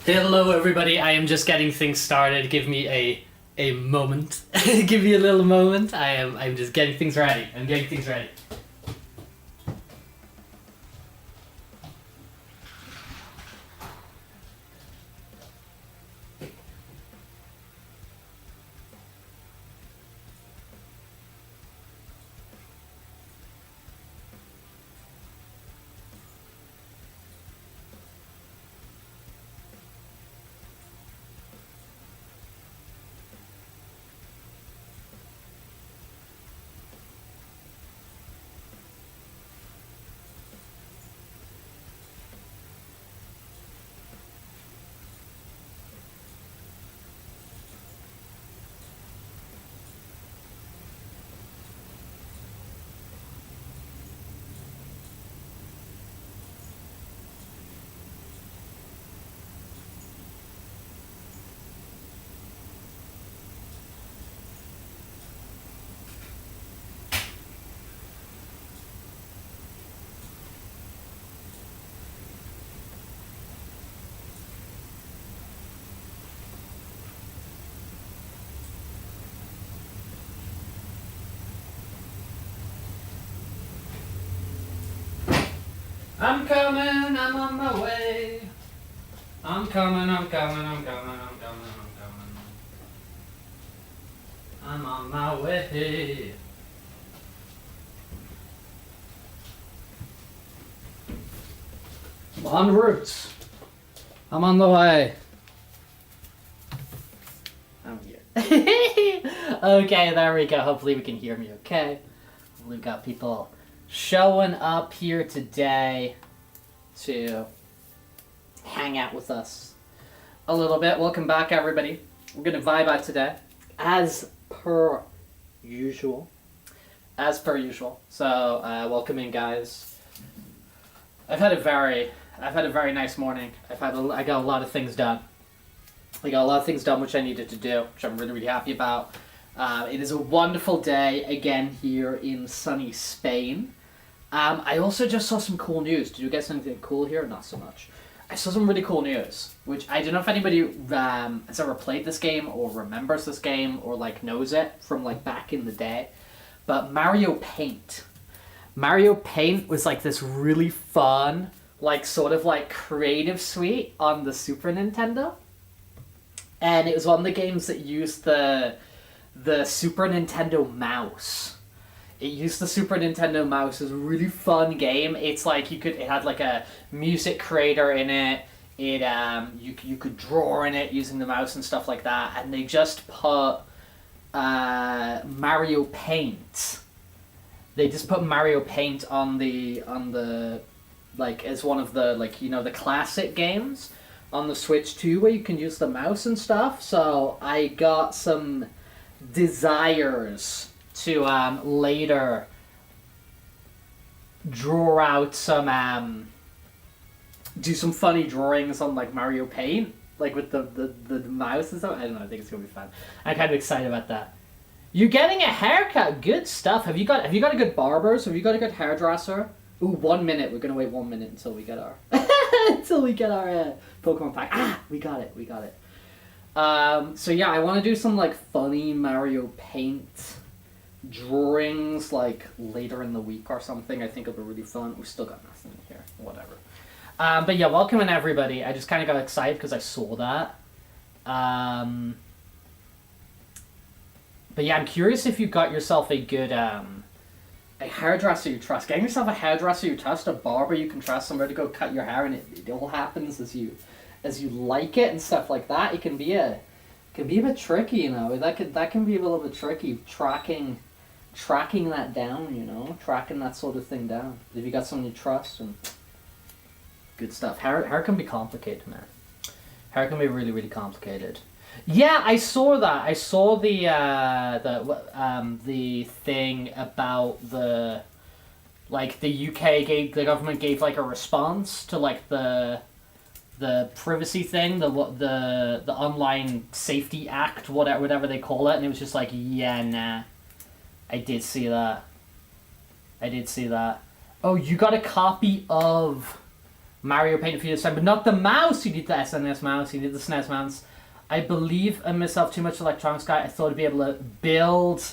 Hello, everybody. I am just getting things started. Give me a moment. Give me a little moment. I'm just getting things ready. I'm getting things ready. I'm coming. I'm on my way. I'm coming. I'm coming. I'm coming. I'm coming. I'm coming. I'm on my way. En route. I'm on the way. I'm here. Okay, there we go. Hopefully we can hear me okay. We've got people showing up here today to hang out with us a little bit. Welcome back, everybody. We're going to vibe out today, as per usual. As per usual. So, welcome in, guys. I've had a very nice morning. I got a lot of things done. I got a lot of things done which I needed to do, which I'm really, really happy about. It is a wonderful day again here in sunny Spain. I also just saw some cool news. Did you get something cool here? Not so much. I saw some really cool news, which I don't know if anybody has ever played this game or remembers this game or like knows it from like back in the day. But Mario Paint. Mario Paint was like this really fun, like sort of like creative suite on the Super Nintendo. And it was one of the games that used the Super Nintendo mouse. It used the Super Nintendo mouse. It was a really fun game. It's like it had like a music creator in it. You could draw in it using the mouse and stuff like that. And they just put Mario Paint. They just put Mario Paint on the like as one of the like the classic games on the Switch 2 where you can use the mouse and stuff. So I got some desires to later draw out some do some funny drawings on like Mario Paint, like with the mouse and stuff. I don't know, I think it's gonna be fun. I'm kind of excited about that. You're getting a haircut, good stuff. Have you got a good barbers? Have you got a good hairdresser? Ooh, 1 minute. We're gonna wait 1 minute until we get our Pokemon pack. We got it. So yeah, I want to do some like funny Mario Paint drawings like later in the week or something. I think it'll be really fun. We still got nothing here. Whatever. But yeah, welcome in everybody. I just kind of got excited because I saw that. But yeah, I'm curious if you got yourself a good a hairdresser you trust. Getting yourself a hairdresser you trust, a barber you can trust, somewhere to go cut your hair, and it all happens as you like it and stuff like that. It can be a bit tricky, That can be a little bit tricky tracking that down, tracking that sort of thing down. If you got someone you trust and good stuff. Hair can be complicated, man. Hair can be really, really complicated. Yeah, I saw that. I saw the thing about the UK the government gave like a response to like the privacy thing, the Online Safety Act, whatever they call it, and it was just like, yeah, nah. I did see that. Oh, you got a copy of Mario Paint for you this time, but not the mouse. You need the SNES mouse. You need the SNES mouse. I believe in myself too much electronics guy. I thought I'd be able to build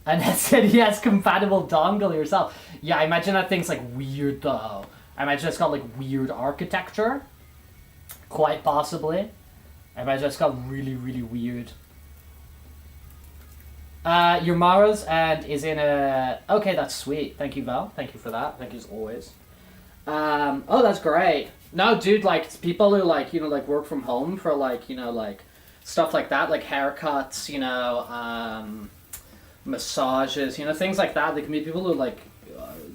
an SNES compatible dongle yourself. Yeah, I imagine that thing's like weird though. I imagine it's got like weird architecture. Quite possibly. I imagine it's got really, really weird. Your Mara's and is in a... Okay, that's sweet. Thank you, Val. Thank you for that. Thank you as always. Oh, that's great. No, dude, like, it's people who, like, you know, like, work from home for, like, you know, like, stuff like that, like haircuts, you know, massages, you know, things like that. There can be people who, like,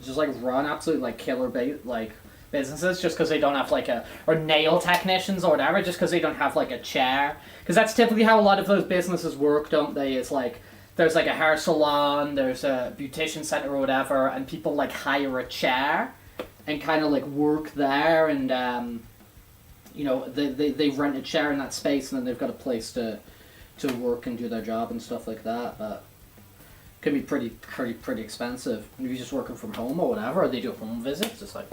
just, like, run absolute, like, killer, like, businesses just because they don't have, like, or nail technicians or whatever, just because they don't have, like, a chair. Because that's typically how a lot of those businesses work, don't they? It's, like, there's, like, a hair salon, there's a beautician center or whatever, and people, like, hire a chair and kind of like work there, and you know, they rent a chair in that space, and then they've got a place to work and do their job and stuff like that. But it can be pretty expensive. And if you're just working from home or whatever, or they do home visits, it's like,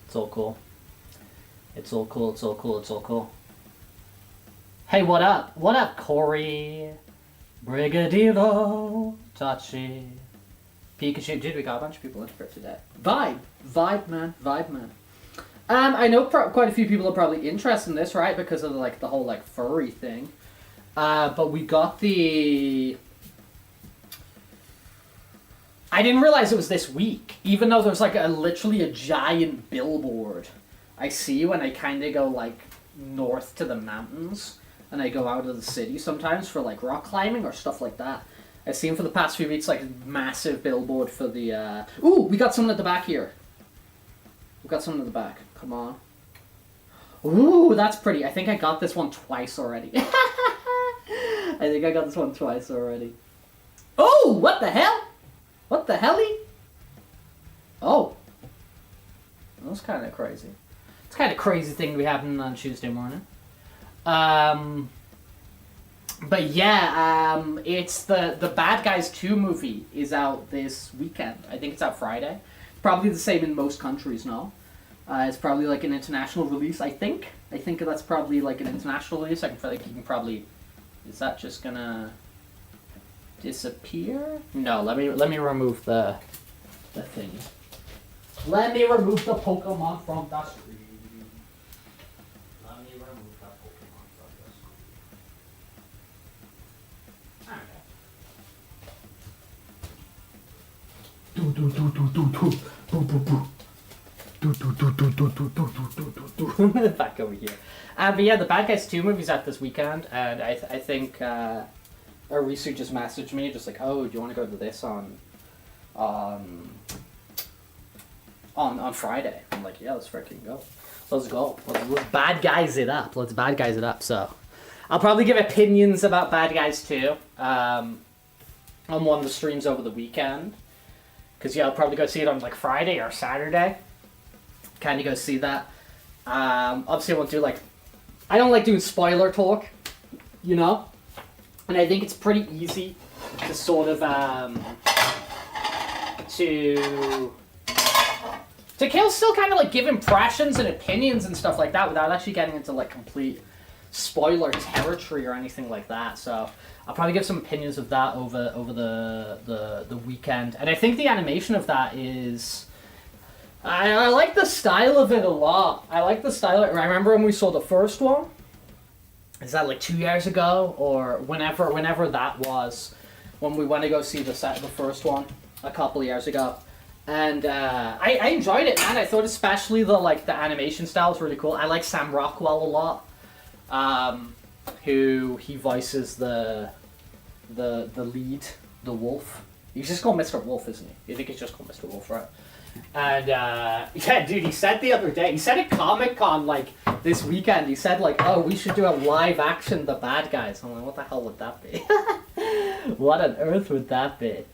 it's all cool. It's all cool. It's all cool. It's all cool. Hey, what up? What up, Corey? Brigadiro, Tachi, Pikachu. Dude, we got a bunch of people in here today. Vibe, man. I know quite a few people are probably interested in this, right? Because of like the whole like furry thing. But we got the... I didn't realize it was this week, even though there's like literally a giant billboard. I see when I kind of go like north to the mountains, and I go out of the city sometimes for like rock climbing or stuff like that. I've seen for the past few weeks like a massive billboard for the... Ooh, we got someone at the back here. We got someone at the back. Come on. Ooh, that's pretty. I think I got this one twice already. Oh, what the hell? What the helly? Oh. That was kind of crazy. It's kind of crazy thing to be happening on Tuesday morning. But yeah, it's the Bad Guys 2 movie is out this weekend. I think it's out Friday. Probably the same in most countries now. It's probably like an international release, I think. I think that's probably like an international release. I feel like you can probably... Is that just gonna disappear? No, let me remove the thing. Let me remove the Pokemon from the screen. Let me remove the Pokemon from the screen. Back over here. But yeah, the Bad Guys 2 movie's out this weekend, and I think Arisu just messaged me, just like, oh, do you want to go to this on Friday? I'm like, yeah, let's freaking go. Let's go. Let's Bad Guys it up. Let's Bad Guys it up. So, I'll probably give opinions about Bad Guys 2 on one of the streams over the weekend. Because, yeah, I'll probably go see it on, like, Friday or Saturday. Kind of go see that. Obviously, I won't do, like... I don't like doing spoiler talk, you know? And I think it's pretty easy to sort of, to still kind of, like, give impressions and opinions and stuff like that without actually getting into, like, complete spoiler territory or anything like that. So I'll probably give some opinions of that over the weekend. And I think the animation of that is... I like the style of it a lot. I like the style. I remember when we saw the first one. Is that like 2 years ago or whenever that was, when we went to go see the first one a couple of years ago, and I enjoyed it, man. I thought especially the animation style was really cool. I like Sam Rockwell a lot, who he voices the lead, the wolf. He's just called Mr. Wolf, isn't he? You think he's just called Mr. Wolf, right? And yeah, dude, he said the other day, he said at Comic-Con like this weekend, he said like, oh, we should do a live action The Bad Guys. I'm like, what the hell would that be? What on earth would that be?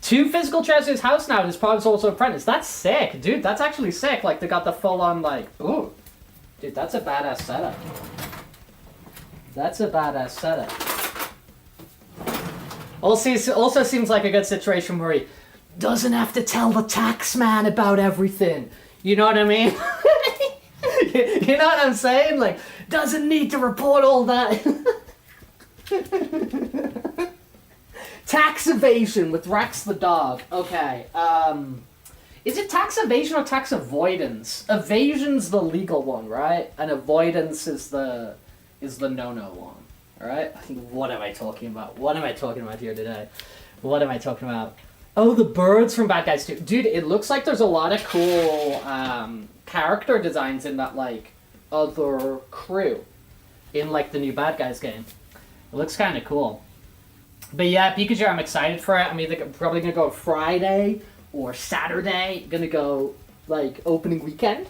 2 physical chairs in his house now, and his father's also apprentice. That's sick, dude. That's actually sick. Like, they got the full-on like, ooh, dude, that's a badass setup. That's a badass setup. Also seems like a good situation where he doesn't have to tell the tax man about everything. You know what I mean? You know what I'm saying? Like, doesn't need to report all that. Tax evasion with Rex the dog. Okay. Is it tax evasion or tax avoidance? Evasion's the legal one, right? And avoidance is the no-no one. Alright? What am I talking about? What am I talking about here today? What am I talking about? Oh, the birds from Bad Guys 2. Dude, it looks like there's a lot of cool character designs in that, like, other crew in, like, the new Bad Guys game. It looks kind of cool. But yeah, Pikachu, I'm excited for it. I'm either probably going to go Friday or Saturday. Gonna go, like, opening weekend.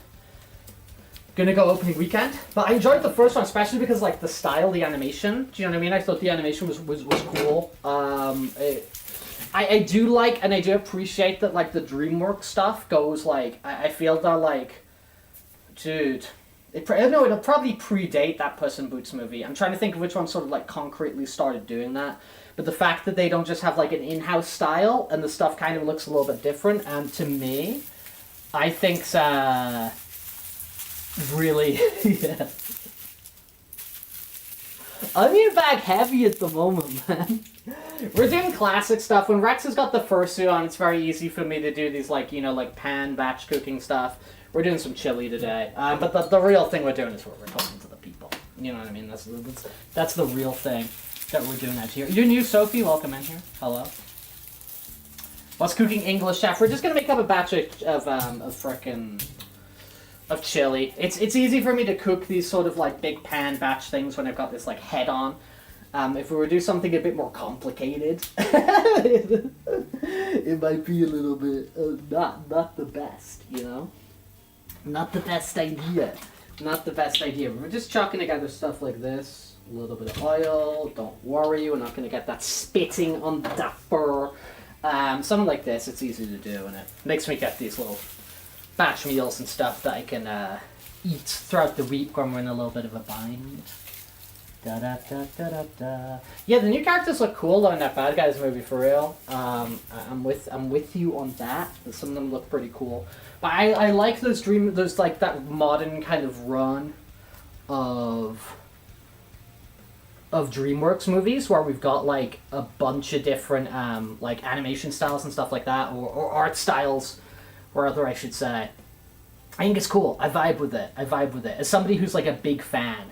But I enjoyed the first one, especially because, like, the style, the animation. Do you know what I mean? I thought the animation was cool. I do like, and I do appreciate that, like, the DreamWorks stuff goes, like, I feel that, like, dude, it'll probably predate that Puss in Boots movie. I'm trying to think of which one sort of, like, concretely started doing that. But the fact that they don't just have, like, an in-house style, and the stuff kind of looks a little bit different, and to me, I think's, really, yeah. Onion bag heavy at the moment, man. We're doing classic stuff. When Rex has got the fursuit on, it's very easy for me to do these, like, you know, like, pan batch cooking stuff. We're doing some chili today. But the real thing we're doing is we're talking to the people. You know what I mean? That's the real thing that we're doing out here. You're new, Sophie. Welcome in here. Hello. What's cooking English chef? We're just gonna make up a batch of chili. It's easy for me to cook these sort of, like, big pan batch things when I've got this, like, head on. If we were to do something a bit more complicated, it might be a little bit not the best, you know? Not the best idea. We're just chucking together stuff like this. A little bit of oil. Don't worry, we're not going to get that spitting on the fur. Something like this, it's easy to do, and it makes me get these little batch meals and stuff that I can eat throughout the week when we're in a little bit of a bind. Da da da da da da. Yeah, the new characters look cool though in that Bad Guys movie, for real. I'm with you on that. Some of them look pretty cool. But I like those like that modern kind of run of DreamWorks movies where we've got, like, a bunch of different like animation styles and stuff like that, or art styles, rather, I should say. I think it's cool. I vibe with it. As somebody who's, like, a big fan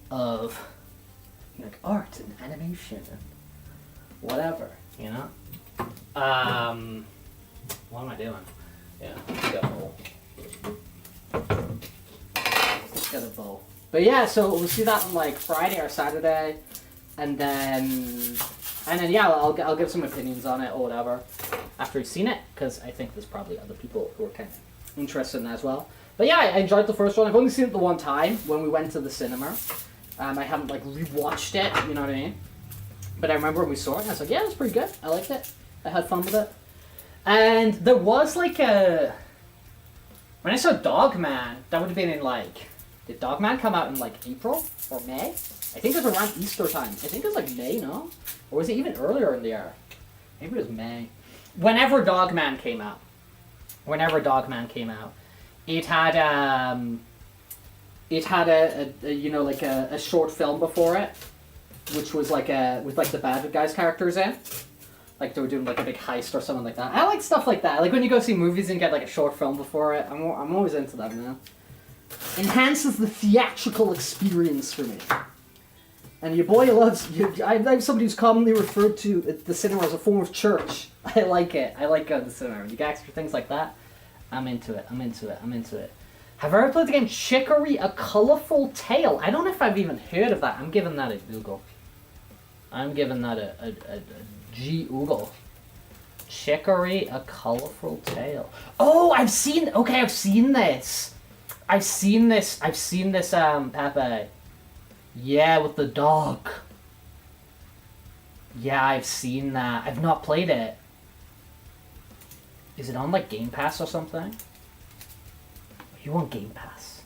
of, like, art and animation and whatever, you know? What am I doing? Yeah, let's get a bowl. But yeah, so we'll see that on, like, Friday or Saturday, and then yeah, I'll give some opinions on it or whatever after you've seen it, because I think there's probably other people who are kind of interested in that as well. But yeah, I enjoyed the first one. I've only seen it the one time when we went to the cinema. I haven't, like, rewatched it, you know what I mean? But I remember when we saw it, and I was like, yeah, it was pretty good. I liked it. I had fun with it. And there was, like, when I saw Dogman, that would have been in, like, did Dogman come out in, like, April or May? I think it was around Easter time. I think it was, like, May, no? Or was it even earlier in the year? Maybe it was May. Whenever Dogman came out, it had a you know, like, a short film before it, which was, like, with, like, the Bad Guys characters in. Like, they were doing, like, a big heist or something like that. I like stuff like that. Like, when you go see movies and get, like, a short film before it, I'm always into that, man. Enhances the theatrical experience for me. And your boy loves... I'm somebody who's commonly referred to the cinema as a form of church. I like it. I like going to the cinema. When you get extra things like that, I'm into it. Have I ever played the game Chicory, A Colorful Tale? I don't know if I've even heard of that. I'm giving that a Google. I'm giving that a Google. Chicory, A Colorful Tale. Oh, I've seen this. Pepe. Yeah, with the dog. Yeah, I've seen that. I've not played it. Is it on, like, Game Pass or something? Are you on Game Pass?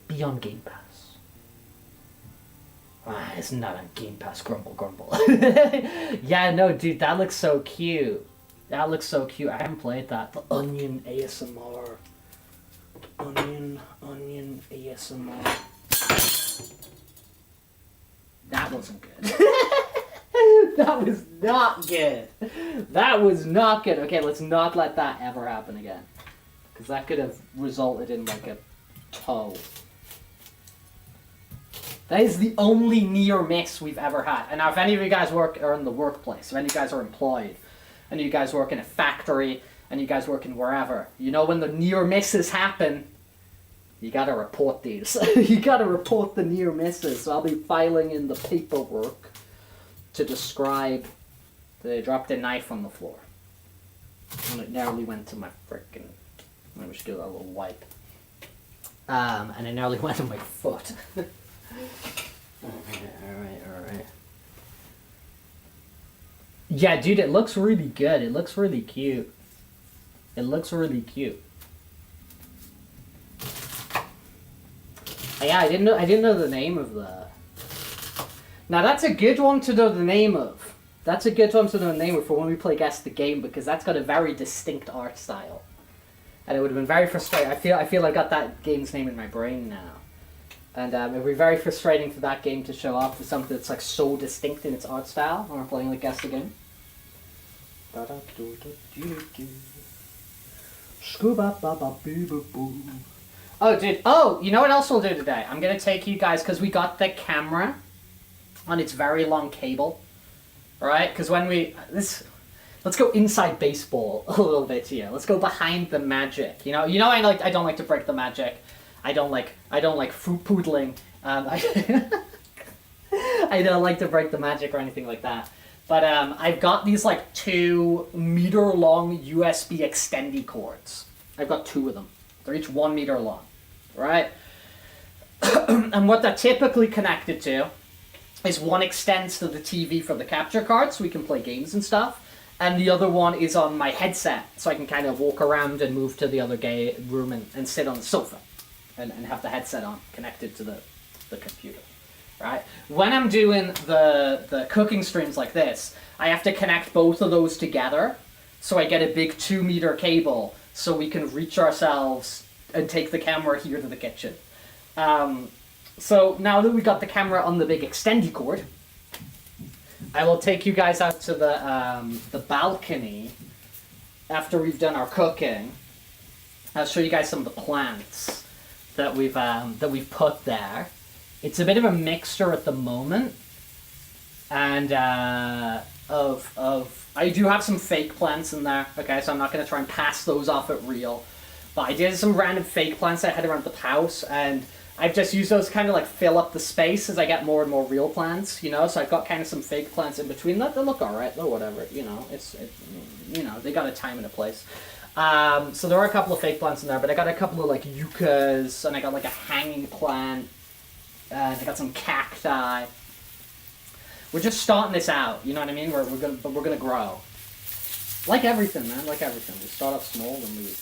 Be on Game Pass. Ah, it's not on Game Pass. Grumble. Yeah, no, dude, that looks so cute. That looks so cute. I haven't played that. The onion ASMR. Onion ASMR. That wasn't good. That was not good. That was not good. Okay, let's not let that ever happen again. Because that could have resulted in like a toe. That is the only near miss we've ever had. And now if any of you guys are in the workplace, if any of you guys are employed, and you guys work in a factory, and you guys work in wherever, you know when the near misses happen, you gotta report these. You gotta report the near misses. So I'll be filing in the paperwork to describe that I dropped a knife on the floor. And it narrowly went to my frickin'... Maybe we should do a little wipe. And it nearly went to my foot. Alright. Yeah, dude, it looks really good. It looks really cute. Yeah, I didn't know the name of the... Now that's a good one to know the name of. That's a good one to know the name of for when we play Guess the Game, because that's got a very distinct art style. And it would have been very frustrating. I feel I got that game's name in my brain now. And it would be very frustrating for that game to show off with something that's like so distinct in its art style when we're playing like Guess the Game. Oh, dude. Oh, you know what else we'll do today? I'm going to take you guys, because we got the camera on its very long cable. Right? Because when we... Let's go inside baseball a little bit here. Let's go behind the magic. You know I don't like to break the magic. I don't like fruit poodling. I don't like to break the magic or anything like that. But I've got these like 2 meter long USB extendy cords. I've got 2 of them. They're each 1 meter long, right? And what they're typically connected to is one extends to the TV for the capture card so we can play games and stuff. And the other one is on my headset so I can kind of walk around and move to the other room and sit on the sofa. And have the headset on, connected to the computer, right? When I'm doing the cooking streams like this, I have to connect both of those together, so I get a big 2 meter cable, so we can reach ourselves and take the camera here to the kitchen. So now that we got the camera on the big extendy cord, I will take you guys out to the balcony after we've done our cooking. I'll show you guys some of the plants that we've put there. It's a bit of a mixture at the moment, and I do have some fake plants in there. Okay, so I'm not going to try and pass those off at real, but I did some random fake plants I had around the house, and I've just used those to kind of like fill up the space as I get more and more real plants. You know, so I've got kind of some fake plants in between that. They look all right. They're whatever. You know, they got a time and a place. So there are a couple of fake plants in there, but I got a couple of like yuccas, and I got like a hanging plant, and I got some cacti. We're just starting this out, you know what I mean? We're gonna grow. Like everything, man. Like everything, we start off small and we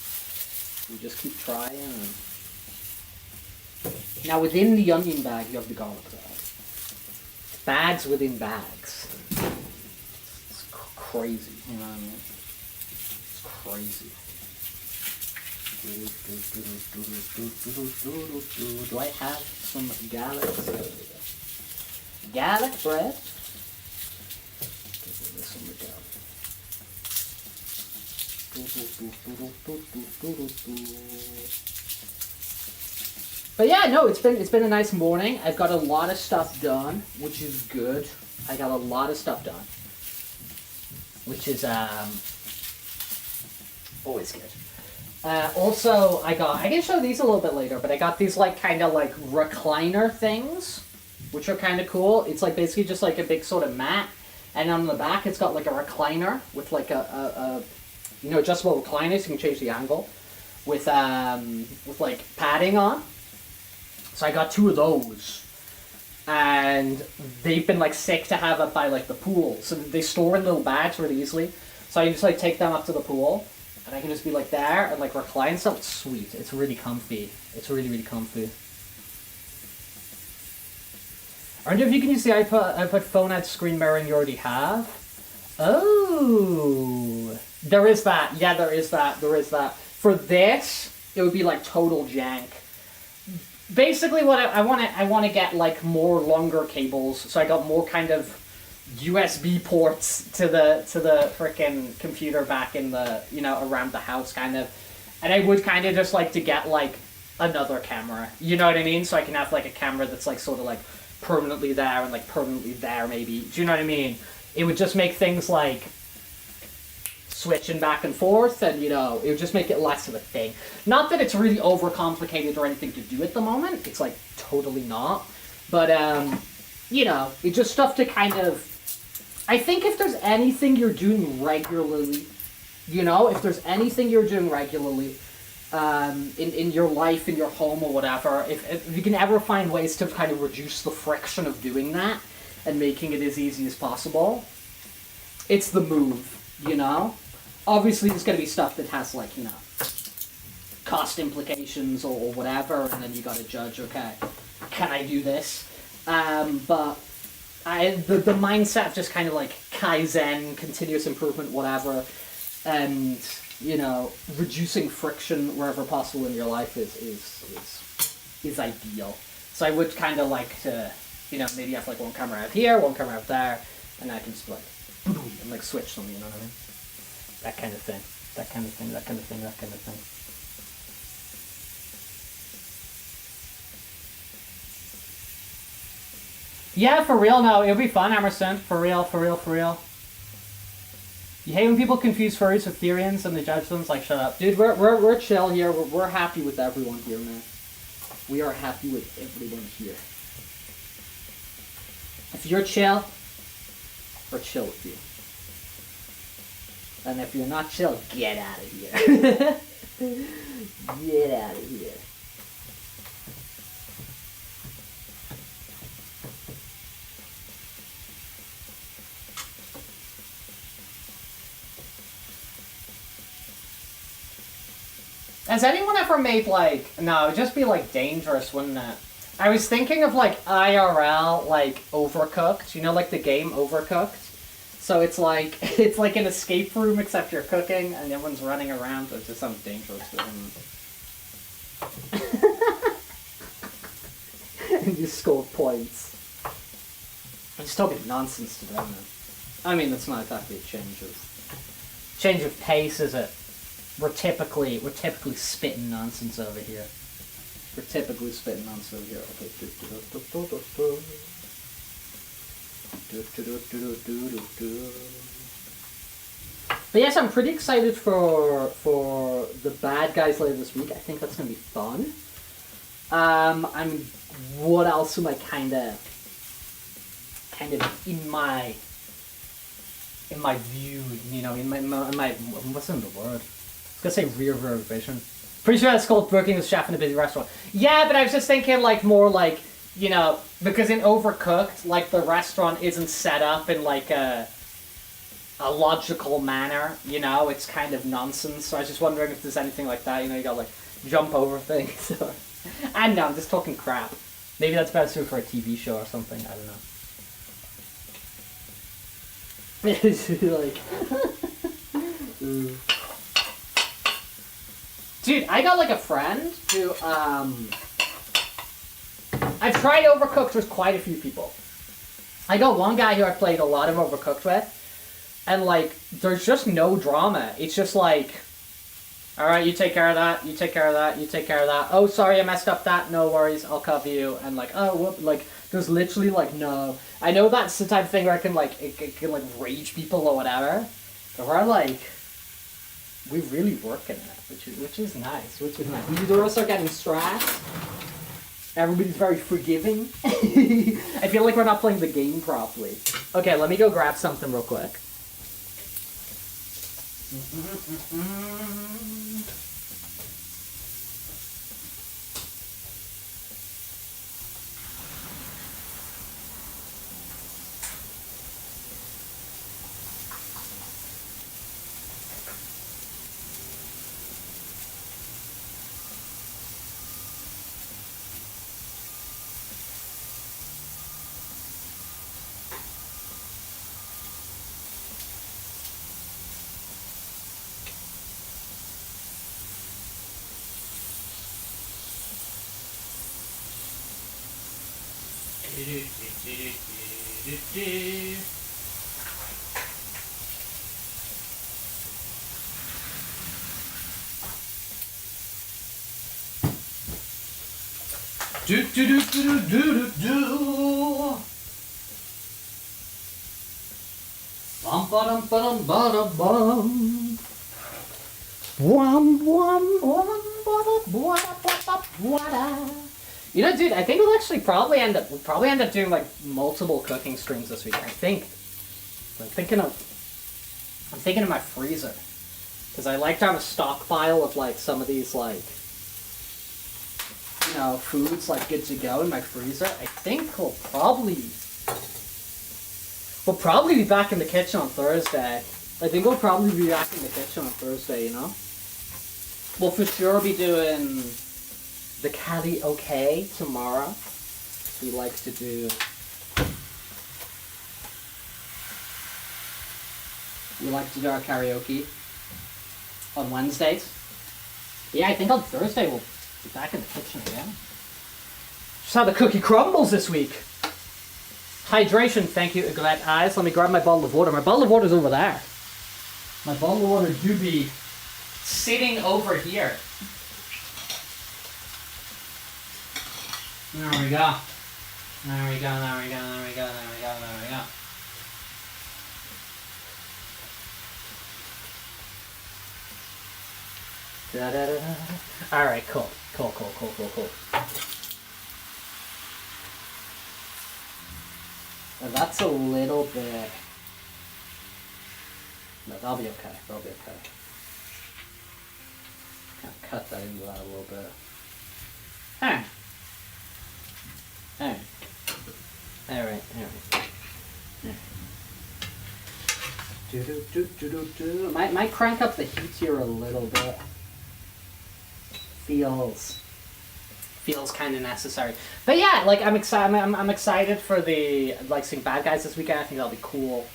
just keep trying. And... Now within the onion bag, you have the garlic bag. Bags within bags. It's crazy, you know what I mean? It's crazy. Do I have some garlic? Garlic bread? This one we go. But yeah, no, it's been a nice morning. I've got a lot of stuff done, which is good. I got a lot of stuff done, which is always good. Also, I can show these a little bit later, but I got these like kind of like recliner things, which are kind of cool. It's like basically just like a big sort of mat, and on the back it's got like a recliner with like a adjustable recliners. You can change the angle with like padding on. So I got 2 of those, and they've been like sick to have up by like the pool. So they store in little bags really easily. So I can just like take them up to the pool, and I can just be like there and like recline stuff. It's sweet. It's really comfy. It's really, really comfy. I wonder if you can use the iPod phone out screen mirroring you already have. Oh, There is that. Yeah, there is that. There is that. For this, it would be like total jank. Basically, what I want to get like more longer cables, so I got more kind of USB ports to the frickin' computer back in the, you know, around the house kind of, and I would kind of just like to get like another camera, you know what I mean? So I can have like a camera that's like sort of like permanently there and like permanently there maybe. Do you know what I mean? It would just make things like switching back and forth, and you know, it would just make it less of a thing. Not that it's really overcomplicated or anything to do at the moment. It's like totally not. But you know, it's just stuff to kind of, I think if there's anything you're doing regularly, you know, if there's anything you're doing regularly in your life, in your home or whatever, if you can ever find ways to kind of reduce the friction of doing that and making it as easy as possible, it's the move, you know? Obviously, there's going to be stuff that has, like, you know, cost implications or whatever, and then you got to judge, okay, can I do this? But the mindset of just kind of like Kaizen, continuous improvement, whatever, and, you know, reducing friction wherever possible in your life is ideal. So I would kind of like to, you know, maybe have like one camera out here, one camera out there, and I can just like, boom, and like switch them, you know what I mean? That kind of thing. That kind of thing, that kind of thing, that kind of thing. Yeah, for real, no, it'll be fun, Emerson. For real, for real, for real. You hate when people confuse furries with Therians and they judge them? It's like, shut up. Dude, we're chill here. We're happy with everyone here, man. We are happy with everyone here. If you're chill, we're chill with you. And if you're not chill, get out of here. Get out of here. Has anyone ever made like, no, it'd just be like dangerous, wouldn't it? I was thinking of like IRL, like Overcooked, you know, like the game Overcooked? So it's like an escape room except you're cooking and everyone's running around. It just sounds dangerous. And you score points. I'm just talking nonsense today, man. I mean, that's not exactly a change of pace, is it? We're typically spitting nonsense over here. We're typically spitting nonsense over here. Okay. But yes, I'm pretty excited for the bad guys later this week. I think that's gonna be fun. What else am I kind of in my view, you know, in my what's in the word? I was gonna say rear vision. Pretty sure that's called working as chef in a busy restaurant. Yeah, but I was just thinking like more like, you know, because in Overcooked, like the restaurant isn't set up in like a logical manner, you know, it's kind of nonsense. So I was just wondering if there's anything like that, you know, you gotta like jump over things. Or... I know, I'm just talking crap. Maybe that's better suited for a TV show or something, I don't know. It's like... Dude, I got like a friend who, I've tried Overcooked with quite a few people. I got one guy who I've played a lot of Overcooked with, and like, there's just no drama. It's just like, alright, you take care of that, you take care of that, you take care of that. Oh, sorry, I messed up that, no worries, I'll cover you. And like, oh, whoop, like, there's literally like, no. I know that's the type of thing where I can like, it can like rage people or whatever, but we're like, we really work in it, which is nice, which is nice. Neither of us are getting stressed. Everybody's very forgiving. I feel like we're not playing the game properly. Okay, let me go grab something real quick. Do do do do do do do. Bum ba dum ba dum ba dum bum. Bum bum bum ba da ba da ba da. You know, dude, I think we'll actually probably end up doing like multiple cooking streams this week. I think. I'm thinking of my freezer, because I like to have a stockpile of like some of these like, you know, foods like good to go in my freezer. I think we'll probably be back in the kitchen on Thursday. I think we'll probably be back in the kitchen on Thursday, you know? We'll for sure be doing the karaoke tomorrow. We like to do... We like to do our karaoke on Wednesdays. Yeah, I think on Thursday we'll be back in the kitchen again. Just how the cookie crumbles this week. Hydration, thank you, Glad Eyes. Let me grab my bottle of water. My bottle of water's over there. My bottle of water do be sitting over here. There we go. There we go, there we go, there we go, there we go, there we go. Da, da, da, da. All right, cool. Cool. Now that's a little bit... No, that'll be okay. That'll be okay. I'll cut that into that a little bit. Hey. All right. Do. Might crank up the heat here a little bit. Feels kind of necessary, but yeah, like I'm excited. I'm excited for the seeing Bad Guys this weekend. I think that'll be cool.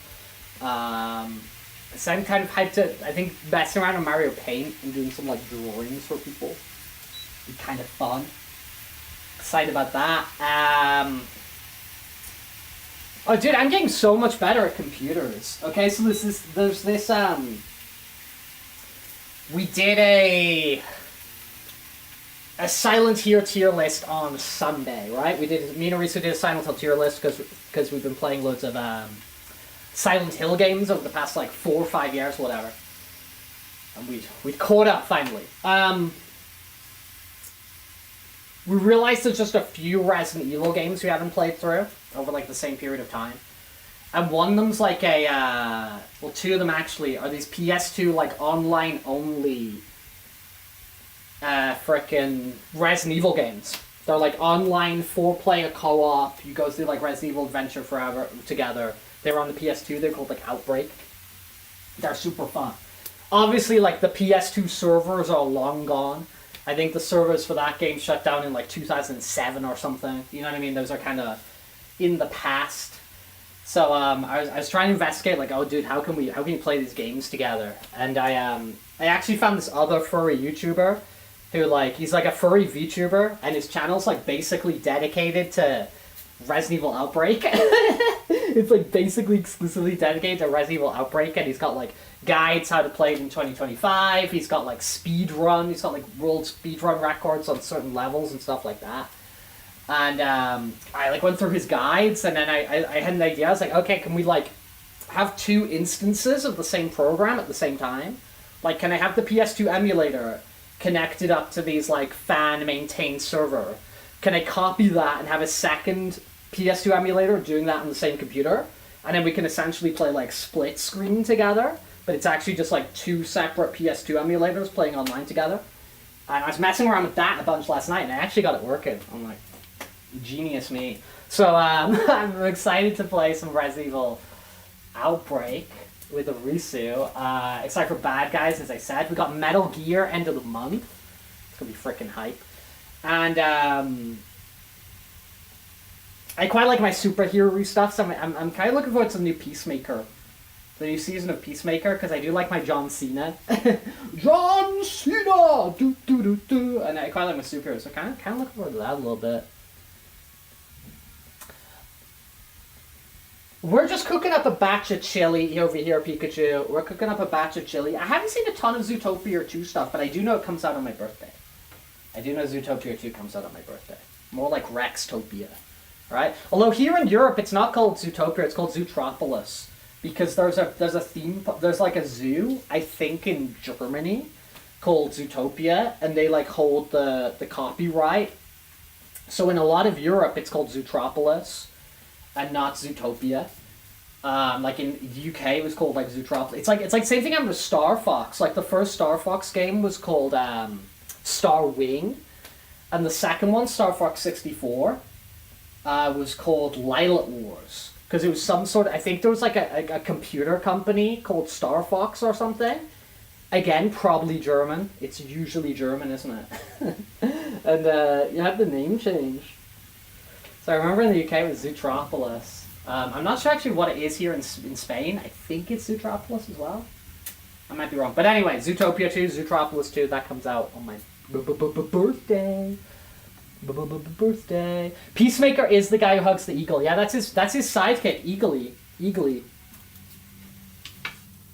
So I'm kind of hyped to. I think messing around with Mario Paint and doing some like drawings for people be kind of fun. Excited about that. Oh, dude, I'm getting so much better at computers. Okay, so there's this. We did a Silent Hill tier list on Sunday, right? Me and Arisa did a Silent Hill tier list because we've been playing loads of Silent Hill games over the past like 4 or 5 years, whatever. And we caught up finally. We realized there's just a few Resident Evil games we haven't played through over like the same period of time. And one of them's like two of them actually are these PS2 like online only frickin' Resident Evil games. They're like online 4-player co-op. You go through like Resident Evil Adventure Forever together. They were on the PS2. They're called like Outbreak. They're super fun. Obviously, like the PS2 servers are long gone. I think the servers for that game shut down in like 2007 or something. You know what I mean? Those are kind of in the past. So I was trying to investigate like, oh dude, how can we play these games together? And I actually found this other furry YouTuber who like he's like a furry VTuber and his channel's like basically dedicated to Resident Evil Outbreak. It's like basically exclusively dedicated to Resident Evil Outbreak, and he's got like guides how to play it in 2025. He's got like speed run. He's got like world speed run records on certain levels and stuff like that. And I like went through his guides, and then I had an idea. I was like, okay, can we like have 2 instances of the same program at the same time? Like, can I have the PS2 emulator connected up to these like fan maintained server? Can I copy that and have a second PS2 emulator doing that on the same computer? And then we can essentially play like split screen together, but it's actually just like 2 separate PS2 emulators playing online together. And I was messing around with that a bunch last night, and I actually got it working. I'm like, genius me. So I'm excited to play some Resident Evil Outbreak with Arisu. Excited for Bad Guys, as I said. We got Metal Gear end of the month. It's gonna be freaking hype. And I quite like my superhero stuff, so I'm kind of looking forward to the new Peacemaker. The new season of Peacemaker, because I do like my John Cena. John Cena! Do, do, do, do. And I quite like my superheroes, so kind of looking forward to that a little bit. We're just cooking up a batch of chili over here, Pikachu. We're cooking up a batch of chili. I haven't seen a ton of Zootopia 2 stuff, but I do know it comes out on my birthday. I do know Zootopia 2 comes out on my birthday. More like Rextopia, right? Although here in Europe, it's not called Zootopia, it's called Zootropolis. Because there's a theme, there's like a zoo, I think in Germany, called Zootopia, and they like hold the copyright. So in a lot of Europe, it's called Zootropolis, and not Zootopia. Like in the UK, it was called like Zootropolis. It's like the same thing happened with Star Fox. Like the first Star Fox game was called Star Wing, and the second one, Star Fox 64, was called Lilac Wars. Because it was some sort of, I think there was like a computer company called Star Fox or something. Again, probably German. It's usually German, isn't it? And you had the name change. So I remember in the UK it was Zootropolis. I'm not sure actually what it is here in Spain. I think it's Zootropolis as well. I might be wrong. But anyway, Zootopia 2, Zootropolis 2, that comes out on my birthday. Birthday. Peacemaker is the guy who hugs the eagle. Yeah, that's his sidekick, Eagly.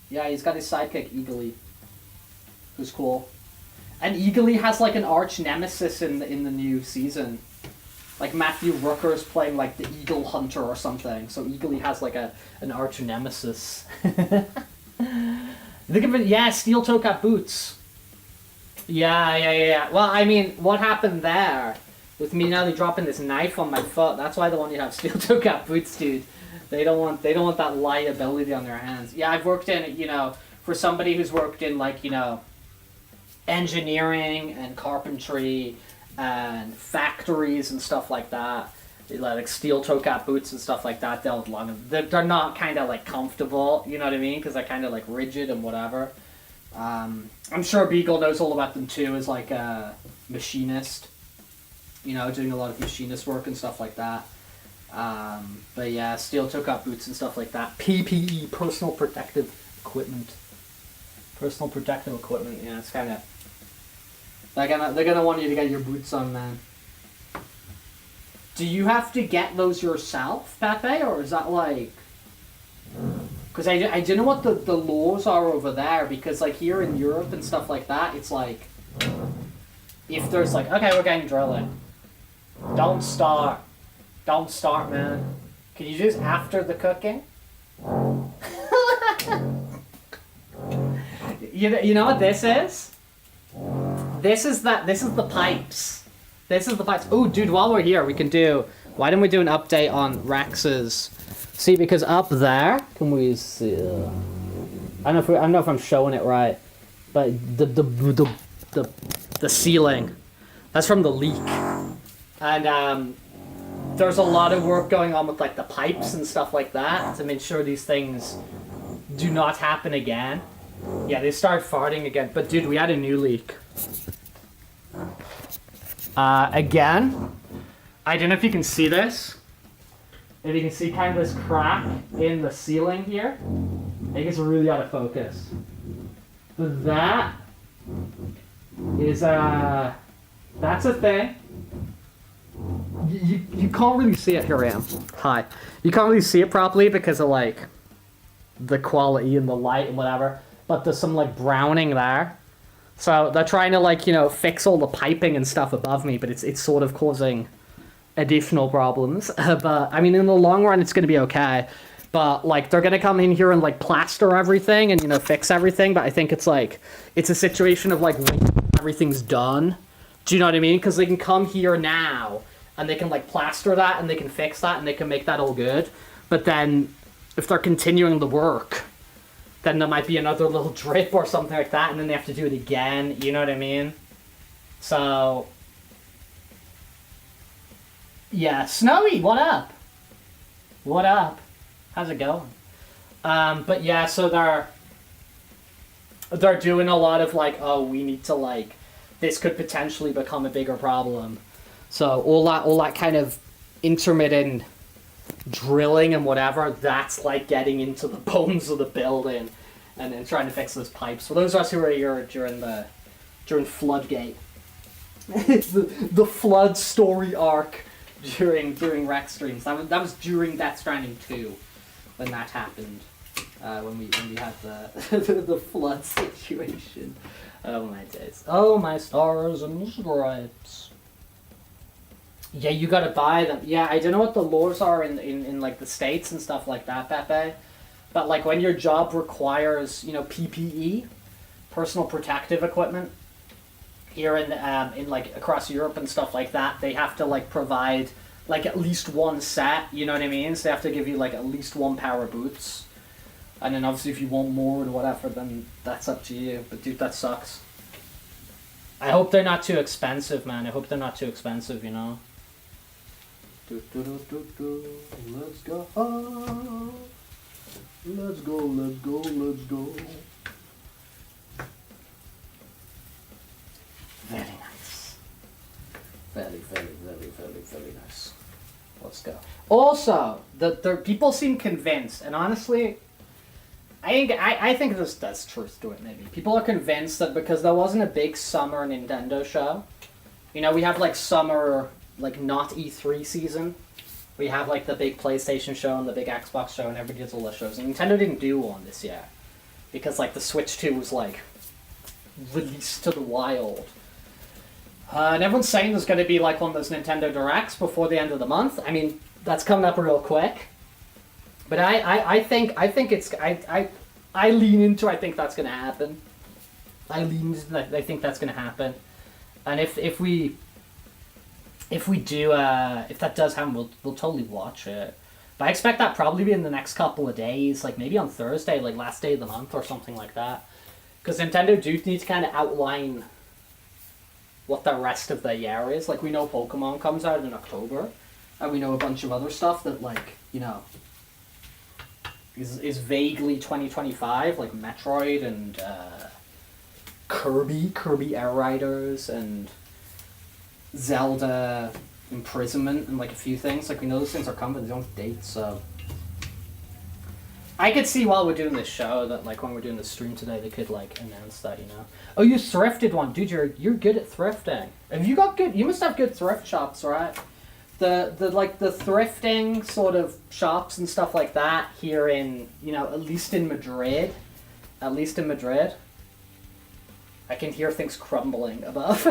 Yeah, he's got his sidekick, Eagly. Who's cool. And Eagly has like an arch nemesis in the new season. Like Matthew Rooker's playing like the Eagle Hunter or something. So Eagly has like an arch nemesis. Think of it, yeah, steel toe cap boots. Yeah. Well, I mean, what happened there? With me nearly dropping this knife on my foot, that's why they want you to have steel toe cap boots, dude. They don't want that liability on their hands. Yeah, I've worked in, for somebody who's worked in like, engineering and carpentry and factories and stuff like that. Like steel toe cap boots and stuff like that. They're not kind of like comfortable, you know what I mean? Because they're kind of like rigid and whatever. I'm sure Beagle knows all about them too, as like a machinist. Doing a lot of machinist work and stuff like that. But yeah, steel toe cap boots and stuff like that. PPE, personal protective equipment. Yeah, it's kind of. They're gonna want you to get your boots on, man. Do you have to get those yourself, Pepe, or is that like? Because I don't know what the laws are over there, because like here in Europe and stuff like that, it's like if there's like, okay, we're getting drilling. Don't start, man. Can you just after the cooking? You know what this is? This is the pipes. This is the pipes. Oh, dude, while we're here, why don't we do an update on Rex's? See, because up there, can we see? I don't know if I'm showing it right, but the ceiling, that's from the leak. And there's a lot of work going on with like the pipes and stuff like that to make sure these things do not happen again. Yeah, they start farting again. But dude, we had a new leak. Again, I don't know if you can see this. If you can see kind of this crack in the ceiling here. I think it's really out of focus. But that is that's a thing. You can't really see it. Here I am. Hi. You can't really see it properly because of like the quality and the light and whatever. But there's some like browning there. So they're trying to like, fix all the piping and stuff above me, but it's sort of causing additional problems. But I mean, in the long run, it's going to be okay. But like, they're going to come in here and like plaster everything and, fix everything. But I think it's a situation of like, when everything's done. Do you know what I mean? Because they can come here now and they can like plaster that and they can fix that and they can make that all good. But then if they're continuing the work, then there might be another little drip or something like that, and then they have to do it again, you know what I mean? So, yeah, Snowy, what up? What up? How's it going? But yeah, so they're doing a lot of like, oh, we need to like, this could potentially become a bigger problem. So all that kind of intermittent drilling and whatever, that's like getting into the bones of the building and trying to fix those pipes. For those of us who were here during Floodgate, it's the flood story arc during Rex streams. That was during Death Stranding 2. when that happened. When we had the the flood situation. Oh my days. Oh my stars and stripes. Yeah, you gotta buy them. Yeah, I don't know what the laws are in like the States and stuff like that, Pepe. But like when your job requires, you know, PPE, personal protective equipment, here in like across Europe and stuff like that, they have to like provide like at least one set, you know what I mean? So they have to give you like at least one pair of boots. And then obviously if you want more or whatever, then that's up to you. But dude, that sucks. I hope they're not too expensive, man. I hope they're not too expensive, you know? Let's go. Oh, let's go, let's go, let's go. Very nice. Very, very, very, very, very nice. Let's go. Also, the people seem convinced, and honestly, I think that's truth to it, maybe. People are convinced that because there wasn't a big summer Nintendo show, you know, we have like summer, like not E3 season. We have like the big PlayStation show and the big Xbox show and everybody gets all the shows. And Nintendo didn't do one this year. Because like the Switch 2 was like released to the wild. And everyone's saying there's going to be like one of those Nintendo Directs before the end of the month. I mean, that's coming up real quick. But I think it's I lean into I think that's gonna happen. I think that's gonna happen. And if that does happen, we'll totally watch it. But I expect that probably be in the next couple of days, like maybe on Thursday, like last day of the month or something like that. Because Nintendo do need to kind of outline what the rest of the year is. Like we know Pokemon comes out in October, and we know a bunch of other stuff that like, you know, is vaguely 2025, like Metroid and Kirby Air Riders and Zelda Imprisonment and like a few things. Like we know those things are coming, but they don't have dates, so I could see while we're doing this show that like when we're doing the stream today, they could like announce that, you know. Oh, you thrifted one, dude. You're good at thrifting. Have you got good? You must have good thrift shops, right? The thrifting sort of shops and stuff like that here in, you know, at least in Madrid. I can hear things crumbling above.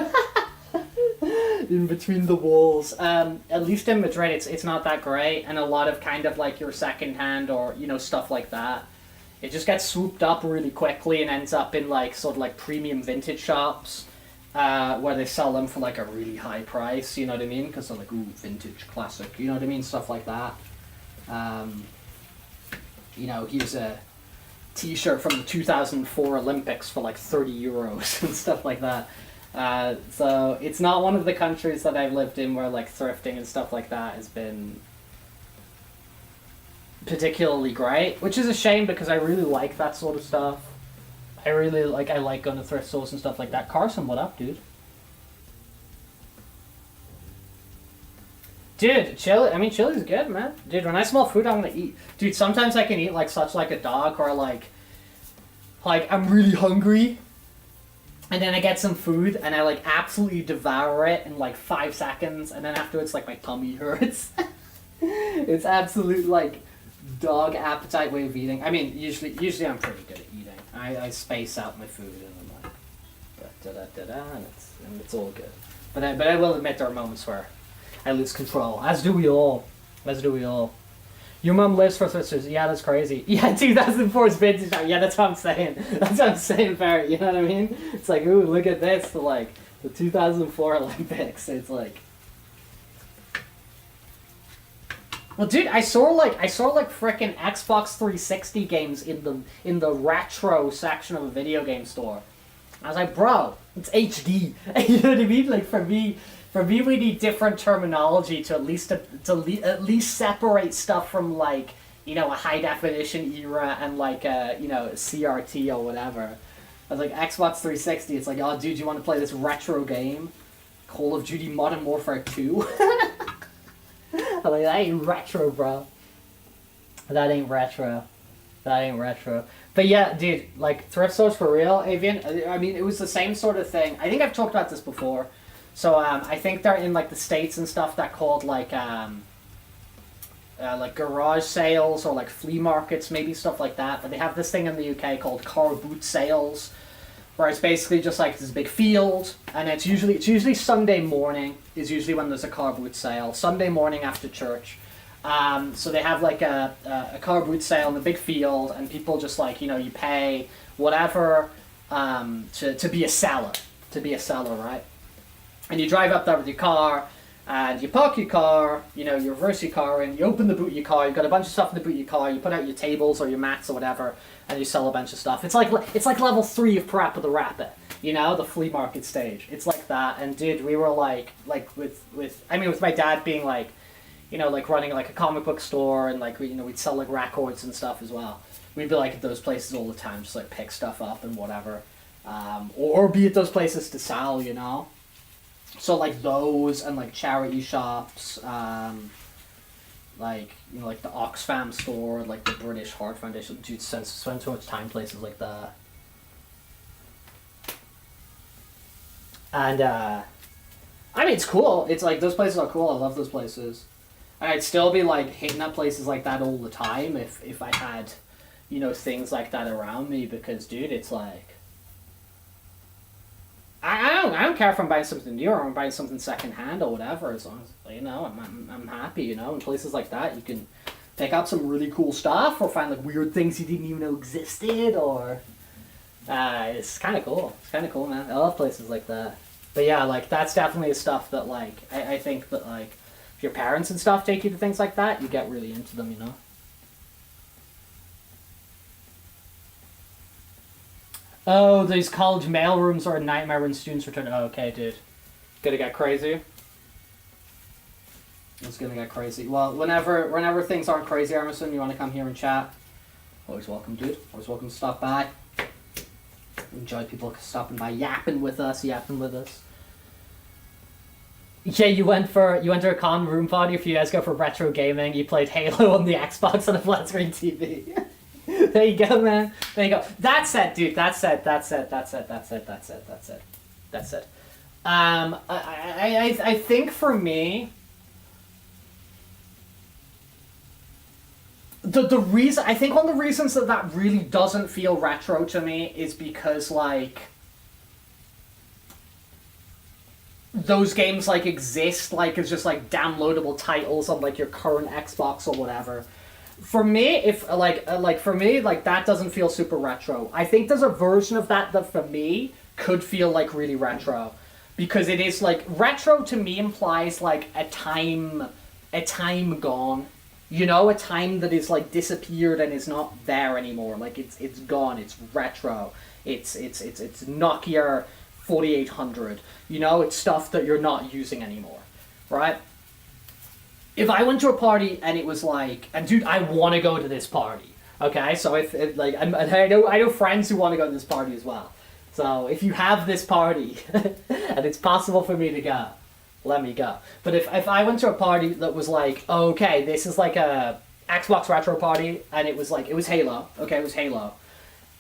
In between the walls. At least in Madrid it's not that great, and a lot of kind of like your secondhand or, you know, stuff like that, it just gets swooped up really quickly and ends up in like sort of like premium vintage shops. Where they sell them for like a really high price, you know what I mean? Because they're like, ooh, vintage, classic, you know what I mean? Stuff like that. You know, here's a t-shirt from the 2004 Olympics for like 30 euros and stuff like that. So it's not one of the countries that I've lived in where like thrifting and stuff like that has been particularly great, which is a shame because I really like that sort of stuff. I like going to thrift stores and stuff like that. Carson, what up, dude? Dude, chili's good, man. Dude, when I smell food, I'm gonna eat. Dude, sometimes I can eat like such like a dog, or like I'm really hungry, and then I get some food, and I like absolutely devour it in like 5 seconds, and then afterwards like my tummy hurts. It's absolute like dog appetite way of eating. I mean, usually I'm pretty good at eating. I space out my food and I'm like, and it's all good. But I will admit there are moments where I lose control, as do we all. Your mom lives for sisters. Yeah, that's crazy. Yeah, 2004's vintage. Yeah, that's what I'm saying. Barry. You know what I mean? It's like, ooh, look at this. Like the 2004 Olympics. It's like, well, dude, I saw frickin' Xbox 360 games in the retro section of a video game store. I was like, bro, it's HD. You know what I mean? Like for me, we need different terminology to at least separate stuff from like, you know, a high definition era and like you know, CRT or whatever. I was like, Xbox 360. It's like, oh, dude, you want to play this retro game, Call of Duty Modern Warfare 2? I'm like, that ain't retro, bro. That ain't retro. But yeah, dude, like, thrift stores for real, Avian. I mean, it was the same sort of thing. I think I've talked about this before. So, I think they're in, like, the States and stuff that called, like, like garage sales or like flea markets, maybe stuff like that. But they have this thing in the UK called car boot sales, where it's basically just like this big field, and it's usually Sunday morning is usually when there's a car boot sale. Sunday morning after church. So they have like a car boot sale in the big field, and people just like, you pay whatever to be a seller, right? And you drive up there with your car, and you park your car, you reverse your car in, you open the boot of your car, you've got a bunch of stuff in the boot of your car, you put out your tables or your mats or whatever, and you sell a bunch of stuff. It's like level 3 of Parappa the Rapper, the flea market stage. It's like that, and dude, we were like with my dad being like, like running like a comic book store, and like we'd sell like records and stuff as well. We'd be like at those places all the time, just like pick stuff up and whatever, or be at those places to sell, So like those and like charity shops, like like the Oxfam store, like the British Heart Foundation. Dude, spend so much time places like that. And it's cool. It's like those places are cool. I love those places. And I'd still be like hitting up places like that all the time if I had, things like that around me, because dude, it's like I don't care if I'm buying something new or I'm buying something secondhand or whatever, as long as I'm happy, in places like that you can pick up some really cool stuff or find like weird things you didn't even know existed, or it's kind of cool. It's kind of cool, man. I love places like that. But yeah, like that's definitely stuff that like I think that like if your parents and stuff take you to things like that, you get really into them, Oh, these college mailrooms are a nightmare when students return. Oh, okay, dude. Gonna get crazy. It's gonna get crazy. Well, whenever things aren't crazy, Emerson, you want to come here and chat? Always welcome, dude. Always welcome to stop by. Enjoy people stopping by, yapping with us. Yeah, you went to a common room party. If you guys go for retro gaming, you played Halo on the Xbox on a flat screen TV. There you go, man. There you go. That's it, dude. That's it. I think for me, the reason, I think one of the reasons that really doesn't feel retro to me is because like those games like exist like as just like downloadable titles on like your current Xbox or whatever. For me, if that doesn't feel super retro. I think there's a version of that for me could feel like really retro, because it is like retro to me implies like a time gone, a time that is like disappeared and is not there anymore. Like it's gone. It's retro. It's Nokia 4800. It's stuff that you're not using anymore, right? If I went to a party and it was like, and dude, I want to go to this party. Okay, so if I know friends who want to go to this party as well. So if you have this party and it's possible for me to go, let me go. But if I went to a party that was like, okay, this is like a Xbox retro party, and it was Halo. Okay, it was Halo,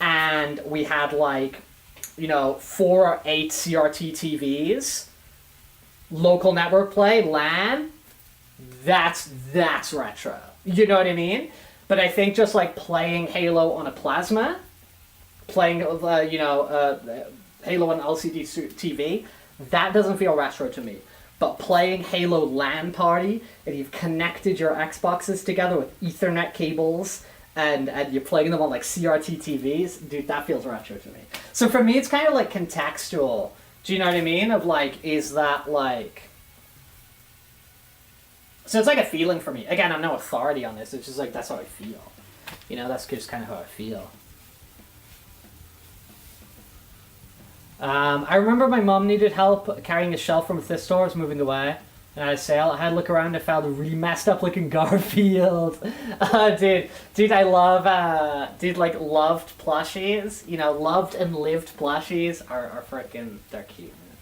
and we had like, 4 or 8 CRT TVs, local network play, LAN. That's retro. You know what I mean? But I think just like playing Halo on a plasma, playing Halo on LCD TV, that doesn't feel retro to me. But playing Halo LAN party, and you've connected your Xboxes together with Ethernet cables, and you're playing them on like CRT TVs, dude, that feels retro to me. So for me, it's kind of like contextual. Do you know what I mean? Of like, is that like... So it's like a feeling for me. Again, I'm no authority on this. It's just like, that's how I feel. That's just kind of how I feel. I remember my mom needed help carrying a shelf from a thrift store. I was moving away. And at a sale, I had to look around and found a really messed up looking Garfield. Dude, I love, loved plushies. Loved and lived plushies are freaking, they're cute, man.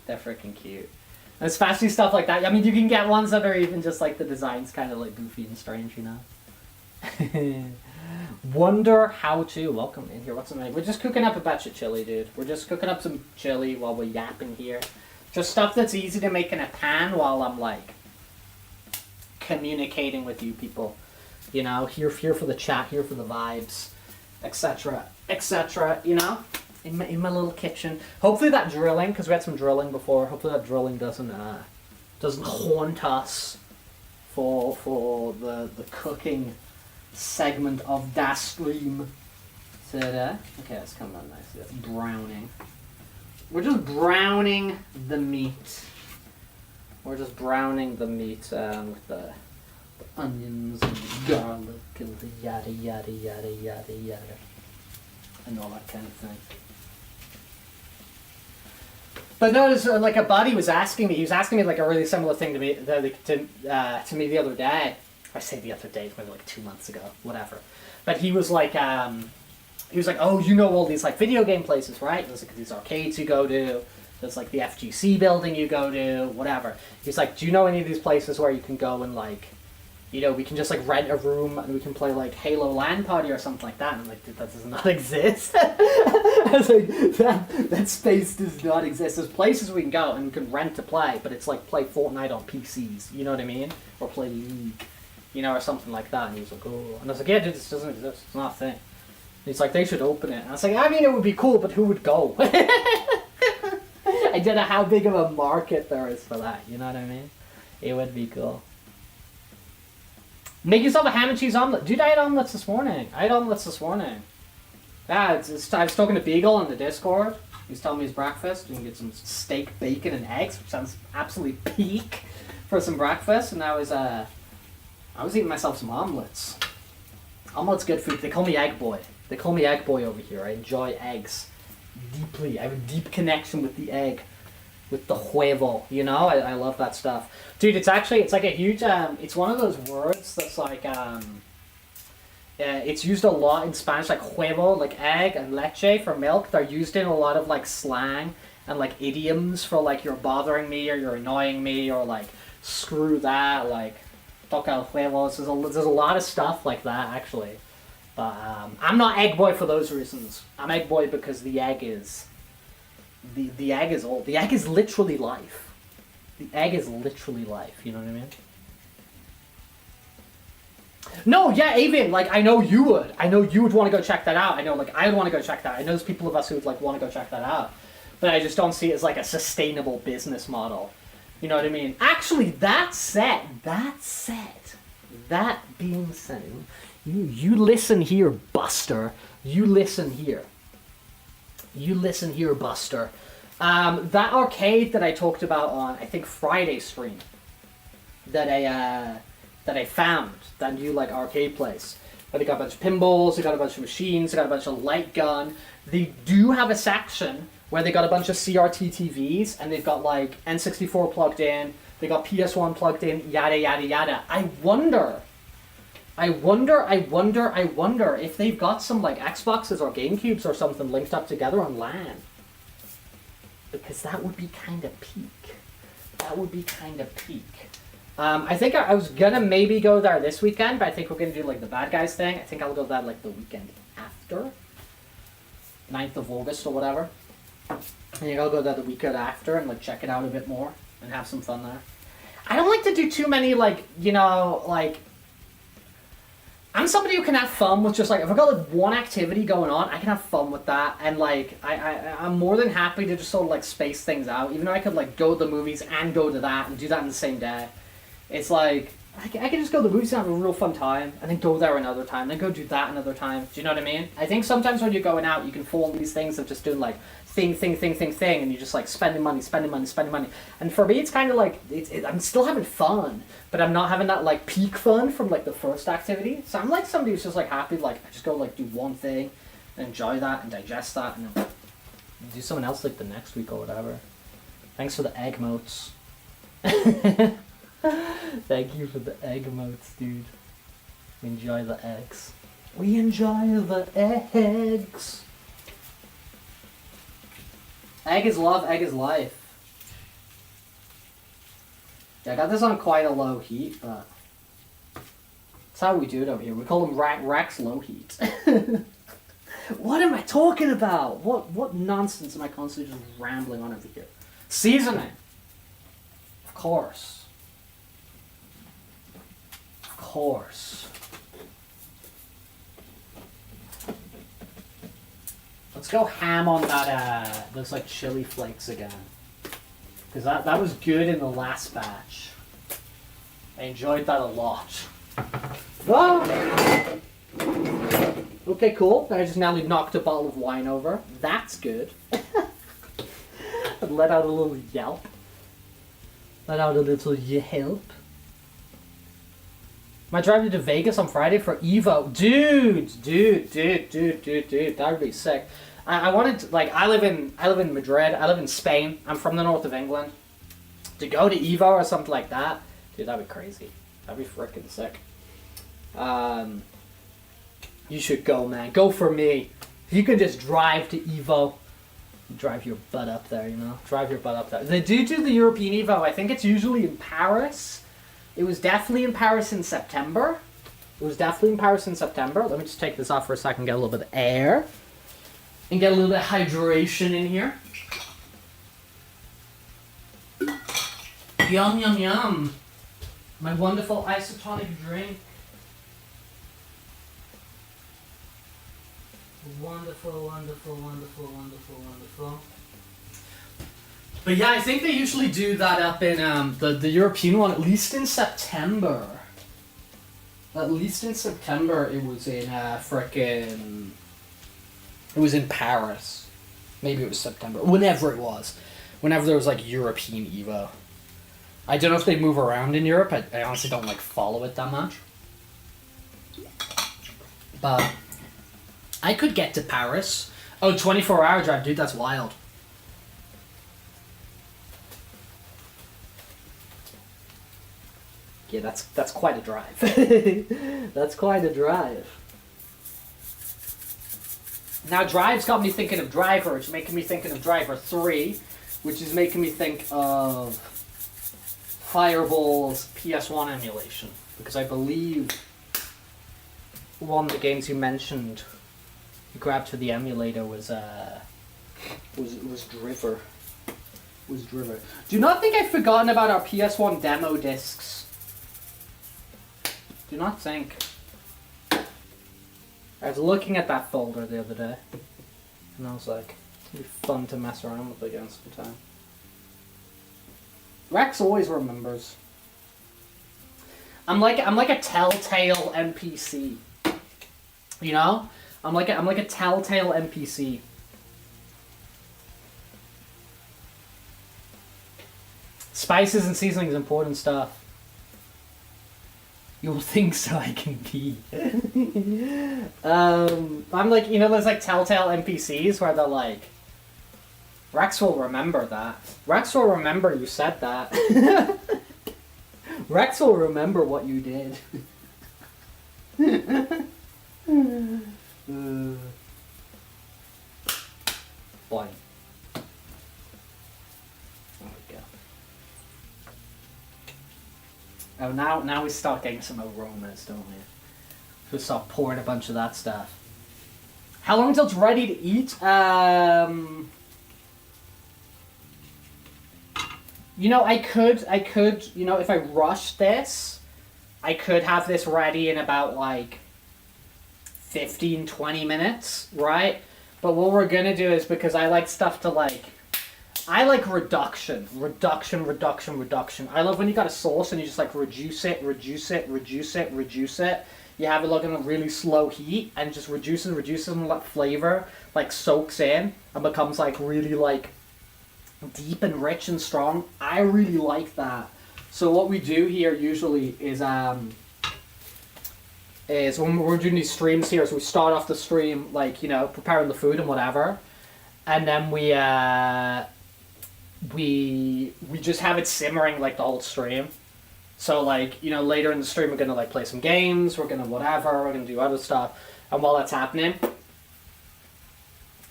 They're freaking cute. And especially stuff like that. I mean, you can get ones that are even just like the design's kind of like goofy and strange, Wonder how to. Welcome in here. What's the name? We're just cooking up a batch of chili, dude. We're just cooking up some chili while we're yapping here. Just stuff that's easy to make in a pan while I'm like communicating with you people. You know, here for the chat, here for the vibes, etc., etc., you know, in my little kitchen. Hopefully that drilling, because we had some drilling before, hopefully that drilling doesn't haunt us for the cooking segment of that stream today. Okay, that's coming on nicely. That's browning. We're just browning the meat. We're just browning the meat with the onions and the garlic and the yada yada yada yada yada and all that kind of thing. But notice, like, a buddy was asking me. He was asking me like a really similar thing to me to me the other day. I say the other day, maybe like 2 months ago, whatever. But he was like, oh, you know all these like video game places, right? There's like these arcades you go to. There's like the FGC building you go to, whatever. He's like, do you know any of these places where you can go and like, you know, we can just like rent a room and we can play like Halo LAN party or something like that? And I'm like, dude, that does not exist. I was like, that space does not exist. There's places we can go and we can rent to play, but it's like play Fortnite on PCs, you know what I mean? Or play League, you know, or something like that. And he was like, oh. And I was like, yeah, dude, this doesn't exist. It's not a thing. And he's like, they should open it. And I was like, I mean, it would be cool, but who would go? I don't know how big of a market there is for that, you know what I mean? It would be cool. Make yourself a ham and cheese omelet. Dude, I had omelets this morning. Yeah, I was talking to Beagle on the Discord. He's telling me his breakfast. You can get some steak, bacon, and eggs, which sounds absolutely peak for some breakfast. And I was eating myself some omelets. Omelet's good food. They call me Egg Boy. They call me Egg Boy over here. I enjoy eggs deeply. I have a deep connection with the egg. With the huevo, you know, I love that stuff, dude. It's like a huge. It's one of those words that's like it's used a lot in Spanish, like huevo, like egg, and leche for milk. They're used in a lot of like slang and like idioms for like you're bothering me or you're annoying me or like screw that, like toca el huevos. There's a lot of stuff like that actually, but I'm not Egg Boy for those reasons. I'm Egg Boy because the egg is. The egg is old. The egg is literally life. The egg is literally life. You know what I mean? No, yeah, Avian, like, I know you would. I know you would want to go check that out. I know, like, I would want to go check that out. I know there's people of us who would, like, want to go check that out. But I just don't see it as, like, a sustainable business model. You know what I mean? Actually, that being said, you listen here, Buster. You listen here. Buster. That arcade that I talked about on, I think, Friday stream, that I found, that new like arcade place. But they got a bunch of pinballs, they got a bunch of machines, they got a bunch of light gun. They do have a section where they got a bunch of CRT TVs and they've got like N64 plugged in, they got PS1 plugged in, yada yada yada. I wonder if they've got some like Xboxes or GameCubes or something linked up together on LAN. Because that would be kind of peak. I think I was gonna maybe go there this weekend, but I think we're gonna do like the bad guys thing. I think I'll go there like the weekend after. 9th of August or whatever. I think I'll go there the weekend after and like check it out a bit more and have some fun there. I don't like to do too many like, you know, like I'm somebody who can have fun with just like, if I've got like one activity going on, I can have fun with that. And like, I'm more than happy to just sort of like space things out. Even though I could like go to the movies and go to that and do that in the same day. It's like, I can just go to the movies and have a real fun time. And then go there another time. Then go do that another time. Do you know what I mean? I think sometimes when you're going out, you can fall into these things of just doing like thing. And you're just like spending money. And for me, it's kind of like, I'm still having fun. But I'm not having that like peak fun from like the first activity. So I'm like somebody who's just like happy, like I just go like do one thing, and enjoy that and digest that, and then do something else like the next week or whatever. Thanks for the egg motes. Thank you for the egg motes, dude. We enjoy the eggs. We enjoy the eggs. Egg is love, egg is life. Yeah, I got this on quite a low heat, but that's how we do it over here. We call them Rex low heat. What am I talking about? What nonsense am I constantly just rambling on over here? Seasoning. Of course. course. Let's go ham on that, those like chili flakes again. Because that was good in the last batch. I enjoyed that a lot. Oh! Okay, cool. I just now knocked a bottle of wine over. That's good. Let out a little yelp. Let out a little yelp. Am I driving to Vegas on Friday for Evo? Dude. That would be sick. I wanted to, like, I live in Madrid. I live in Spain. I'm from the north of England. To go to Evo or something like that, dude, that'd be crazy. That'd be freaking sick. You should go, man. Go for me. If you could just drive to Evo, drive your butt up there, you know? Drive your butt up there. They do the European Evo. I think it's usually in Paris. It was definitely in Paris in September. Let me just take this off for a second, get a little bit of air. And get a little bit of hydration in here. Yum, yum, yum. My wonderful isotonic drink. Wonderful. But yeah, I think they usually do that up in the European one, at least in September. At least in September, it was in it was in Paris. Maybe it was September. Whenever it was. Whenever there was like European Evo. I don't know if they move around in Europe. I honestly don't like follow it that much. But I could get to Paris. Oh, 24-hour drive, dude, that's wild. Yeah, that's quite a drive. That's quite a drive. Now, Drive's got me thinking of Driver, which is making me thinking of Driver 3, which is making me think of Fireball's PS1 emulation, because I believe one of the games you mentioned you grabbed for the emulator was Driver. Do not think I've forgotten about our PS1 demo discs. Do not think. I was looking at that folder the other day, and I was like, it'd be fun to mess around with again sometime. Rex always remembers. I'm like a telltale NPC. You know? I'm like a telltale NPC. Spices and seasonings, important stuff. You'll think so, I can be. I'm like, you know, there's like telltale NPCs where they're like, Rex will remember that. Rex will remember you said that. Rex will remember what you did. Boy. There we go. Oh, now we start getting some aromas, don't we? We start pouring a bunch of that stuff. How long until it's ready to eat? You know, I could, you know, if I rushed this, I could have this ready in about, like, 15, 20 minutes, right? But what we're gonna do is, because I like stuff to, like, I like reduction. I love when you got a sauce and you just, like, reduce it. You have it, like, on a really slow heat, and just reduces, and that flavor, like, soaks in and becomes, like, really, like, deep and rich and strong. I really like that. So what we do here usually is when we're doing these streams here, so we start off the stream, like, you know, preparing the food and whatever, and then we just have it simmering, like, the whole stream. So, like, you know, later in the stream we're gonna, like, play some games, we're gonna whatever, we're gonna do other stuff, and while that's happening,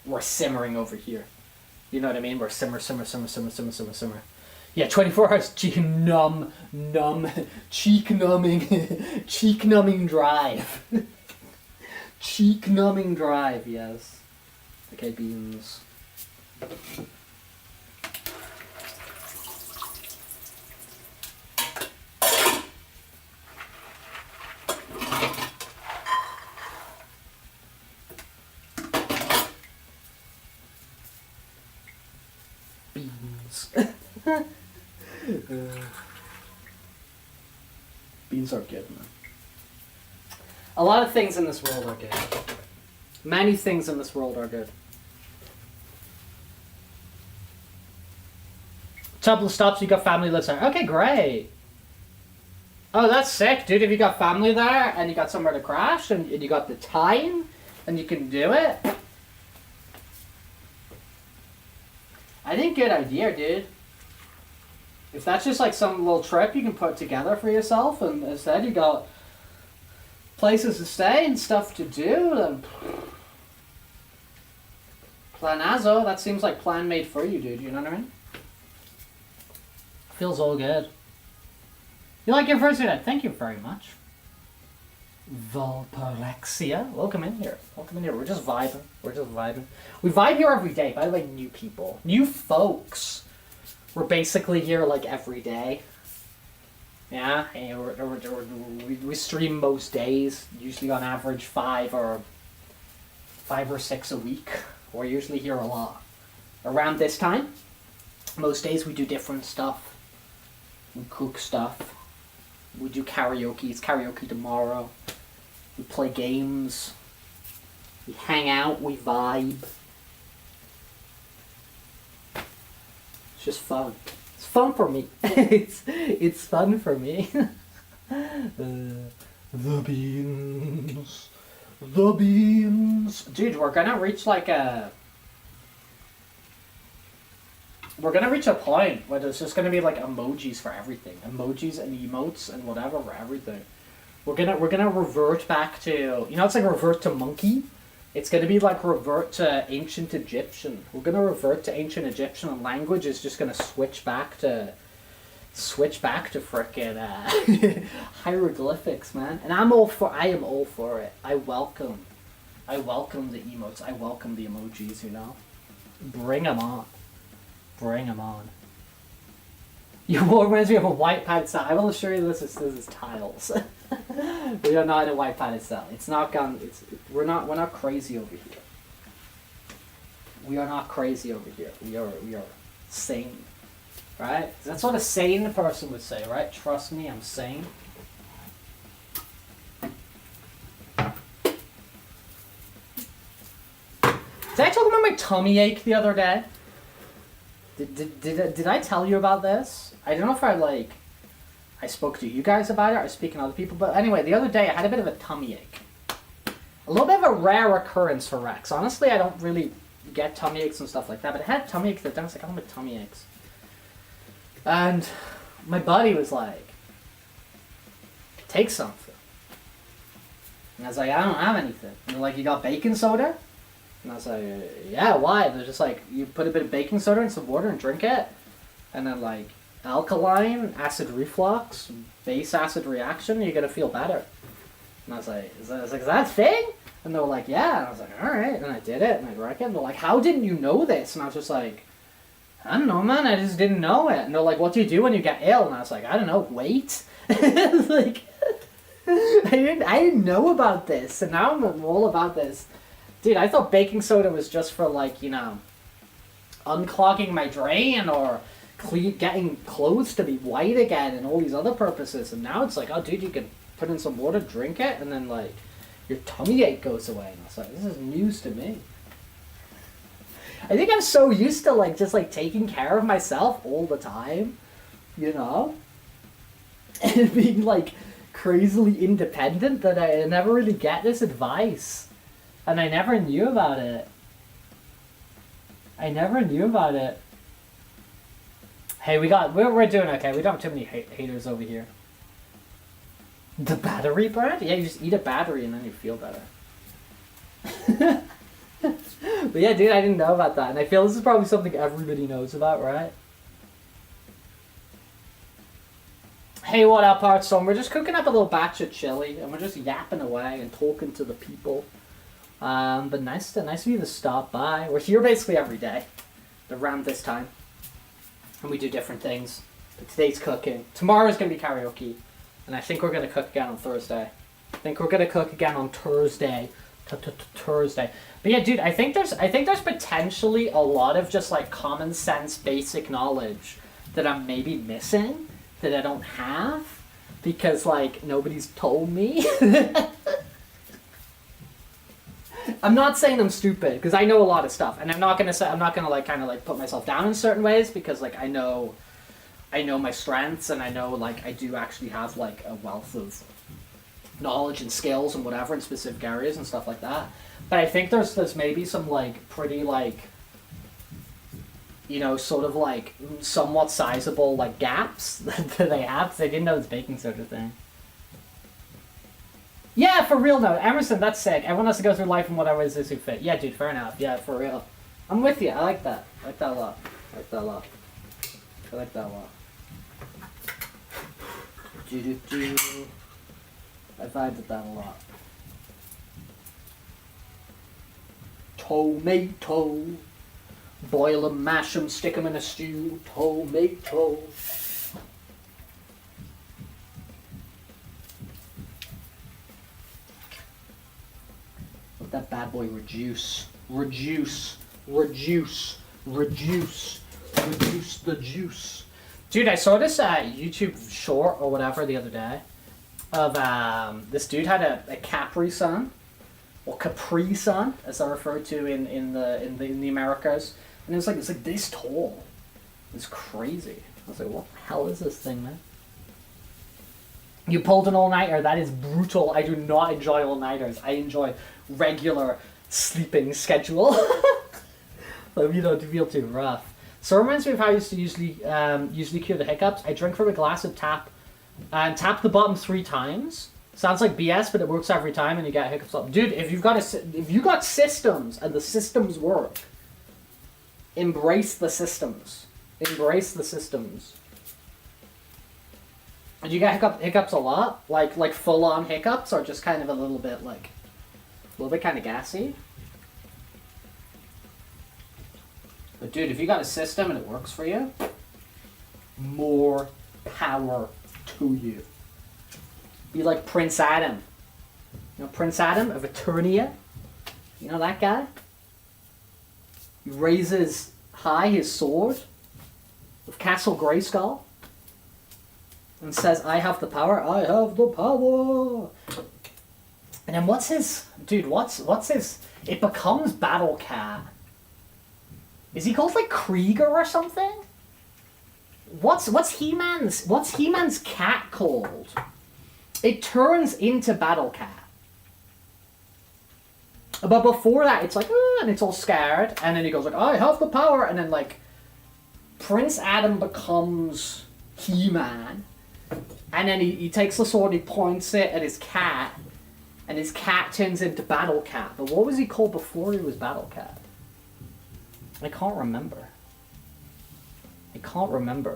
we're simmering over here. You know what I mean? We're simmer. Yeah, 24 hours cheek numbing drive. Cheek numbing drive, yes. Okay, beans. beans. Beans are good, man. A lot of things in this world are good. Many things in this world are good. Couple of stops, you got family lives there. Okay, great. Oh, that's sick, dude. If you got family there and you got somewhere to crash and you got the time and you can do it. I think good idea, dude. If that's just like some little trip you can put together for yourself and instead you got places to stay and stuff to do, then planazo, that seems like plan made for you, dude. You know what I mean? Feels all good. You like your Fursuit? Thank you very much. Valparexia. Welcome in here. Welcome in here. We're just vibing. We're just vibing. We vibe here every day. By the way, new people. New folks. We're basically here like every day. Yeah, and we stream most days. Usually on average 5 or 6 a week. We're usually here a lot. Around this time, most days we do different stuff. We cook stuff. We do karaoke. It's karaoke tomorrow. We play games. We hang out. We vibe. It's just fun. It's fun for me. it's fun for me. The beans. The beans. Dude, we're gonna reach like a... We're gonna reach a point where there's just gonna be like emojis for everything, emojis and emotes and whatever for everything. We're gonna revert back to, you know, it's like revert to monkey. It's gonna be like revert to ancient Egyptian. We're gonna revert to ancient Egyptian, and language is just gonna switch back to frickin' hieroglyphics, man. And I am all for it. I welcome the emotes. I welcome the emojis. You know, bring them on. Bring them on. Your wall reminds me of a white padded cell. I will assure you this is tiles. We are not in a white padded cell. It's not gone. We're not crazy over here. We are not crazy over here. We are sane. Right? That's what a sane person would say, right? Trust me, I'm sane. Did I talk about my tummy ache the other day? Did I tell you about this? I don't know if I spoke to you guys about it or I speak to other people, but anyway, the other day I had a bit of a tummy ache. A little bit of a rare occurrence for Rex. Honestly, I don't really get tummy aches and stuff like that, but I had tummy aches that day. I was like, I don't have tummy aches. And my buddy was like, take something. And I was like, I don't have anything. And they're like, you got baking soda? And I was like, yeah, why? They're just like, you put a bit of baking soda in some water and drink it. And then like, alkaline, acid reflux, base acid reaction, you're going to feel better. And I was like, is that a thing? And they were like, yeah. And I was like, all right. And I did it, and I drank it. And they're like, how didn't you know this? And I was just like, I don't know, man. I just didn't know it. And they're like, what do you do when you get ill? And I was like, I don't know, wait. Like, I didn't know about this. And now I'm all about this. Dude, I thought baking soda was just for, like, you know, unclogging my drain or getting clothes to be white again and all these other purposes. And now it's like, oh, dude, you can put in some water, drink it, and then, like, your tummy ache goes away. And I was like, this is news to me. I think I'm so used to, like, just, like, taking care of myself all the time, you know? And being, like, crazily independent that I never really get this advice. And I never knew about it. Hey, we're doing okay. We don't have too many haters over here. The battery bread? Yeah, you just eat a battery and then you feel better. But yeah, dude, I didn't know about that. And I feel this is probably something everybody knows about, right? Hey, what up, Hearthstone? We're just cooking up a little batch of chili and we're just yapping away and talking to the people. But nice of you to stop by. We're here basically every day, around this time, and we do different things. But today's cooking. Tomorrow's gonna be karaoke, and I think we're gonna cook again on Thursday. I think we're gonna cook again on Thursday. Thursday. But yeah, dude, I think there's potentially a lot of just like common sense, basic knowledge that I'm maybe missing that I don't have because like nobody's told me. I'm not saying I'm stupid because I know a lot of stuff, and I'm not gonna like kind of like put myself down in certain ways because like I know my strengths, and I know like I do actually have like a wealth of knowledge and skills and whatever in specific areas and stuff like that. But I think there's maybe some like pretty like, you know, sort of like somewhat sizable like gaps that they have because I didn't know this baking soda thing. Yeah, for real though, Emerson, that's sick. Everyone has to go through life in whatever is who fit. Yeah, dude, fair enough. Yeah, for real. I'm with you. I like that. I like that a lot. I like that a lot. I like that a lot. I vibed with that a lot. Tomato. Boil 'em, mash 'em, stick 'em in a stew. Tomato. Let that bad boy reduce. Reduce. Reduce. Reduce. Reduce the juice. Dude, I saw this YouTube short or whatever the other day of this dude had a Capri Sun, or Capri Sun as they're referred to in the Americas, and it's like this tall. It's crazy. I was like, what the hell is this thing, man? You pulled an all-nighter. That is brutal. I do not enjoy all-nighters. I enjoy regular sleeping schedule. So you don't feel too rough. So it reminds me of how I used to usually cure the hiccups. I drink from a glass of tap and tap the bottom 3 times. Sounds like BS, but it works every time, and you get hiccups up. Dude, if you got systems and the systems work, embrace the systems. Embrace the systems. Do you get hiccups a lot? Like full on hiccups, or just kind of a little bit kind of gassy? But dude, if you got a system and it works for you, more power to you. Be like Prince Adam. You know Prince Adam of Eternia? You know that guy? He raises high his sword of Castle Grayskull and says, I have the power, I have the power. And then what's his... It becomes Battle Cat. Is he called like Krieger or something? What's He-Man's cat called? It turns into Battle Cat. But before that, it's like, and it's all scared, and then he goes like, I have the power, and then like, Prince Adam becomes He-Man, and then he takes the sword, he points it at his cat, and his cat turns into Battle Cat. But what was he called before he was Battle Cat? I can't remember.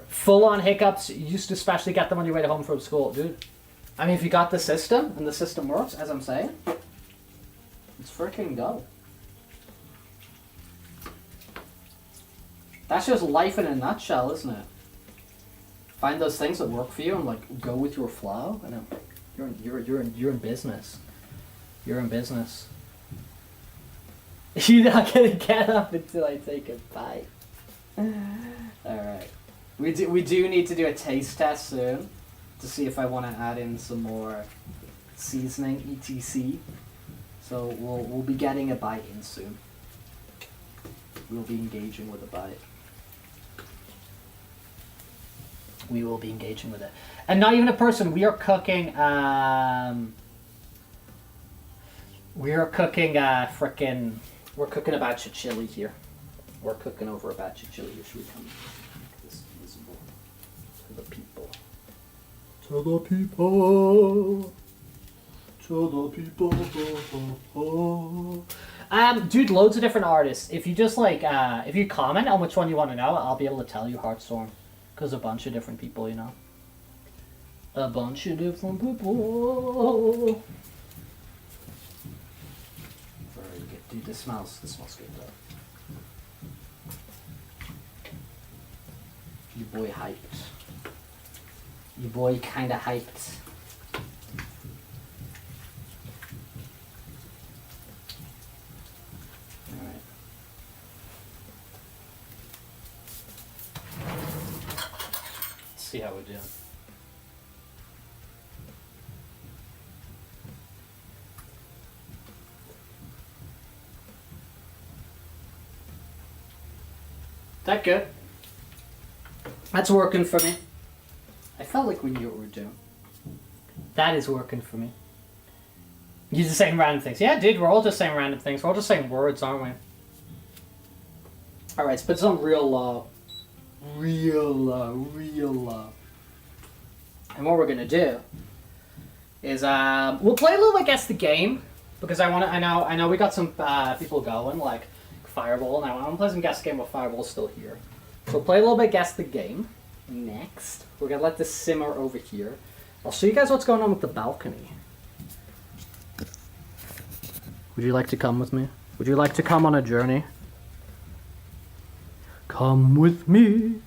Full-on hiccups, you used to especially get them on your way home from school. Dude, I mean, if you got the system, and the system works, as I'm saying, let's freaking go. That's just life in a nutshell, isn't it? Find those things that work for you and like go with your flow, and you're in business. You're in business. You're not gonna get up until I take a bite. Alright. We do need to do a taste test soon to see if I want to add in some more seasoning, etc. So we'll be getting a bite in soon. We'll be engaging with a bite. We will be engaging with it. And not even a person, we are cooking we're cooking a batch of chili here. We're cooking over a batch of chili here. Should we come make this visible to the people? To the people. To the people. Dude, loads of different artists. If you just like, if you comment on which one you want to know, I'll be able to tell you Heartstorm. Because a bunch of different people, you know. A bunch of different people. Very good. Dude, this smells good though. Your boy hyped. Your boy kinda hyped. see how we're doing. That good? That's working for me. I felt like we knew what we were doing. That is working for me. You're just saying random things. Yeah, dude, we're all just saying random things. We're all just saying words, aren't we? Alright, let's put some real low. Real low, real low. And what we're gonna do is we'll play a little bit Guess the Game, because I know we got some people going, like Fireball, and I want to play some Guess the Game while Fireball's still here. So we'll play a little bit Guess the Game. Next, we're gonna let this simmer over here. I'll show you guys what's going on with the balcony. Would you like to come with me? Would you like to come on a journey? Come with me,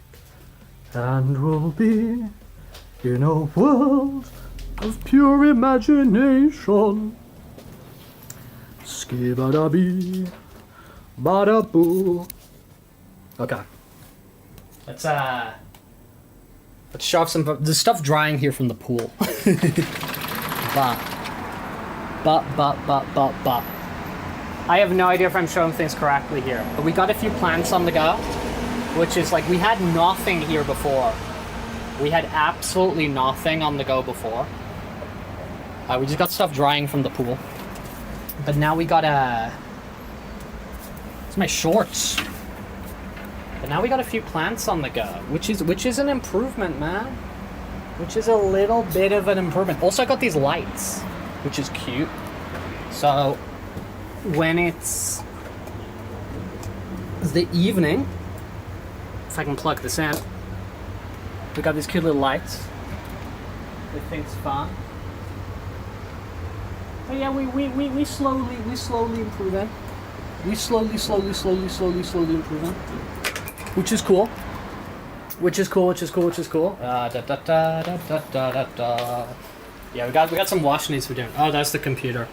and we'll be in a world of pure imagination. Skibada-bee, bada-boo. Okay. Let's shove some. There's stuff drying here from the pool. But. I have no idea if I'm showing things correctly here, but we got a few plants on the go, which is like, we had nothing here before. We had absolutely nothing on the go before. We just got stuff drying from the pool. But now we got it's my shorts. But now we got a few plants on the go, which is an improvement, man. Which is a little bit of an improvement. Also, I got these lights, which is cute. So when it's the evening, if I can plug this in, we got these cute little lights. I think it's fun. But yeah, we slowly improving. We slowly improving. Which is cool. Which is cool. Yeah, we got some wash needs we're doing. Oh, that's the computer.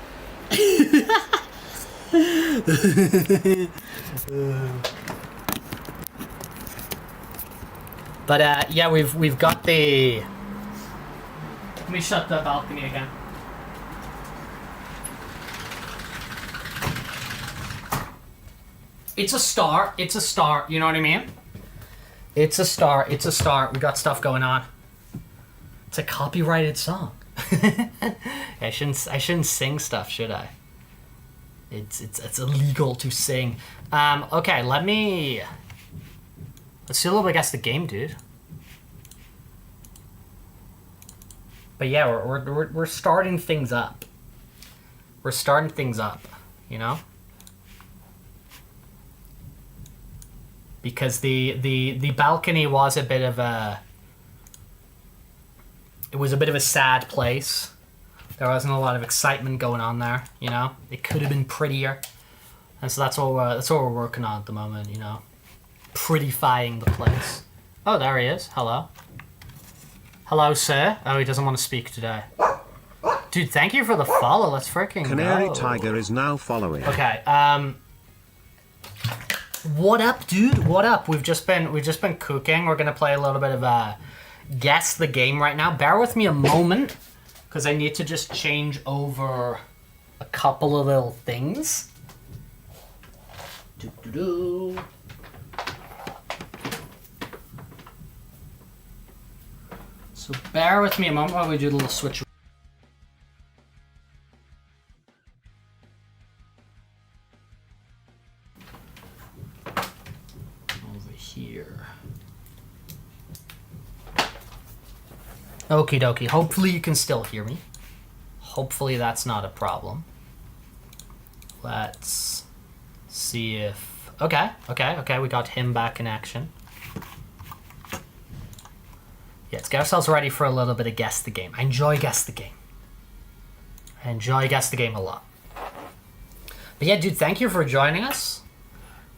But yeah, we've got the. Let me shut the balcony again. It's a start. You know what I mean? It's a start. We got stuff going on. It's a copyrighted song. I shouldn't sing stuff, should I? It's illegal to sing. Okay, let's see a little bit Guess the Game, dude. But yeah, we're starting things up. You know? Because the balcony was a bit of a sad place. There wasn't a lot of excitement going on there, you know? It could have been prettier. And so that's what we're working on at the moment, you know? Prettifying the place. Oh, there he is. Hello. Hello, sir. Oh, he doesn't want to speak today. Dude, thank you for the follow. Let's freaking Canary go. Tiger is now following. Okay, what up, dude? What up? We've just been cooking. We're gonna play a little bit of Guess the Game right now. Bear with me a moment, because I need to just change over a couple of little things. Doo-doo-doo. So bear with me a moment while we do the little switch. Over here. Okie dokie. Hopefully you can still hear me. Hopefully that's not a problem. Let's see if... Okay. We got him back in action. Yeah, let's get ourselves ready for a little bit of Guess the Game. I enjoy Guess the Game. I enjoy Guess the Game a lot. But yeah, dude, thank you for joining us.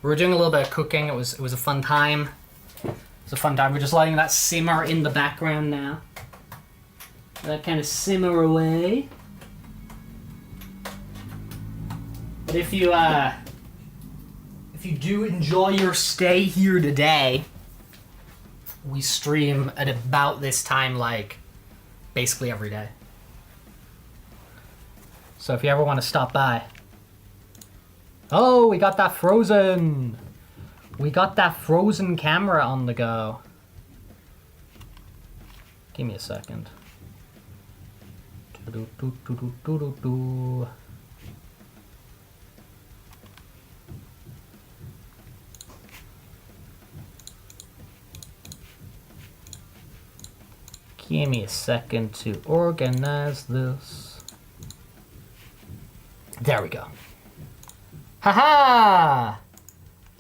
We were doing a little bit of cooking. It was a fun time. We're just letting that simmer in the background now. That kind of simmer away. But if you do enjoy your stay here today, We stream at about this time, like, basically every day. So if you ever want to stop by. Oh, we got that Frozen! We got that Frozen camera on the go. Give me a second. Give me a second to organize this. There we go. Haha!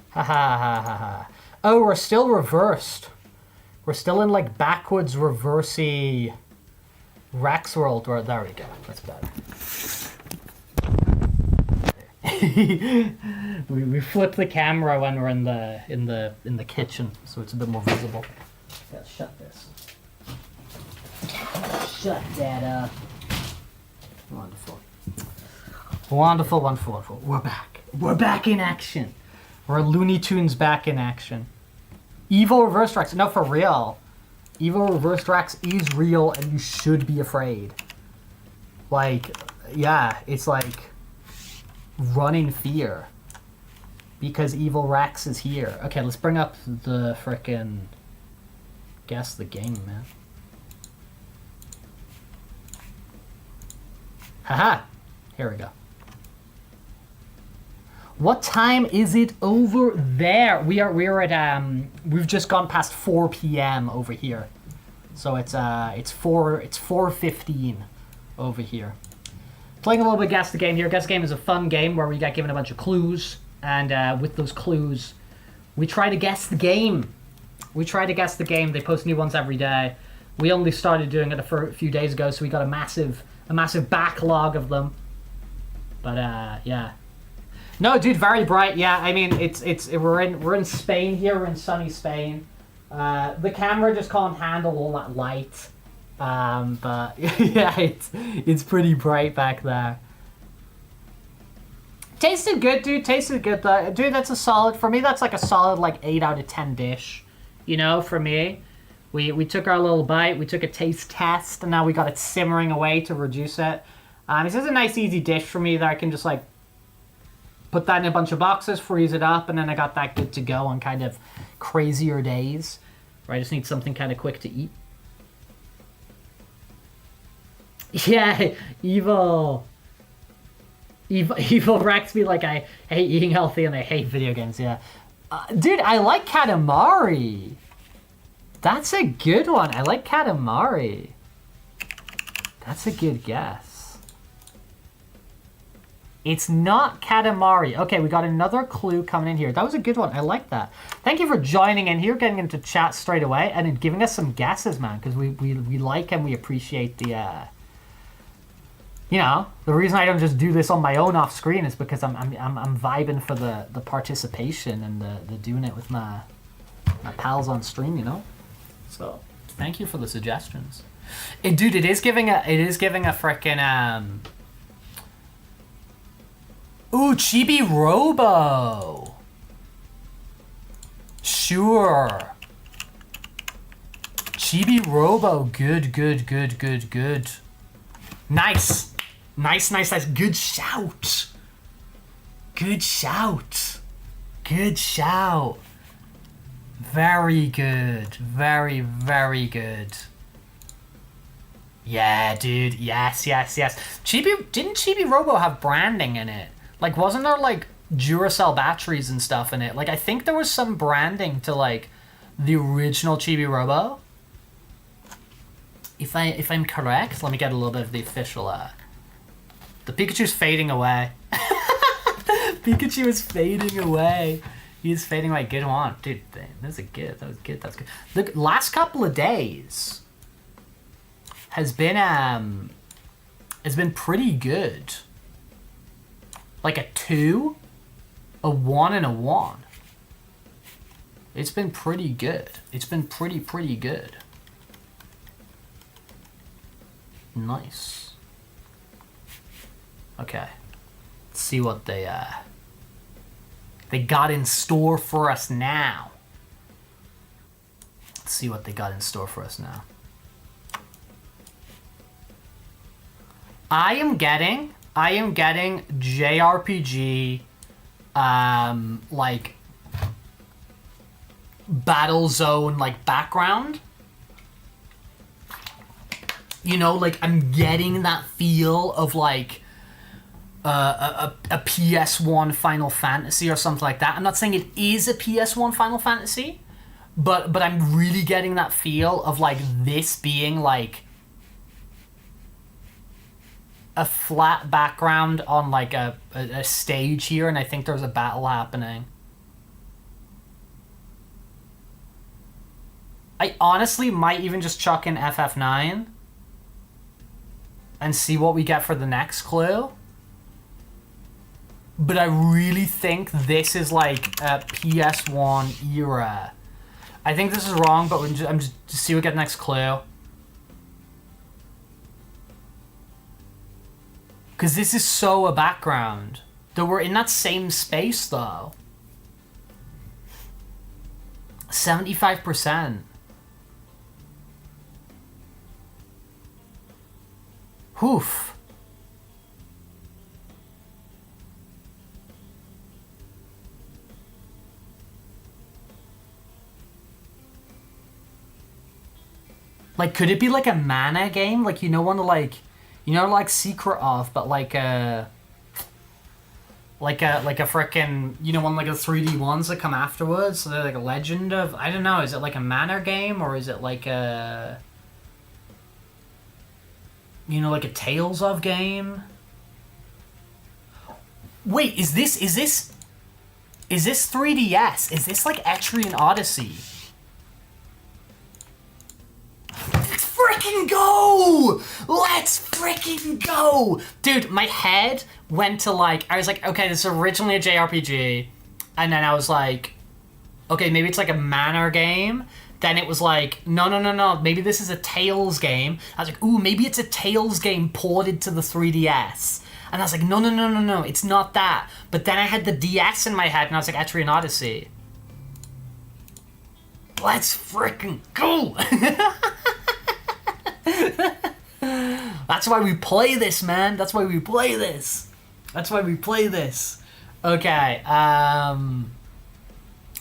Ha ha ha ha ha. Oh, we're still reversed. We're still in like backwards reversey Rex world. Where there we go. That's better. we flip the camera when we're in the kitchen, so it's a bit more visible. Gotta shut this. Shut that up. Wonderful. Wonderful, wonderful, wonderful. We're back. We're back in action. We're Looney Tunes back in action. Evil Reverse Rex. No, for real. Evil Reverse Rex is real and you should be afraid. Like, yeah, it's like run in fear. Because Evil Rex is here. Okay, let's bring up the frickin' guess the game, man. Haha! Here we go. What time is it over there? We're at we've just gone past 4 p.m. over here. So it's 4:15 over here. Playing a little bit Guess the Game here. Guess the Game is a fun game where we get given a bunch of clues, and with those clues we try to guess the game. We try to guess the game. They post new ones every day. We only started doing it a few days ago, so we got a massive backlog of them. But yeah. No, dude, very bright. Yeah, I mean, we're in Spain here. We're in sunny Spain. The camera just can't handle all that light. But yeah, it's pretty bright back there. Tasted good, dude. Tasted good. Dude, that's a solid for me. That's like a solid like 8 out of 10 dish. You know, for me, we took our little bite. We took a taste test, and now we got it simmering away to reduce it. This is a nice, easy dish for me that I can just like put that in a bunch of boxes, freeze it up, and then I got that good to go on kind of crazier days where I just need something kind of quick to eat. Yeah, evil Rex be like, I hate eating healthy and I hate video games, yeah. Dude, I like Katamari. That's a good one. I like Katamari. That's a good guess. It's not Katamari. Okay, we got another clue coming in here. That was a good one. I like that. Thank you for joining in here, getting into chat straight away, and giving us some guesses, man, because we like and we appreciate the, you know, the reason I don't just do this on my own off screen is because I'm vibing for the participation and the doing it with my pals on stream, you know. So thank you for the suggestions. Dude, it is giving a frickin' ooh, Chibi Robo. Sure. Chibi Robo. Good. Nice. Nice. Good shout. Good shout. Very good. Very good. Yeah, dude. Yes. Didn't Chibi Robo have branding in it? Like, wasn't there, like, Duracell batteries and stuff in it? Like, I think there was some branding to, like, the original Chibi Robo. If I'm correct, let me get a little bit of the official, the Pikachu's fading away. Pikachu is fading away. He's fading away. Good one. Dude, that was good. The last couple of days has been pretty good. Like a 2, a 1, and a 1. It's been pretty good. It's been pretty good. Nice. Okay. Let's see what they got in store for us now. Let's see what they got in store for us now. I am getting JRPG, like battle zone, like background. You know, like I'm getting that feel of like a PS1 Final Fantasy or something like that. I'm not saying it is a PS1 Final Fantasy, but I'm really getting that feel of like this being like a flat background on like a stage here, and I think there's a battle happening. I honestly might even just chuck in FF9 and see what we get for the next clue. But I really think this is like a PS1 era. I think this is wrong, but I'm just to see what we get next clue. Because this is so a background. Though we're in that same space, though. 75%. Oof. Like, could it be like a mana game? Like, you know, one of like, you know, like Secret of, but like a frickin', you know, one like the 3D ones that come afterwards. So they're like a Legend of, I don't know, is it like a mana game or is it like a, you know, like a Tales of game? Wait, is this 3DS? Is this like Etrian Odyssey? Let's freaking go! Let's freaking go! Dude, my head went to like, I was like, okay, this is originally a JRPG. And then I was like, okay, maybe it's like a mana game. Then it was like, no, maybe this is a Tales game. I was like, ooh, maybe it's a Tales game ported to the 3DS. And I was like, no, it's not that. But then I had the DS in my head, and I was like, Etrian Odyssey. Let's freaking go! That's why we play this, man. That's why we play this. Okay, I'm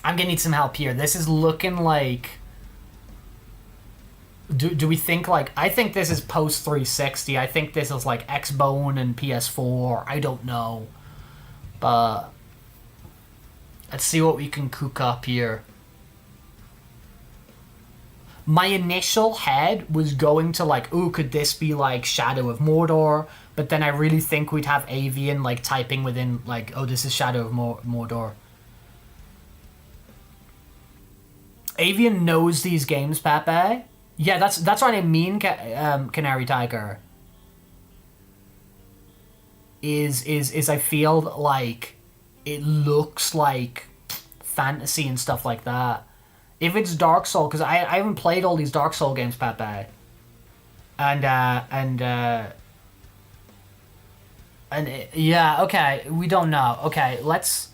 gonna need some help here. This is looking like... Do we think like... I think this is post 360. I think this is like Xbone and PS4. I don't know. But... let's see what we can cook up here. My initial head was going to like, ooh, could this be like Shadow of Mordor? But then I really think we'd have Avian like typing within like, oh, this is Shadow of Mordor. Avian knows these games, Pepe. Yeah, that's what I mean, Canary Tiger. Is I feel like it looks like fantasy and stuff like that. If it's Dark Soul, because I haven't played all these Dark Soul games, Pepe. Yeah, okay, we don't know. Okay, let's...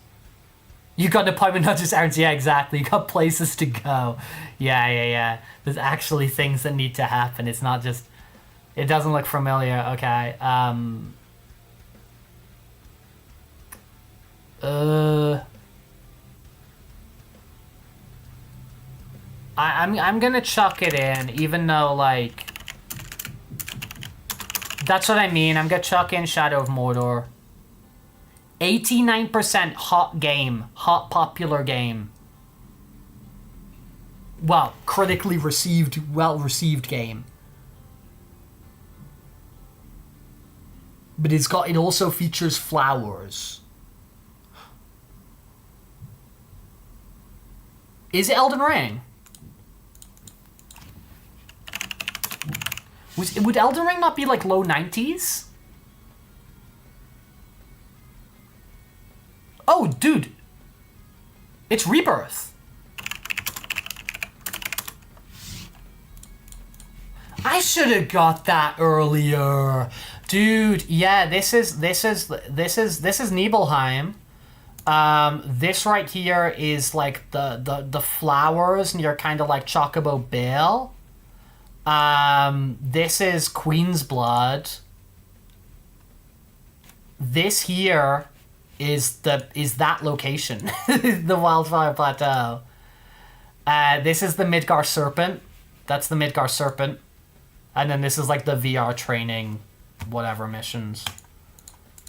You got an appointment, not just errands. Yeah, exactly. You got places to go. Yeah. There's actually things that need to happen. It's not just... It doesn't look familiar. Okay. I'm gonna chuck it in, even though, like... That's what I mean. I'm gonna chuck in Shadow of Mordor. 89% hot game. Hot popular game. Well, critically received, well-received game. But it also features flowers. Is it Elden Ring? Would Elden Ring not be like low 90s? Oh, dude. It's Rebirth. I should have got that earlier. Dude, yeah, this is Nibelheim. This right here is like the flowers near kind of like Chocobo Bill. This is Queen's Blood. This here is that location, the Wildfire Plateau. This is the Midgar Serpent. That's the Midgar Serpent. And then this is like the VR training, whatever missions.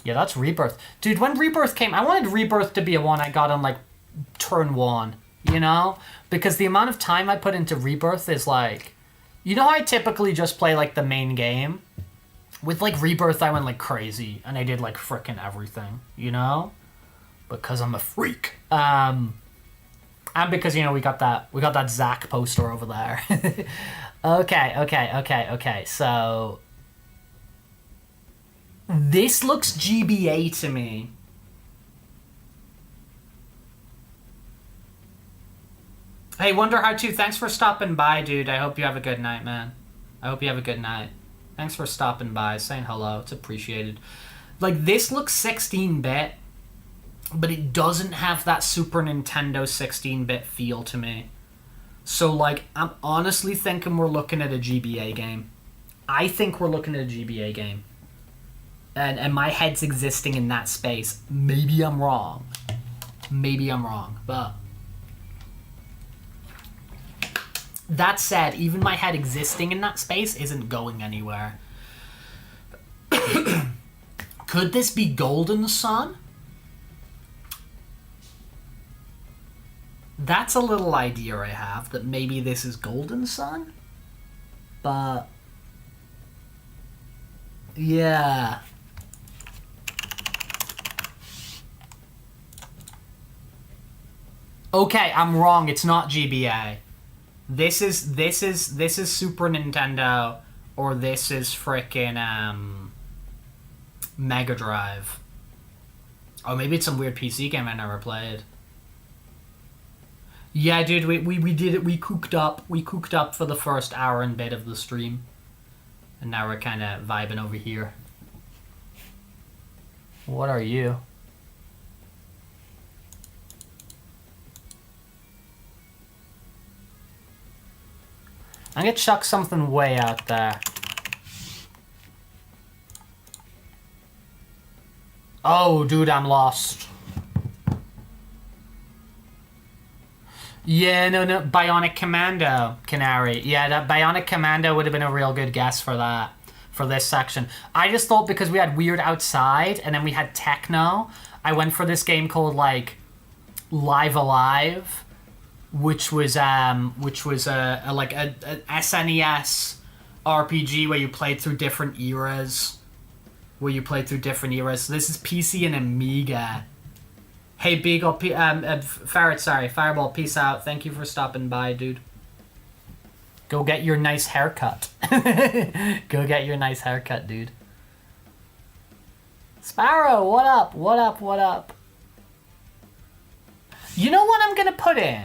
Yeah, that's Rebirth. Dude, when Rebirth came, I wanted Rebirth to be a one I got on like turn 1, you know? Because the amount of time I put into Rebirth is like, you know how I typically just play like the main game? With like Rebirth, I went like crazy and I did like frickin' everything, you know? Because I'm a freak. And because, you know, we got that Zack poster over there. Okay. So this looks GBA to me. Hey, Wonder How To, thanks for stopping by, dude. I hope you have a good night, man. I hope you have a good night. Thanks for stopping by, saying hello. It's appreciated. Like, this looks 16-bit, but it doesn't have that Super Nintendo 16-bit feel to me. So, like, I'm honestly thinking we're looking at a GBA game. I think we're looking at a GBA game. And my head's existing in that space. Maybe I'm wrong. But that said, even my head existing in that space isn't going anywhere. Could this be Golden Sun? That's a little idea I have, that maybe this is Golden Sun. But yeah. Okay, I'm wrong. It's not GBA. This is Super Nintendo, or this is frickin' Mega Drive. Oh, maybe it's some weird PC game I never played. Yeah, dude, we did it. We cooked up for the first hour and bit of the stream, and now we're kind of vibing over here. What are you? I'm gonna chuck something way out there. Oh, dude, I'm lost. Yeah, no, Bionic Commando, Canary. Yeah, that Bionic Commando would have been a real good guess for that, for this section. I just thought because we had Weird Outside and then we had Techno, I went for this game called, like, Live Alive, which was a SNES RPG where you played through different eras. So this is PC and Amiga. Hey, Beagle, Fireball, peace out. Thank you for stopping by, dude. Go get your nice haircut. Go get your nice haircut, dude. Sparrow, what up? You know what I'm gonna put in?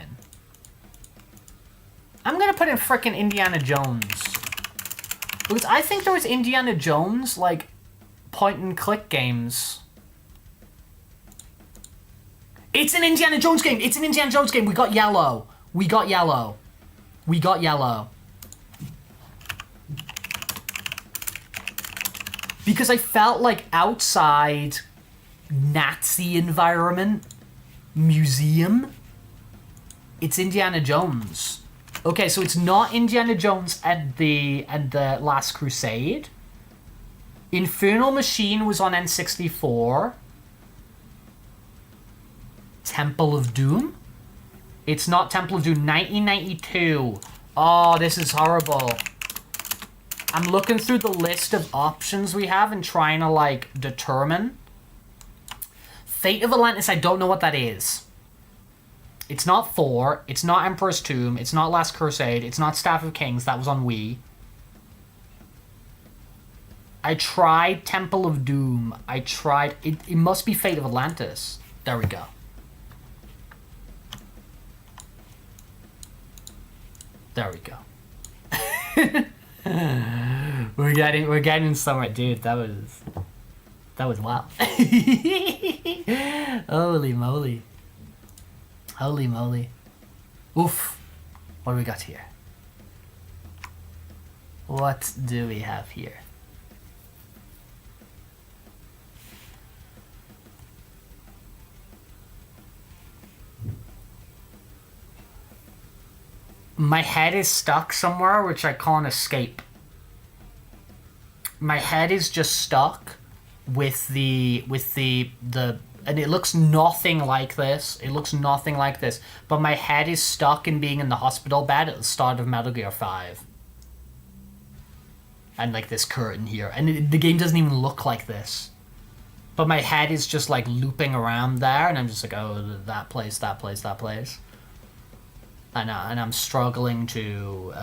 I'm gonna put in frickin' Indiana Jones. Because I think there was Indiana Jones, like, point-and-click games. It's an Indiana Jones game! We got yellow. Because I felt like outside Nazi environment, museum, it's Indiana Jones. Okay, so it's not Indiana Jones and the Last Crusade. Infernal Machine was on N64. Temple of Doom? It's not Temple of Doom. 1992. Oh, this is horrible. I'm looking through the list of options we have and trying to, like, determine. Fate of Atlantis, I don't know what that is. It's not 4. It's not Emperor's Tomb. It's not Last Crusade. It's not Staff of Kings. That was on Wii. I tried Temple of Doom. It must be Fate of Atlantis. There we go. We're getting somewhere, dude. That was That was wild. Holy moly. Holy moly. Oof. What do we got here? What do we have here? My head is stuck somewhere which I can't escape. My head is just stuck with the and it looks nothing like this. It looks nothing like this. But my head is stuck in being in the hospital bed at the start of Metal Gear 5. And like this curtain here. And the game doesn't even look like this. But my head is just like looping around there, and I'm just like, oh, that place, that place, that place. And I'm struggling to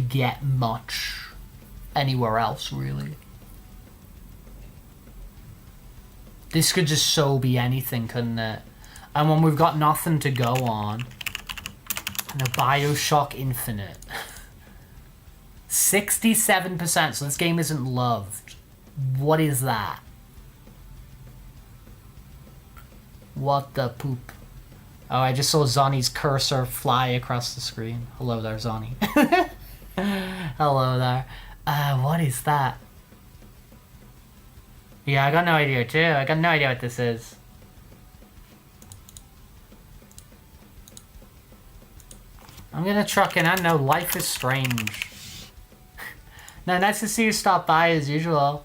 get much anywhere else, really. This could just so be anything, couldn't it? And when we've got nothing to go on, and a Bioshock Infinite. 67%, so this game isn't loved. What is that? What the poop? Oh, I just saw Zonny's cursor fly across the screen. Hello there, Zonny. Hello there. What is that? Yeah, I got no idea too. I got no idea what this is. I'm gonna truck in. I know life is strange. No, nice to see you stop by as usual.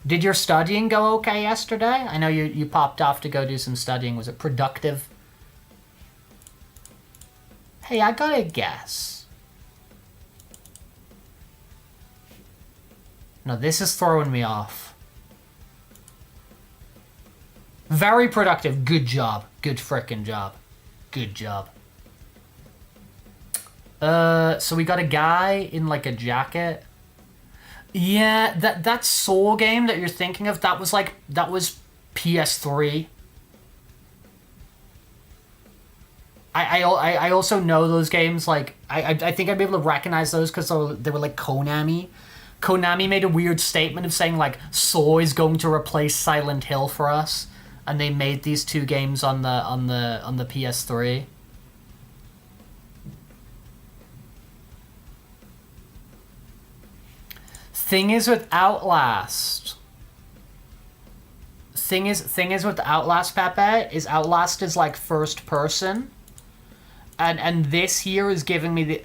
Did your studying go okay yesterday? I know you popped off to go do some studying. Was it productive? Hey, I gotta guess. No, this is throwing me off. Very productive. Good job. Good frickin' job. Good job. So we got a guy in like a jacket. Yeah, that Saw game that you're thinking of, that was PS3. I also know those games, like, I think I'd be able to recognize those because they were like Konami. Konami made a weird statement of saying, like, Saw is going to replace Silent Hill for us, and they made these two games on the PS3. Thing is with Outlast, with Outlast, Pepe, is Outlast is like first person, and this here is giving me the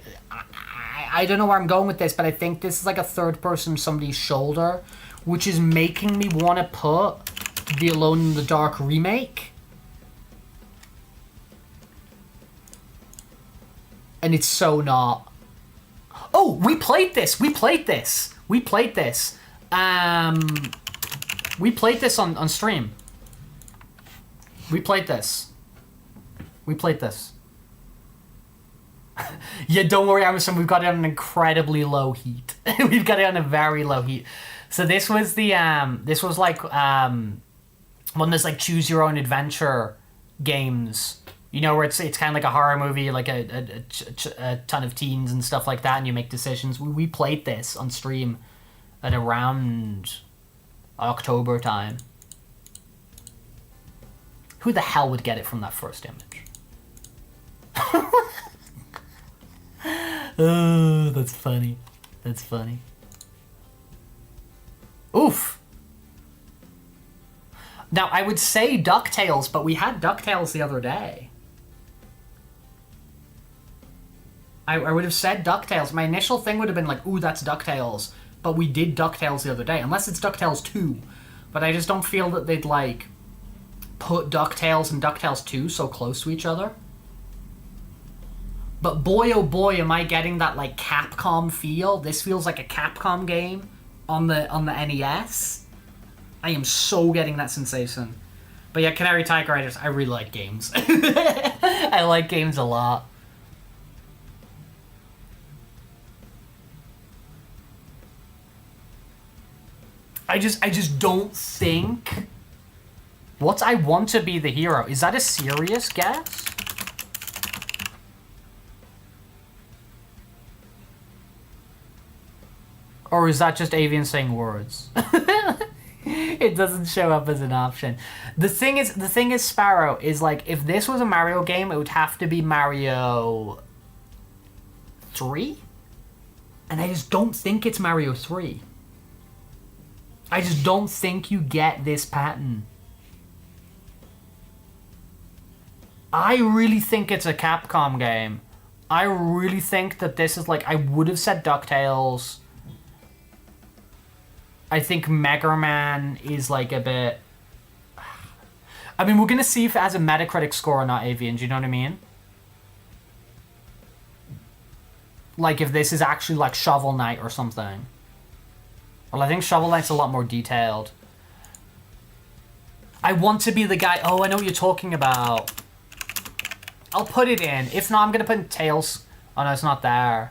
I don't know where I'm going with this, but I think this is like a third person somebody's shoulder, which is making me want to put the Alone in the Dark remake, and it's so not. Oh, we played this. We played this on stream. We played this. Yeah, don't worry, Amazon, we've got it on an incredibly low heat. We've got it on a very low heat. So this was the, this was like, one of those like choose your own adventure games. You know, where it's kind of like a horror movie, like a ton of teens and stuff like that, and you make decisions. We played this on stream at around October time. Who the hell would get it from that first image? Oh, that's funny. That's funny. Oof. Now, I would say DuckTales, but we had DuckTales the other day. I would have said DuckTales. My initial thing would have been like, ooh, that's DuckTales. But we did DuckTales the other day. Unless it's DuckTales 2. But I just don't feel that they'd, like, put DuckTales and DuckTales 2 so close to each other. But boy, oh boy, am I getting that, like, Capcom feel. This feels like a Capcom game on the NES. I am so getting that sensation. But yeah, Canary Typewriters, I really like games. I like games a lot. I just don't think... What I want to be the hero. Is that a serious guess? Or is that just Avian saying words? It doesn't show up as an option. The thing is, Sparrow, is like, if this was a Mario game, it would have to be Mario 3? And I just don't think it's Mario 3. I just don't think you get this pattern. I really think it's a Capcom game. I really think that this is like, I would have said DuckTales. I think Mega Man is like a bit... I mean, we're going to see if it has a Metacritic score or not, Avian. Do you know what I mean? Like, if this is actually like Shovel Knight or something. Well, I think Shovel Knight's a lot more detailed. I want to be the guy... Oh, I know what you're talking about. I'll put it in. If not, I'm going to put in Tails. Oh, no, it's not there.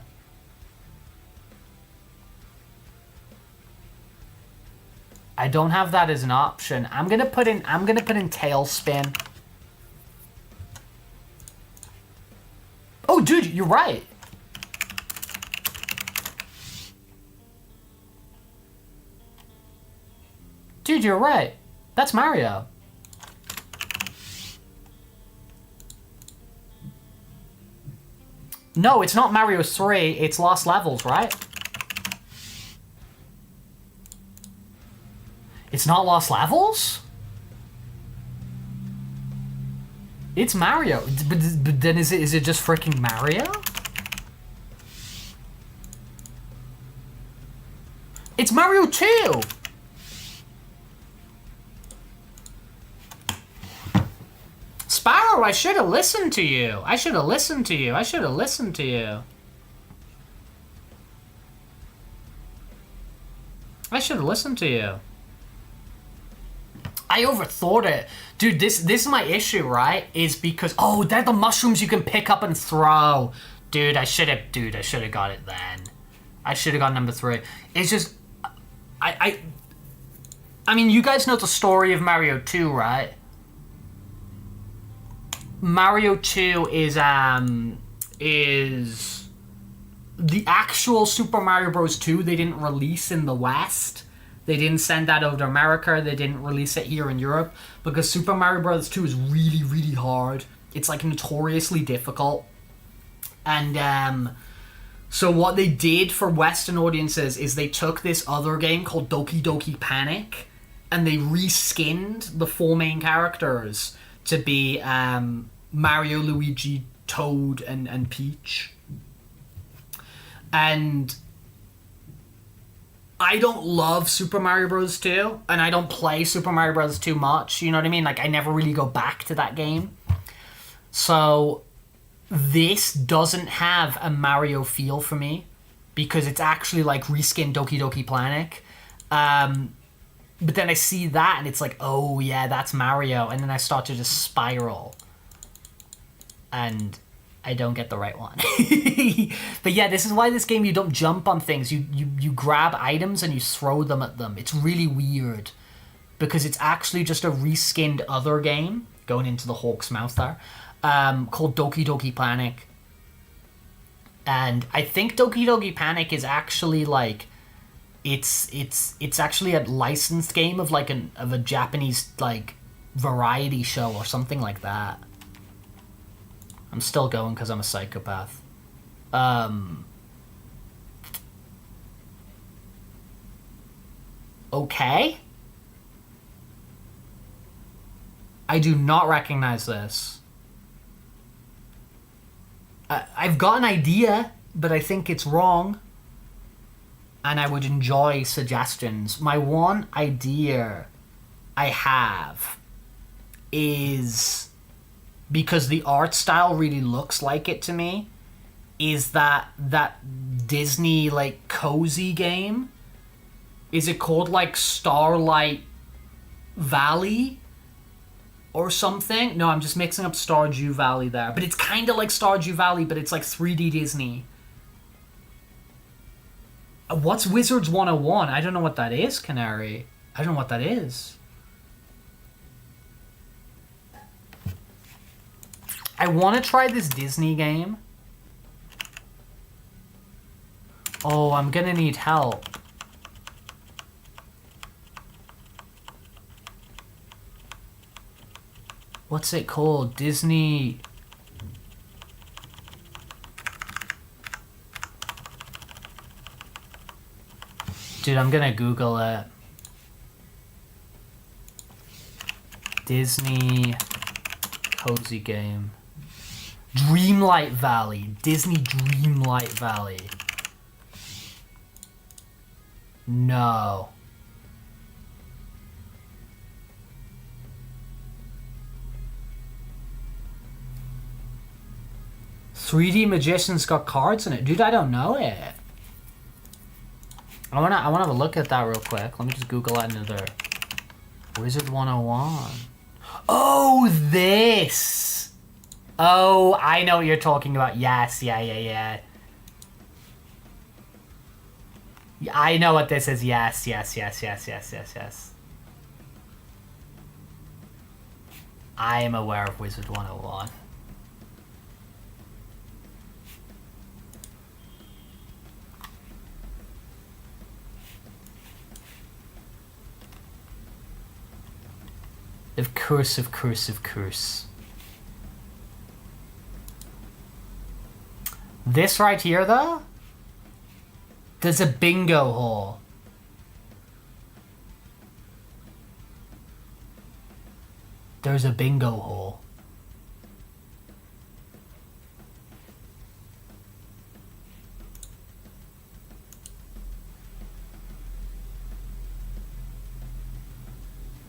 I don't have that as an option. I'm gonna put in Tailspin. Oh, dude, you're right. Dude, you're right. That's Mario. No, it's not Mario 3. It's Lost Levels, right? It's not Lost Levels? It's Mario. But then is it just freaking Mario? It's Mario 2! Sparrow, I should have listened to you. I should have listened to you. I should have listened to you. I should have listened to you. I overthought it. Dude, this is my issue, right? Is because, oh, they're the mushrooms you can pick up and throw. Dude, I should have got it then. I should have got number 3. It's just, I mean, you guys know the story of Mario 2, right? Mario 2 is the actual Super Mario Bros. 2 they didn't release in the West. They didn't send that over to America. They didn't release it here in Europe because Super Mario Bros. 2 is really, really hard. It's like notoriously difficult. And so what they did for Western audiences is they took this other game called Doki Doki Panic and they reskinned the 4 main characters to be Mario, Luigi, Toad, and Peach. And I don't love Super Mario Bros. 2, and I don't play Super Mario Bros. 2 much, you know what I mean? Like, I never really go back to that game. So, this doesn't have a Mario feel for me, because it's actually, like, reskinned Doki Doki Panic. But then I see that, and it's like, oh, yeah, that's Mario, and then I start to just spiral. And I don't get the right one. But yeah, this is why this game, you don't jump on things. You grab items and you throw them at them. It's really weird. Because it's actually just a reskinned other game, going into the Hawk's mouth there, called Doki Doki Panic. And I think Doki Doki Panic is actually like, it's actually a licensed game of like of a Japanese like variety show or something like that. I'm still going because I'm a psychopath. Okay. I do not recognize this. I've got an idea, but I think it's wrong. And I would enjoy suggestions. My one idea I have is, because the art style really looks like it to me, is that Disney, like, cozy game. Is it called, like, Starlight Valley or something? No, I'm just mixing up Stardew Valley there. But it's kind of like Stardew Valley, but it's like 3D Disney. What's Wizards 101? I don't know what that is, Canary. I don't know what that is. I want to try this Disney game. Oh, I'm gonna need help. What's it called? Disney... Dude, I'm gonna Google it. Disney cozy game. Dreamlight Valley. Disney Dreamlight Valley. No. "3D Magician's got cards in it." Dude, I don't know it. I wanna have a look at that real quick. Let me just Google it another. Wizard 101. Oh, this! Oh, I know what you're talking about. Yes, yeah. I know what this is. Yes. I am aware of Wizard 101. Of course. This right here, though? There's a bingo hall. There's a bingo hall.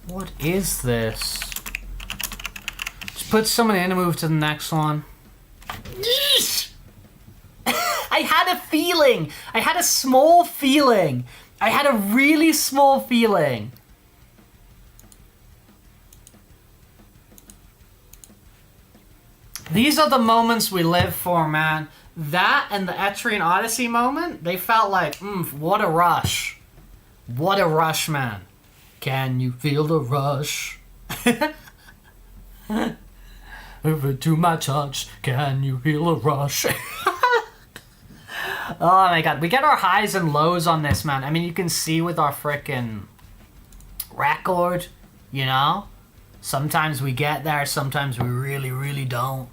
What is this? Just put someone in and move to the next one. I had a feeling. I had a small feeling. I had a really small feeling. These are the moments we live for, man. That and the Etrian Odyssey moment, they felt like, what a rush. What a rush, man. Can you feel the rush? Over to my touch, can you feel a rush? Oh my god, we get our highs and lows on this, man. I mean, you can see with our frickin' record, you know? Sometimes we get there, sometimes we really don't.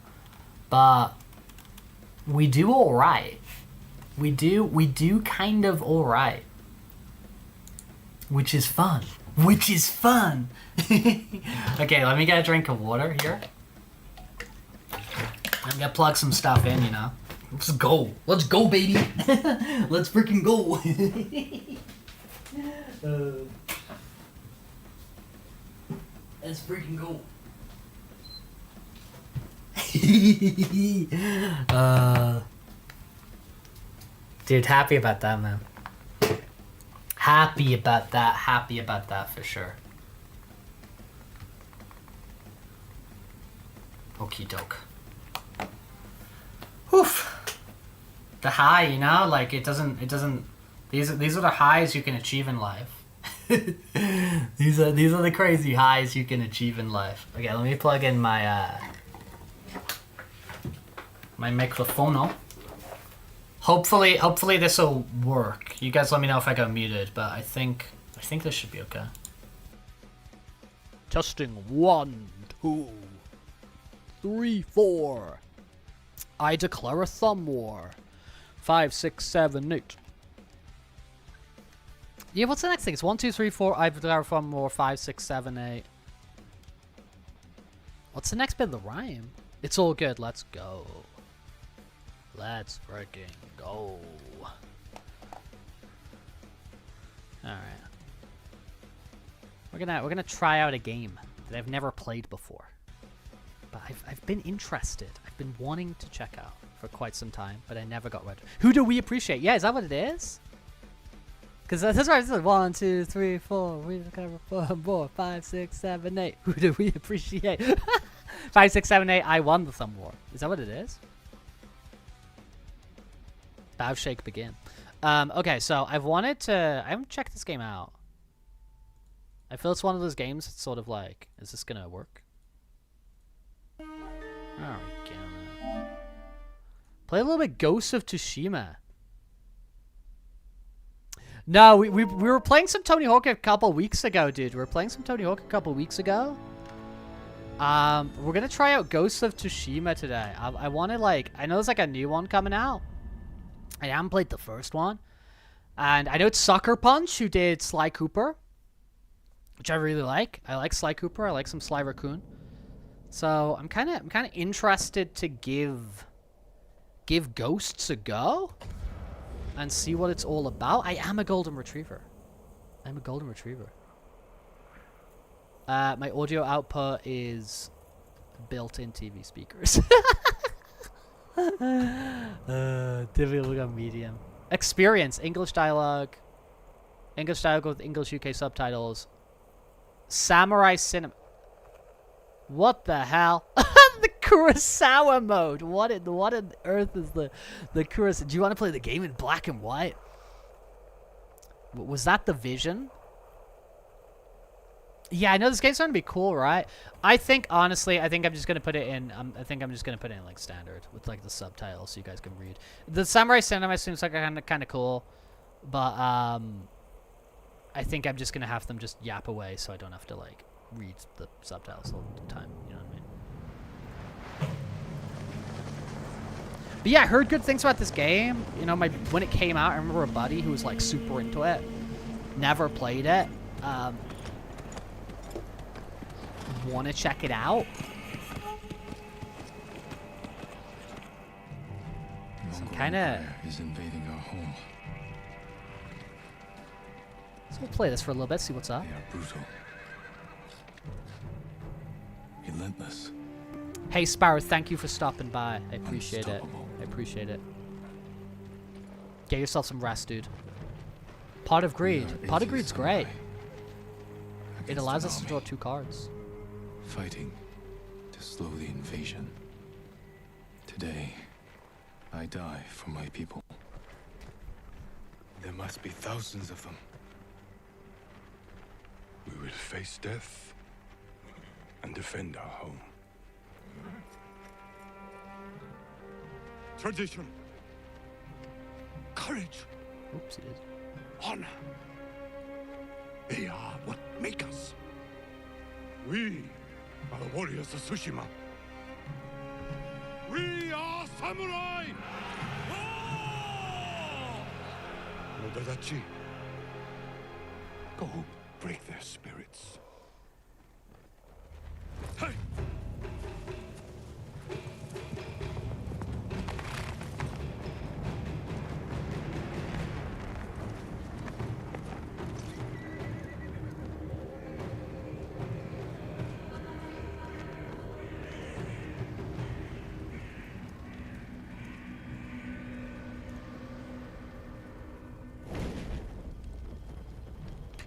But we do alright. We do kind of alright. Which is fun. Okay, let me get a drink of water here. I'm gonna plug some stuff in, you know. Let's go, baby. Let's freaking go. Let's freaking go. Dude, happy about that, man. Happy about that for sure. Okie doke. Oof. The high, you know, like it doesn't. These are the highs you can achieve in life. These are the crazy highs you can achieve in life. Okay, let me plug in my my microphone. Hopefully this will work. You guys let me know if I got muted, but I think this should be okay. Testing 1, 2, 3, 4. I declare a thumb war. 5, 6, 7, 8. Yeah, what's the next thing? It's 1, 2, 3, 4. I declare a thumb war. 5, 6, 7, 8. What's the next bit of the rhyme? It's all good. Let's go. Let's freaking go. Alright. We're gonna try out a game that I've never played before. But I've been interested. I've been wanting to check out for quite some time, but I never got ready. Who do we appreciate? Yeah, is that what it is? Because that's right. It's like 1, 2, 3, 4. We cover 4, 5, 6, 7, 8. Who do we appreciate? 5, 6, 7, 8. I won the thumb war. Is that what it is? Bow shake begin. Okay, so I haven't checked this game out. I feel it's one of those games that's sort of like, is this gonna work? There we go. Play a little bit Ghost of Tsushima. No, we were playing some Tony Hawk a couple weeks ago, dude. We were playing some Tony Hawk a couple weeks ago. We're gonna try out Ghost of Tsushima today. I want to like, I know there's like a new one coming out. I haven't played the first one, and I know it's Sucker Punch who did Sly Cooper, which I really like. I like Sly Cooper. I like some Sly Raccoon. So I'm kind of interested to give Ghosts a go and see what it's all about. I am a golden retriever. I'm a golden retriever. My audio output is built-in TV speakers. Difficult look on medium. Experience, English dialogue with English UK subtitles. Samurai cinema. What the hell? The Kurosawa mode. What on earth is the Kurosawa? Do you want to play the game in black and white? Was that the vision? Yeah, I know this game's gonna be cool, right? Honestly, I think I'm just gonna put it in. I think I'm just gonna put it in like standard with like the subtitles so you guys can read. The Samurai Cinema seems like kind of cool, but I think I'm just gonna have them just yap away so I don't have to like read the subtitles all the time. You know what I mean? But yeah, I heard good things about this game. You know, when it came out, I remember a buddy who was like super into it. Never played it. Want to check it out? So I'm kind of is invading our home. So we'll play this for a little bit, see what's up. They are brutal, relentless. Hey Sparrow, thank you for stopping by. I appreciate it. I appreciate it. Get yourself some rest, dude. Pot of Greed. Pot of Greed's great. It allows us to draw 2 cards. Fighting to slow the invasion. Today, I die for my people. There must be thousands of them. We will face death and defend our home. Tradition. Courage. Oops, it is. Honor. They are what make us. We are the warriors of Tsushima. We are samurai! Nodadachi. Go break their spirits. Hey!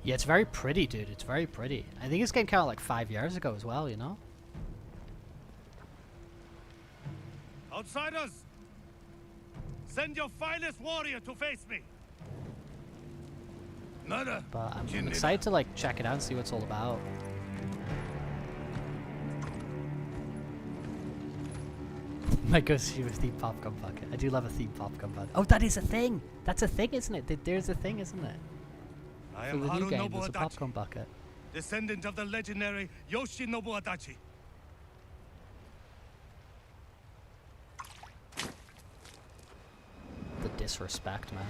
Yeah, it's very pretty, dude. It's very pretty. I think this game came out like 5 years ago as well, you know? Outsiders! Send your finest warrior to face me! Nada! But I'm excited to like check it out and see what it's all about. My ghost with theme popcorn bucket. I do love a theme popcorn bucket. Oh, that is a thing! That's a thing, isn't it? There's a thing, isn't it? I For am the new game, Harunobu there's a Adachi, popcorn bucket. descendant of the legendary Yoshinobu Adachi. The disrespect, man.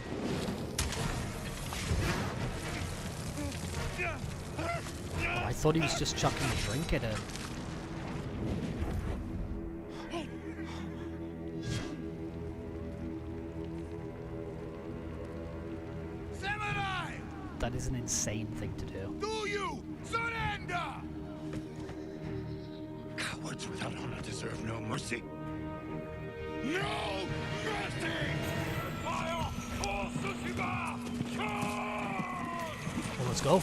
Oh, I thought he was just chucking a drink at him. Samurai! That is an insane thing to do. Do you surrender? Cowards without honor deserve no mercy. No mercy! Fire for Tsushima! Well, let's go.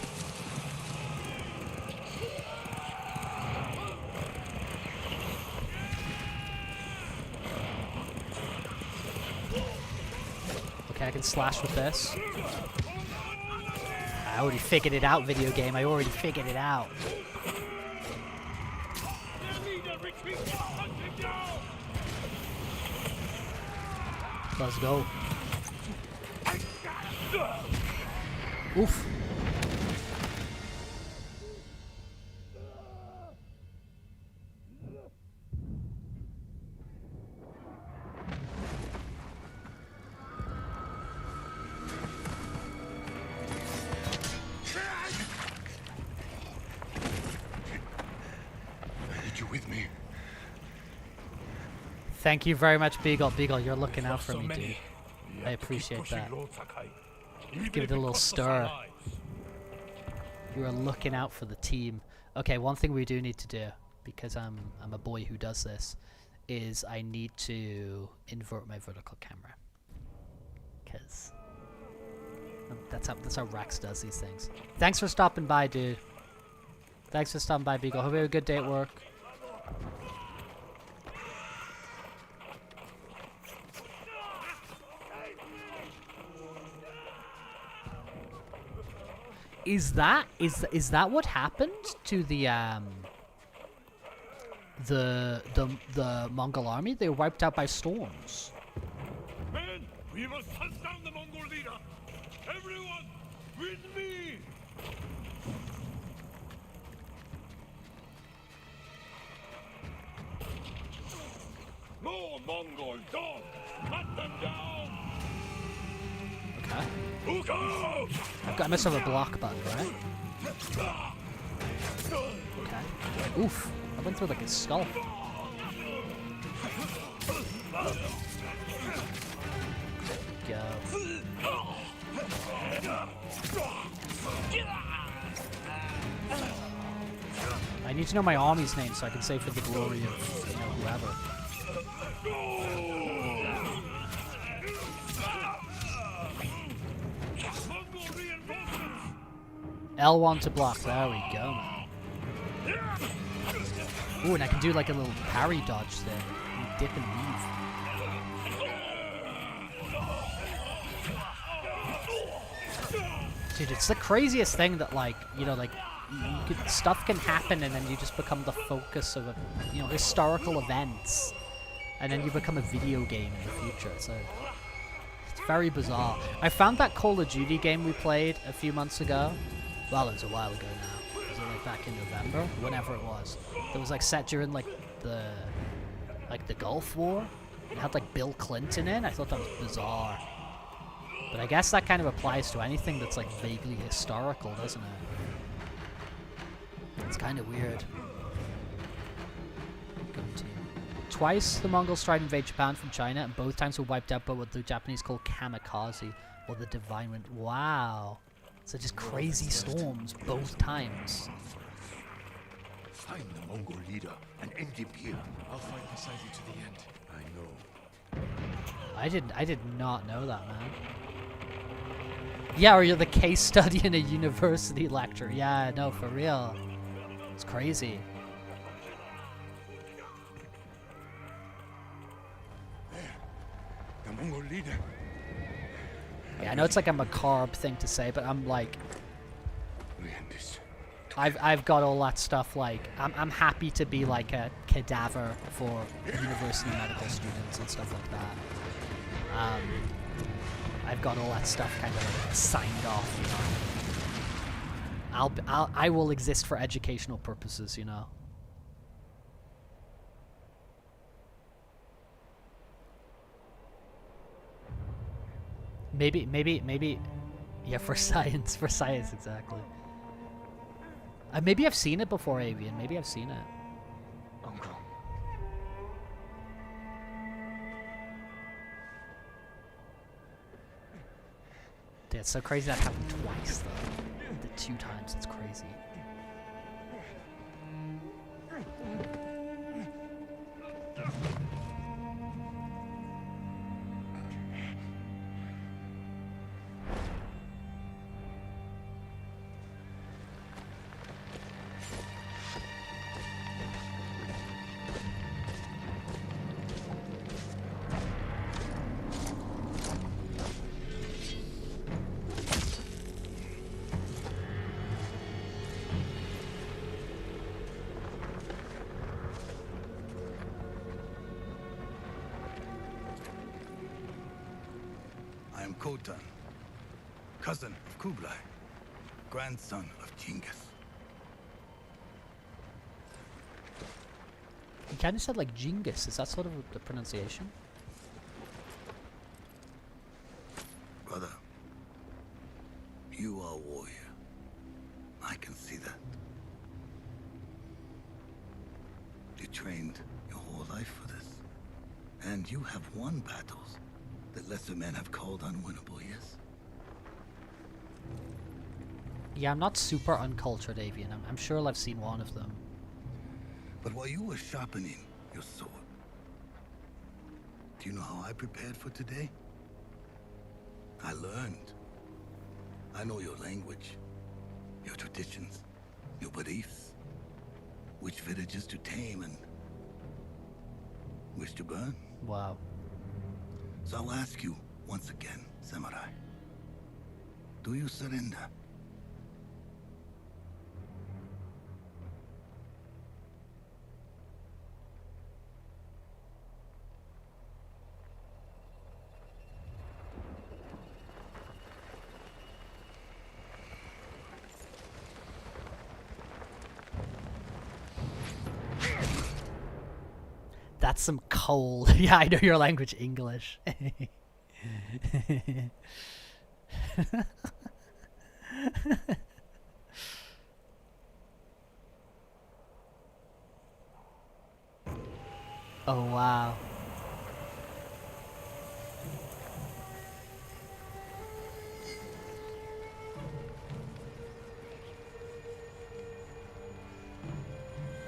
Okay, I can slash with this. I already figured it out, video game. I already figured it out. Let's go. Oof. with me? Thank you very much, Beagle. Beagle, you're looking out for me, dude. I appreciate that. Give it a little stir. You are looking out for the team. Okay, one thing we do need to do, because I'm a boy who does this, is I need to invert my vertical camera. Because that's how Rex does these things. Thanks for stopping by, dude. Thanks for stopping by, Beagle. Hope you have a good day at work. Is that what happened to the Mongol army? They were wiped out by storms. Men, we must hunt down the Mongol leader. Everyone, with me. No Mongol dogs! Cut them down! Okay. Uko! I must have a block button, right? Okay. Oof. I went through like his skull. Go. I need to know my army's name so I can say for the glory of, whoever. L1 to block. There we go, man. Ooh, and I can do like a little parry dodge there. Dip and weave. Dude, it's the craziest thing that, like, stuff can happen and then you just become the focus of historical events. And then you become a video game in the future. So it's very bizarre. I found that Call of Duty game we played a few months ago. Well, it was a while ago now. Was it like back in November? Whenever it was. It was like set during like the Gulf War. It had like Bill Clinton in. I thought that was bizarre. But I guess that kind of applies to anything that's like vaguely historical, doesn't it? It's kind of weird. Good team. Twice the Mongols tried to invade Japan from China, and both times were wiped out by what the Japanese call kamikaze, or the divine wind. Wow. So just crazy storms both times. Find the Mongol leader and end him here. I'll fight beside you to the end. I know. I did not know that, man. Yeah, or you're the case study in a university lecture. Yeah, no, for real. It's crazy. There, the Mongol leader. Yeah, I know it's like a macabre thing to say, but I'm like, We end this. I've got all that stuff. Like, I'm happy to be like a cadaver for university medical students and stuff like that. I've got all that stuff kind of like signed off, you know. I will exist for educational purposes, you know. Maybe, yeah, for science, exactly. Maybe I've seen it before, Avian. Maybe I've seen it. Uncle. Dude, it's so crazy that happened twice, though. The 2 times, it's crazy. I am Khotan, cousin of Kublai, grandson of Genghis. He kind of said like Genghis. Is that sort of the pronunciation? Brother, you are a warrior. I can see that. You trained your whole life for this. And you have won battles that lesser men have called unwinnable, yes? Yeah, I'm not super uncultured, Avian. I'm sure I've seen one of them. But while you were sharpening your sword, do you know how I prepared for today? I learned. I know your language, your traditions, your beliefs, which villages to tame and which to burn. Wow. So I'll ask you once again, Samurai. Do you surrender? That's some cold. Yeah, I know your language, English. Oh, wow.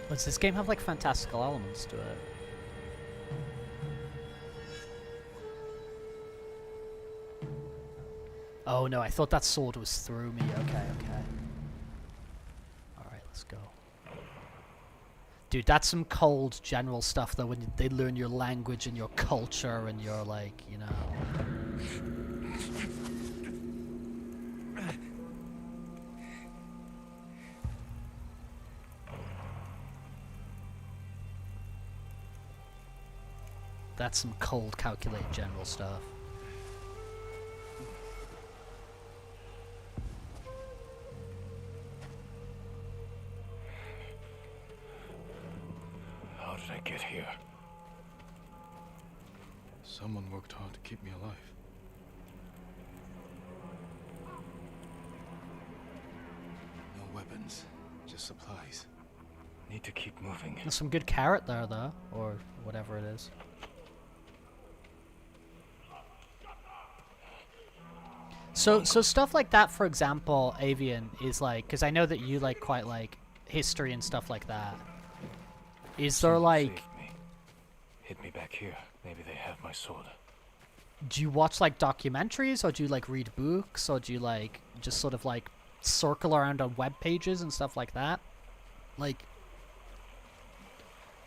Does this game have like fantastical elements to it? Oh no, I thought that sword was through me. Okay, okay. Alright, let's go. Dude, that's some cold general stuff though, when they learn your language and your culture and your, like, you know... That's some cold, calculated general stuff. How did I get here? Someone worked hard to keep me alive. No weapons, just supplies. Need to keep moving. There's some good carrot there though, or whatever it is. So stuff like that, for example, Avian, is like, because I know that you like quite like history and stuff like that. Is there like... Saved me. Hit me back here. Maybe they have my sword. Do you watch like documentaries, or do you like read books, or do you like just sort of like circle around on web pages and stuff like that? Like,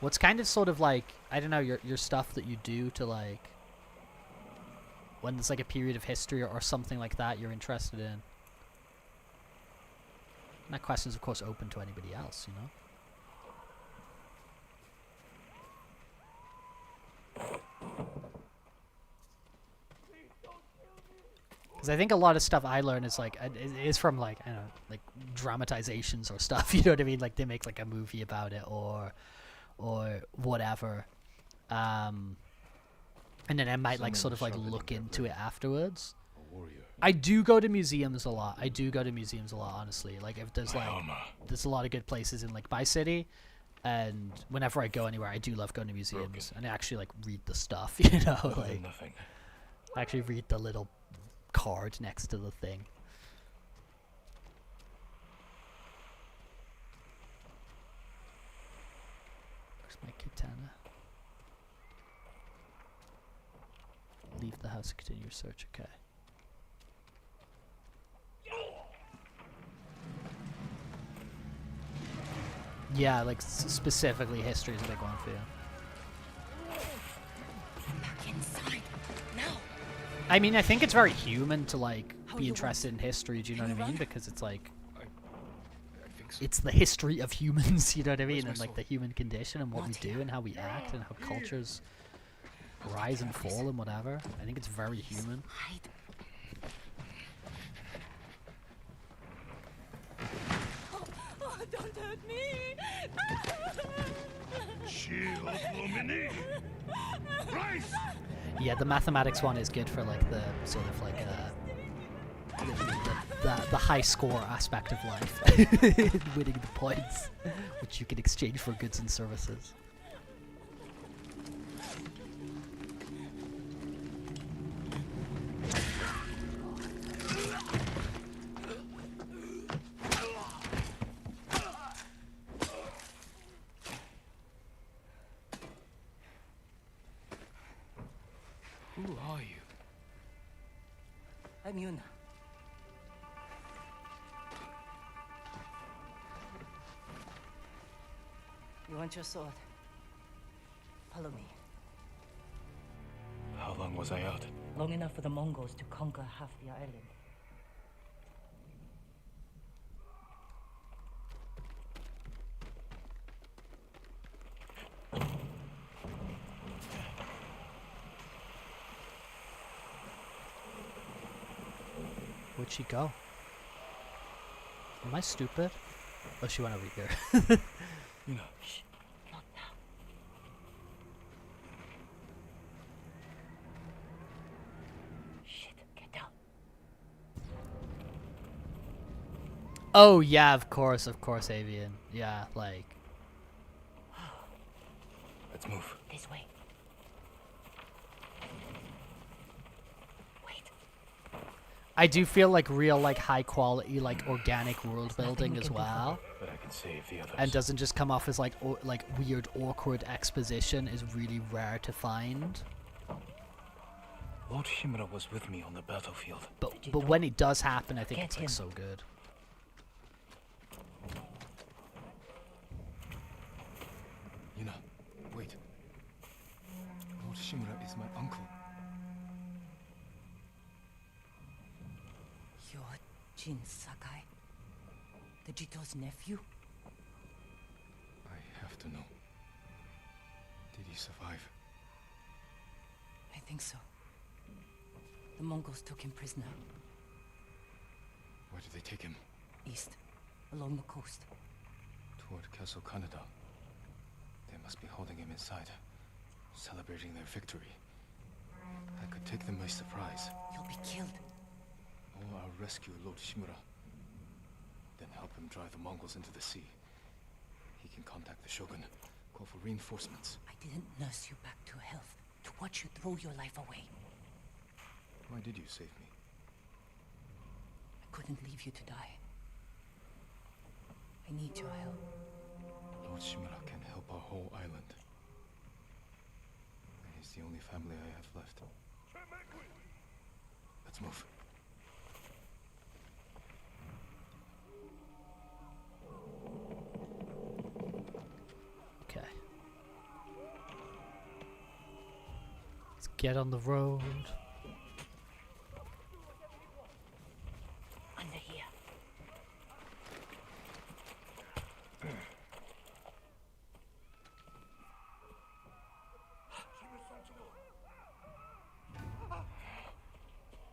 what's kind of sort of like, I don't know, your stuff that you do to like, when there's like a period of history or something like that you're interested in? And that question is of course open to anybody else, you know? Because I think a lot of stuff I learn is like is from like, I don't know, like dramatizations or stuff. You know what I mean? Like they make like a movie about it or whatever, and then I might like sort of like look into it afterwards. I do go to museums a lot. Honestly. Like if there's like there's a lot of good places in like my city, and whenever I go anywhere, I do love going to museums and I actually like read the stuff. You know, like Nothing. I actually read the little card next to the thing. Where's my katana? Leave the house and continue your search. Okay. Yeah, like specifically history is a big one for you. Back inside. Now. I mean, I think it's very human to like be interested in history. Do you know what I mean? Because it's like I think so. it's the history of humans. You know what I mean? And like the human condition and what we do and how we act and how cultures rise and fall and whatever. I think it's very human. Hide. Oh, don't hurt me. Shield Lumini! Rise! Yeah, the mathematics one is good for like the sort of like the high score aspect of life, winning the points, which you can exchange for goods and services. Who are you? I'm Yuna. You want your sword? Follow me. How long was I out? Long enough for the Mongols to conquer half the island. Where'd she go? Am I stupid? Oh, she went over here. You know. Shh, not now. Shit, get down. Oh yeah, of course, Avian. Yeah, like. Let's move. This way. Wait. I do feel like real, like high quality, like organic world building we as can do for well, But I can save the others. and doesn't just come off as like like weird, awkward exposition is really rare to find. Lord Shimura was with me on the battlefield. But when it does happen, I think Get it's like him. so good. Yuna, wait. Lord Shimura is my uncle. You're Jin Sakai, the Jito's nephew? I have to know. Did he survive? I think so. The Mongols took him prisoner. Where did they take him? East, along the coast. Toward Castle Kaneda. They must be holding him inside, celebrating their victory. I could take them by surprise. You'll be killed. Or I'll rescue Lord Shimura. Then help him drive the Mongols into the sea. He can contact the Shogun, call for reinforcements. I didn't nurse you back to health to watch you throw your life away. Why did you save me? I couldn't leave you to die. I need your help. Lord Shimura can help our whole island. And he's the only family I have left. Let's move. Okay. Let's get on the road. Under here.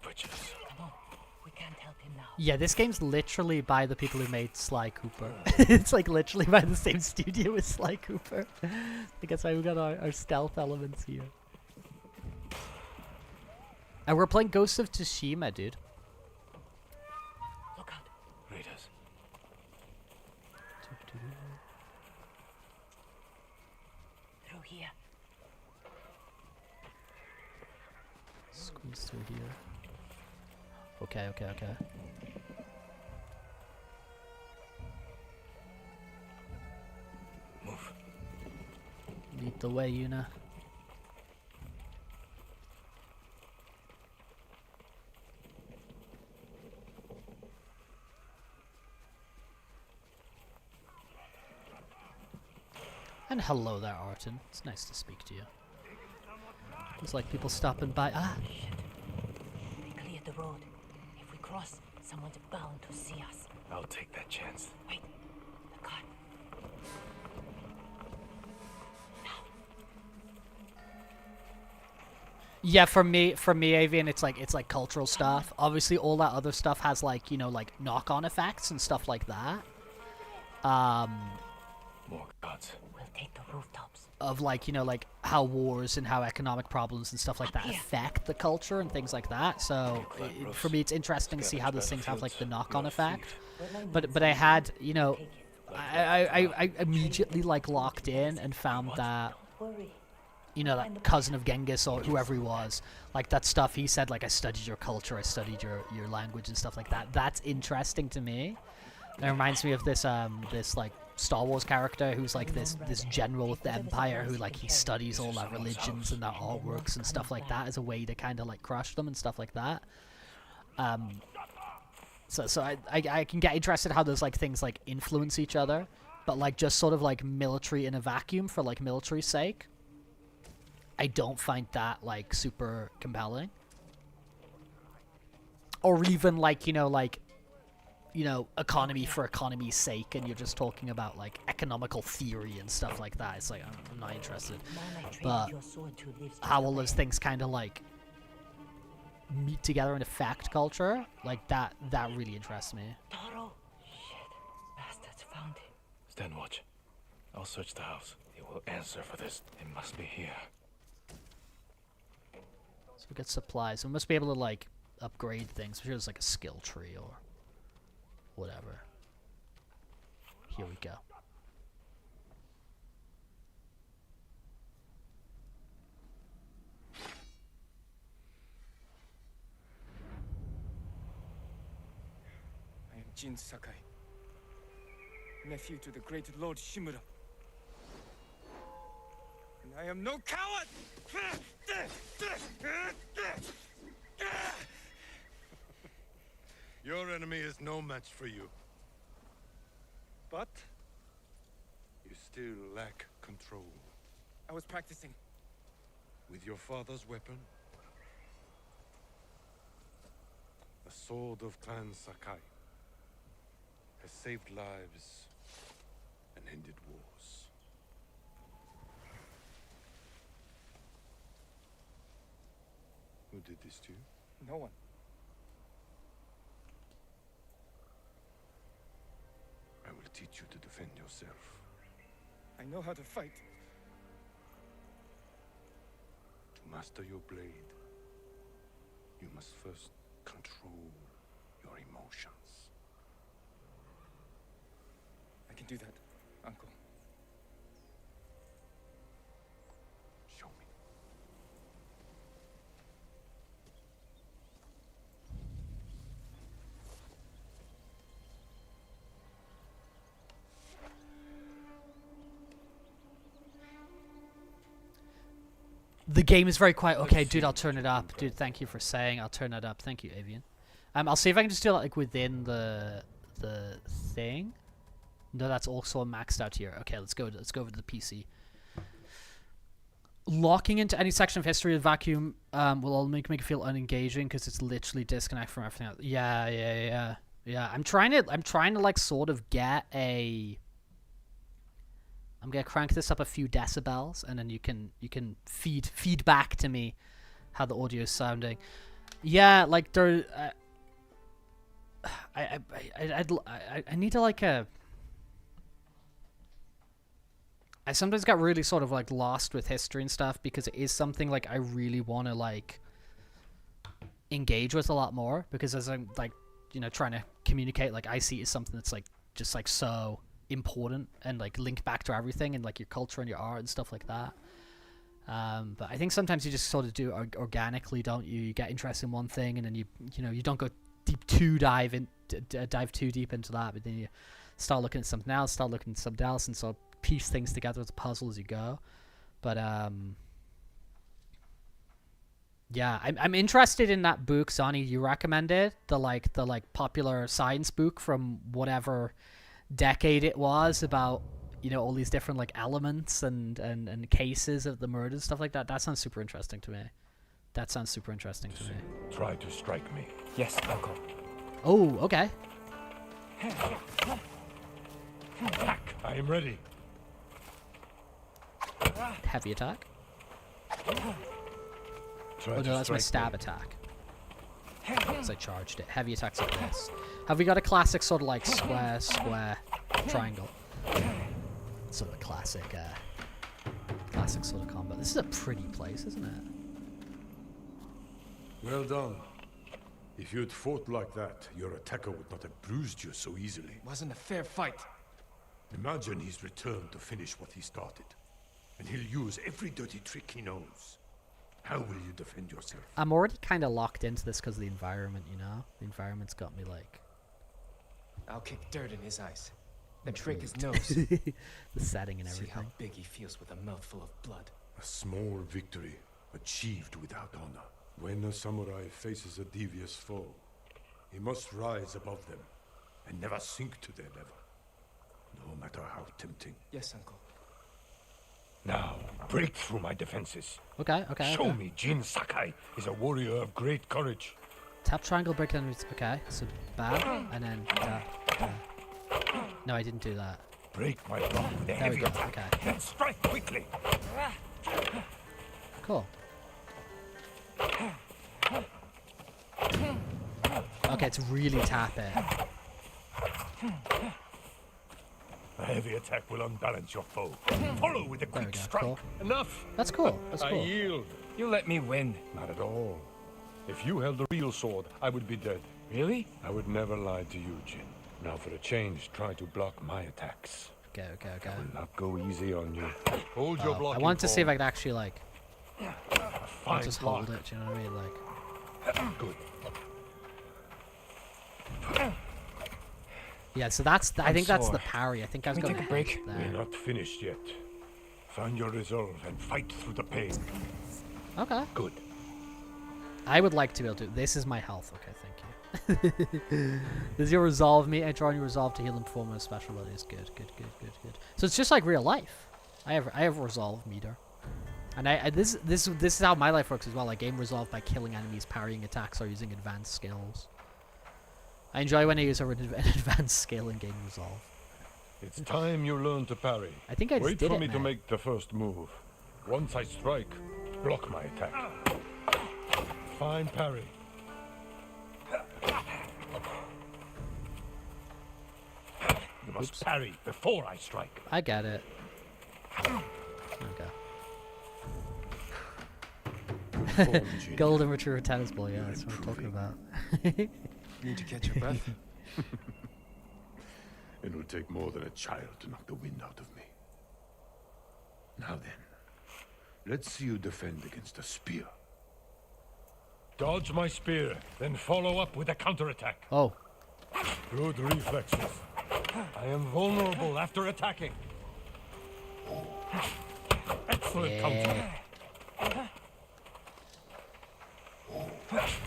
Butchers. Come on. We can't help him now. Yeah, this game's literally by the people who made Sly Cooper. It's like literally by the same studio as Sly Cooper. I think that's why we got our stealth elements here. And we're playing Ghost of Tsushima, dude. Look out. Raiders. Through here. Squeeze through here. Okay, okay, okay. Move. Lead the way, Yuna. And hello there, Arton. It's nice to speak to you. It's like people stopping by. Ah! Shit. They cleared the road. If we cross, someone's bound to see us. I'll take that chance. Wait. The car. Yeah, for me, Avian, it's like cultural stuff. Obviously, all that other stuff has like, you know, like knock-on effects and stuff like that. More gods. We'll take the rooftops. Of like, you know, like how wars and how economic problems and stuff like that affect the culture and things like that. So for me, it's interesting to see how these things have like the knock-on effect. But I had, you know, I immediately like locked in and found that, Worry. you know, that cousin of Genghis or whoever he was, like that stuff he said, like I studied your culture, I studied your language and stuff like that. That's interesting to me. It reminds me of this this like Star Wars character who's like this general of the Empire who like he studies all their religions and their artworks and stuff like that as a way to kind of like crush them and stuff like that. So I can get interested how those like things like influence each other, but like just sort of like military in a vacuum for like military's sake, I don't find that like super compelling. Or even like, you know, economy for economy's sake, and you're just talking about like economical theory and stuff like that. It's like I'm not interested. But how all those things kind of like meet together in a fact culture, like that really interests me. Taro! Shit. Bastards found him. Stand watch. I'll search the house. He will answer for this. It must be here. So we get supplies. We must be able to like upgrade things. I'm sure there's like a skill tree or whatever. Here we go. I am Jin Sakai, nephew to the great Lord Shimura. And I am no coward! Your enemy is no match for you. But you still lack control. I was practicing. With your father's weapon, the sword of Clan Sakai has saved lives and ended wars. Who did this to you? No one. I will teach you to defend yourself. I know how to fight. To master your blade, you must first control your emotions. I can do that, Uncle. Show me. The game is very quiet. Okay, dude, I'll turn it up. Dude, thank you for saying. I'll turn it up. Thank you, Avian. I'll see if I can just do it like within the thing. No, that's also maxed out here. Okay, let's go over to the PC. Locking into any section of history of vacuum will only make it feel unengaging because it's literally disconnect from everything else. Yeah. I'm trying to like sort of get a. I'm gonna crank this up a few decibels, and then you can feed back to me how the audio is sounding. Yeah, like there. I need to like a. I sometimes got really sort of like lost with history and stuff because it is something like I really want to like engage with a lot more, because as I'm like, you know, trying to communicate, like I see it as something that's like just like so important and like linked back to everything and like your culture and your art and stuff like that. But I think sometimes you just sort of do it organically, don't you? You get interested in one thing and then you don't go dive too deep into that, but then you start looking at something else, and sort of piece things together as a puzzle as you go. But yeah, I'm interested in that book, Sonny, you recommended, the popular science book from whatever decade it was, about, you know, all these different like elements and cases of the murder and stuff like that. That sounds super interesting to me. Try to strike me. Yes, Uncle. Oh, okay. Attack! I am ready. Heavy attack. Try Oh no, to that's my strike stab me. attack. Because I charged it. Heavy attacks like this. Have we got a classic sort of like square, triangle? Sort of a classic sort of combat. This is a pretty place, isn't it? Well done. If you'd fought like that, your attacker would not have bruised you so easily. It wasn't a fair fight. Imagine he's returned to finish what he started. And he'll use every dirty trick he knows. How will you defend yourself? I'm already kind of locked into this because of the environment, you know? The environment's got me like... I'll kick dirt in his eyes. Then break his nose. The setting and See how everything. big he feels with a mouthful of blood. A small victory achieved without honor. When a samurai faces a devious foe, he must rise above them and never sink to their level, no matter how tempting. Yes, Uncle. Now, break through my defenses. Okay, okay. Show okay. me Jin Sakai is a warrior of great courage. Tap triangle, break enemies. Okay, so bad, and then no, I didn't do that. Break my block with a There we heavy go. attack. Okay, Then strike quickly. cool. Okay, it's really tap it. A heavy attack will unbalance your foe. Follow with a There we quick go. strike. Cool. Enough. That's cool. That's I cool. yield. You let me win. Not at all. If you held the real sword, I would be dead. Really? I would never lie to you, Jin. Now for a change, try to block my attacks. Okay, okay, okay. I will not go easy on you. Hold your I blocking want to see if I form. could actually like Fine just block. hold it. Do you know what I mean? Like, Good. yeah. So that's. I think that's the sore. parry. I think I was Can we going take a break? We're there. not finished yet. Find your resolve and fight through the pain. Okay. Good. I would like to be able to. This is my health. Okay, thank you. Does your resolve me? Enter on your resolve to heal and perform a special abilities. Good, good, good, good, good. So it's just like real life. I have a resolve meter, and this is how my life works as well. I gain resolve by killing enemies, parrying attacks, or using advanced skills. I enjoy when I use an advanced skill and gain resolve. It's time you learn to parry. I think I just Wait did for it, me to man. make the first move. Once I strike, block my attack. Fine parry. You must parry before I strike. I get it. Okay. Form, Jin. Golden Retriever tennis ball. Yeah, that's what I'm talking about. Need to catch your breath. It will take more than a child to knock the wind out of me. Now then, let's see you defend against a spear. Dodge my spear, then follow up with a counterattack. Oh, Good reflexes. I am vulnerable after attacking. Excellent counter.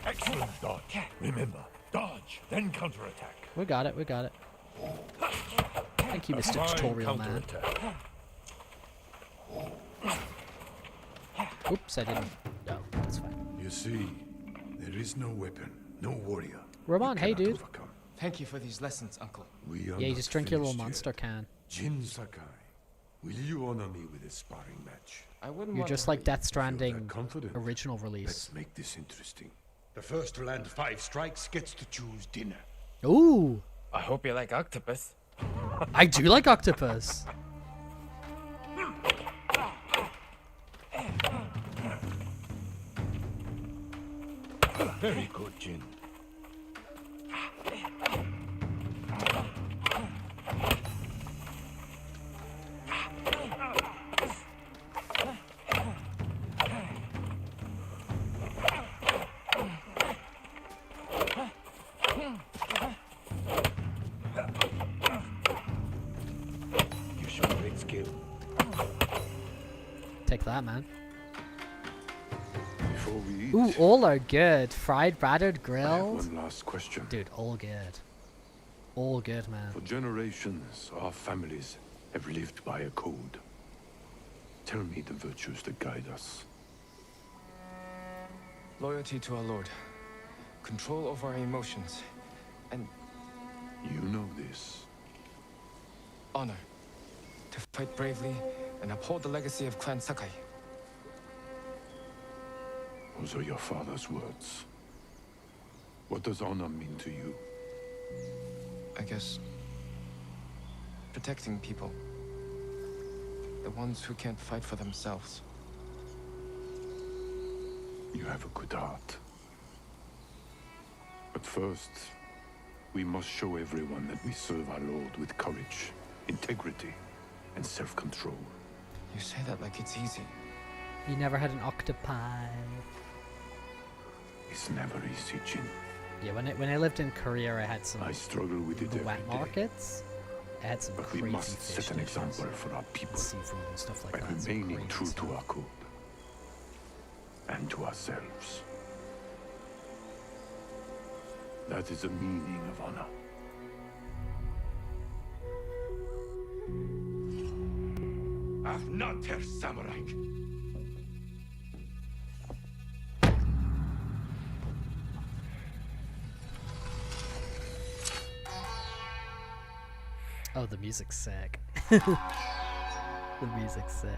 Excellent dodge. Remember, dodge, then counterattack. we got it. We got it. Thank you, Mr. Fine Tutorial Man. counterattack. Oops, I didn't. No, that's fine. You see, there is no weapon, no warrior. Roman, you hey, cannot dude. overcome. Thank you for these lessons, Uncle. We are Yeah, you not just drink your little finished monster yet. can. Jin Sakai, will you honor me with a sparring match? I wouldn't You're want just to like hurt Death If you're Stranding that confident, original release. let's make this interesting. The first to land 5 strikes gets to choose dinner. Ooh, I hope you like octopus. I do like octopus. Very good, Jin. You show great skill. Take that, man. Before we eat, Ooh, all are good. Fried, battered, I have grilled. one last question. Dude, all good. All good, man. For generations, our families have lived by a code. Tell me the virtues that guide us. Loyalty to our Lord. Control over our emotions. And You know this. honor. To fight bravely and uphold the legacy of Clan Sakai. Those are your father's words. What does honor mean to you? I guess protecting people. The ones who can't fight for themselves. You have a good heart. But first, we must show everyone that we serve our Lord with courage, integrity, and self-control. You say that like it's easy. You never had an octopi. It's never easy, Jin. Yeah, when I lived in Korea, I had some I struggle with it the every wet day. markets. I had some But we crazy must fish set an dishes example for our people and seafood and stuff like by that. Some remaining crazy true stuff. to our code and to ourselves. That is the meaning of honor. Ach, not Herr Samurai. Oh, the music's sick. The music's sick.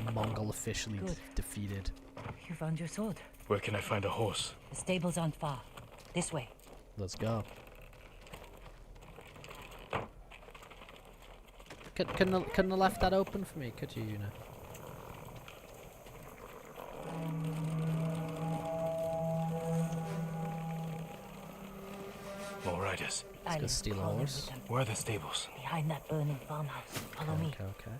The Mongol officially defeated. You found your sword. Where can I find a horse? The stables aren't far. This way. Let's go. Couldn't have left that open for me, could you, Una? More riders. Let's go steal a horse. Where are the stables? Behind that burning farmhouse. Follow me. Okay.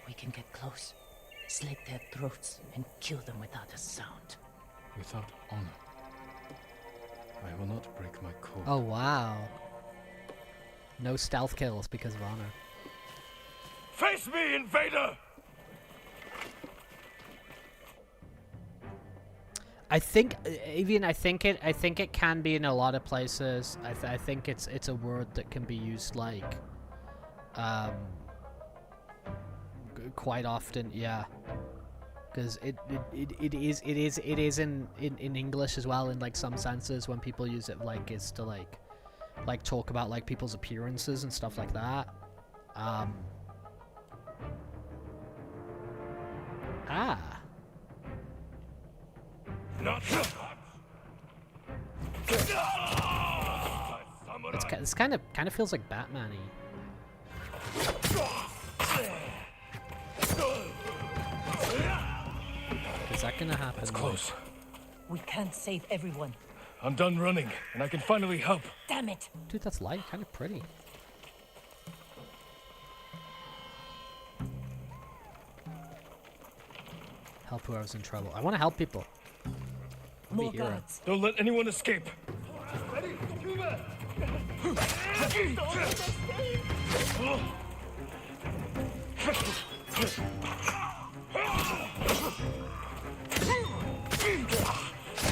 We can get close, slit their throats, and kill them without a sound. Without honor. I will not break my code. Oh, wow. No stealth kills because of honor. Face me, invader! I think, Avian, I think it can be in a lot of places. I think it's a word that can be used like, quite often, yeah. Because it is in English as well in like some senses when people use it like it's to like talk about like people's appearances and stuff like that. Not It's kind of feels like Batman-y. Is that gonna happen? It's close. We can't save everyone. I'm done running, and I can finally help. Damn it! Dude, that's light, kind of pretty. Help whoever's in trouble. I want to help people. More Be a hero. guards. Don't let anyone escape.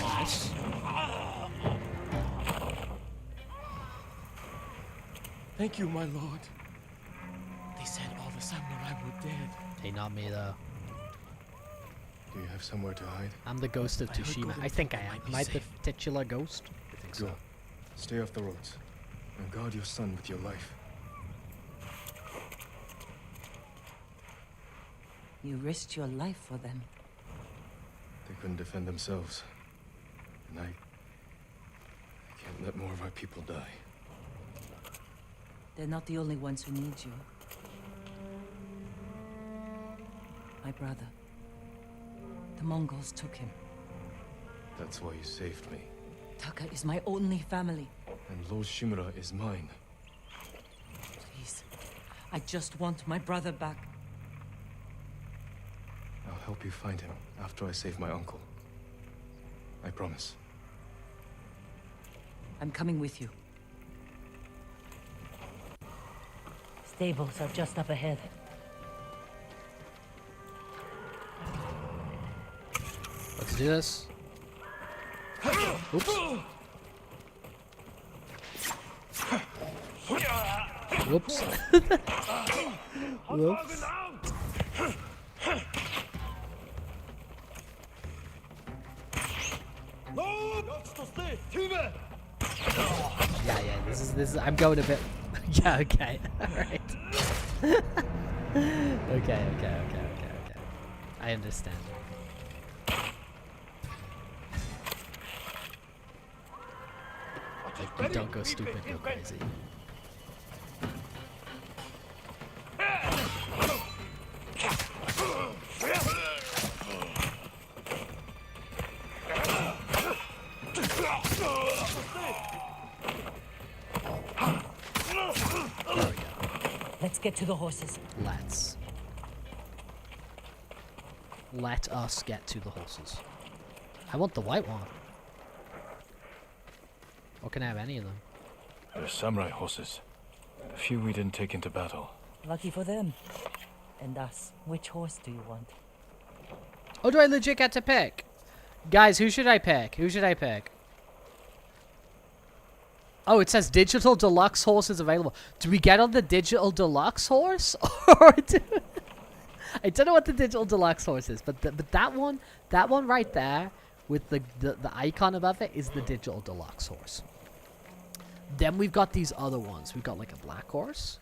Nice. Thank you, my lord. They said all the samurai were dead. Hey, not me though. Do you have somewhere to hide? I'm the ghost of I heard Tsushima. golden I think I temple am. might be Am I the safe. titular ghost? I think Go. so. Stay off the roads. And guard your son with your life. You risked your life for them. They couldn't defend themselves. And I can't let more of our people die. They're not the only ones who need you. My brother. The Mongols took him. That's why you saved me. Taka is my only family. And Lord Shimura is mine. Please. I just want my brother back. I'll help you find him after I save my uncle. I promise. I'm coming with you. Stables are just up ahead. Let's do this. Oops. Whoops. Whoops. Yeah, this is I'm going a bit. Yeah, okay. Alright. Okay. I understand. Like, you don't go stupid, go crazy. Let's get to the horses. Let us get to the horses. I want the white one. Or can I have any of them? They're samurai horses. A few we didn't take into battle. Lucky for them. And us. Which horse do you want? Oh, do I legit get to pick? Guys, who should I pick? Who should I pick? Oh, it says digital deluxe horses available. Do we get on the digital deluxe horse? Or do... I don't know what the digital deluxe horse is, but that one right there with the icon above it is the digital deluxe horse. Then we've got these other ones. We've got like a black horse,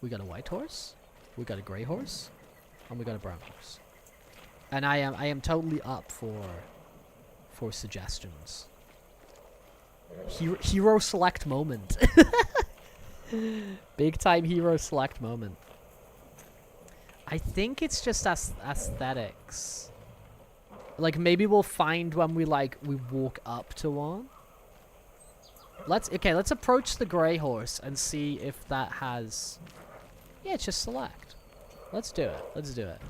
we got a white horse, we got a gray horse, and we got a brown horse. And I am totally up for suggestions. Hero select moment. Big time hero select moment. I think it's just aesthetics. Like maybe we'll find when we walk up to one. Let's approach the gray horse and see if that has. Yeah, it's just select. Let's do it. Let's do it.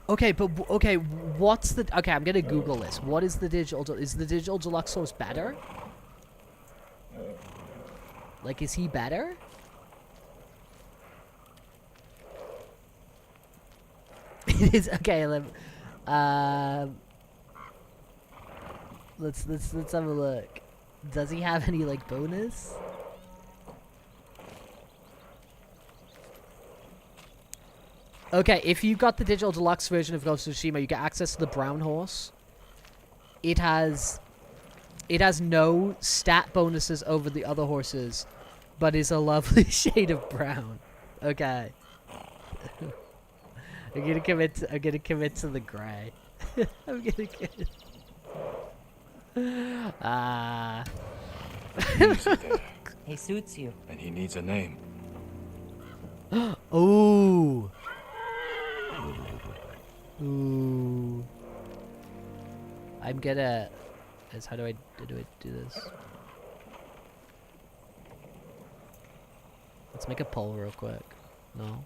Okay, but okay, what's the? Okay, I'm gonna Google this. What is the digital? Is the digital deluxe horse better? Like, is he better? It is okay. Let's have a look. Does he have any like bonus? Okay, if you got the digital deluxe version of Ghost of Tsushima, you get access to the brown horse. It has no stat bonuses over the other horses, but is a lovely shade of brown. Okay. I'm gonna commit to the gray. I'm gonna commit. He suits you. And he needs a name. Ooh. Ooh. I'm gonna. How do I do this? Let's make a poll real quick. No.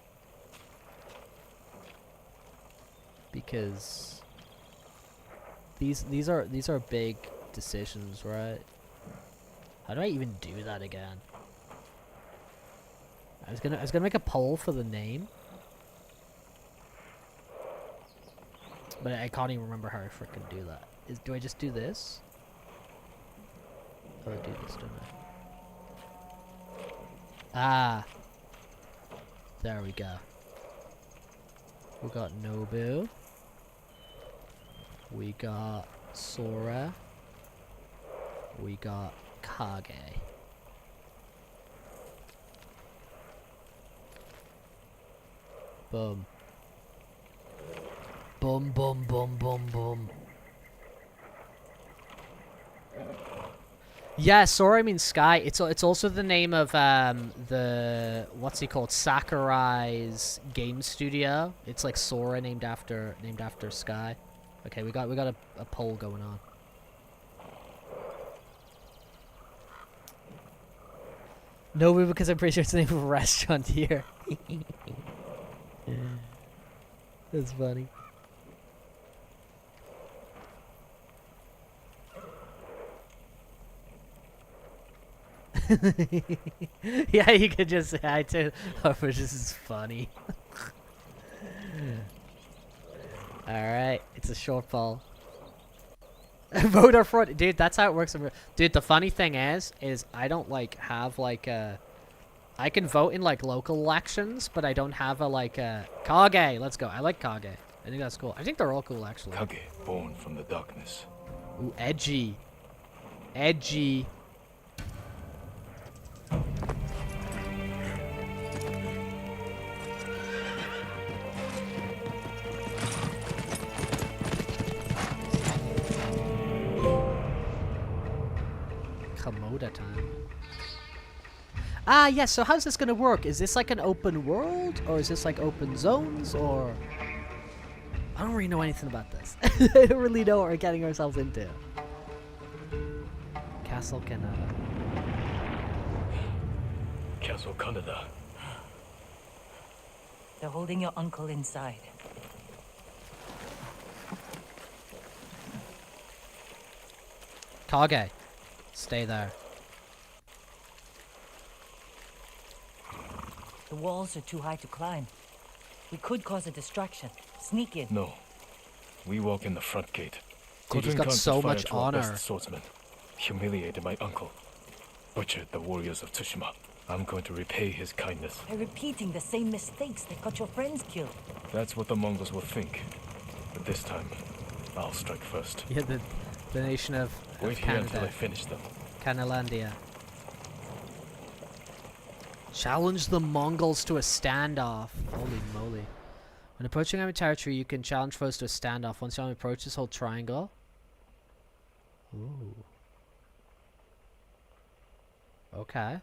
Because these are big decisions, right? How do I even do that again? I was gonna make a poll for the name, but I can't even remember how I frickin' do that. Do I just do this? Oh, I do this, don't I? Ah, there we go. We got Nobu. We got Sora. We got Kage. Boom. Boom, boom, boom, boom, boom. Yeah, Sora means sky. It's also the name of the what's he called, Sakurai's game studio. It's like Sora named after Sky. Okay, we got a poll going on. No, because I'm pretty sure it's the name of a restaurant here. That's funny. Yeah, you could just say hi to. Oh, this is funny. Alright, it's a short poll. Voter fraud, dude. That's how it works. Dude, the funny thing is I don't have I can vote in local elections, but I don't have a Kage. Let's go. I like Kage. I think that's cool. I think they're all cool actually. Kage, born from the darkness. Ooh, edgy. Edgy. Komoda time. Ah, yes, yeah, so how's this gonna work? Is this like an open world? Or is this like open zones? Or... I don't really know anything about this. I don't really know what we're getting ourselves into. Castle Canada. Castle Canada. They're holding your uncle inside. Kage, stay there. The walls are too high to climb. We could cause a distraction. Sneak in. No. We walk in the front gate. Dude, he's Gudrun got Khan so set fire much to our best honor. swordsman. Humiliated my uncle. Butchered the warriors of Tsushima. I'm going to repay his kindness. By repeating the same mistakes that got your friends killed. That's what the Mongols will think. But this time, I'll strike first. Yeah, the nation of Wait here until I Canada. finish them. Canalandia. Challenge the Mongols to a standoff. Holy moly. When approaching enemy territory, you can challenge foes to a standoff. Once the enemy approaches, hold triangle. Ooh. Okay.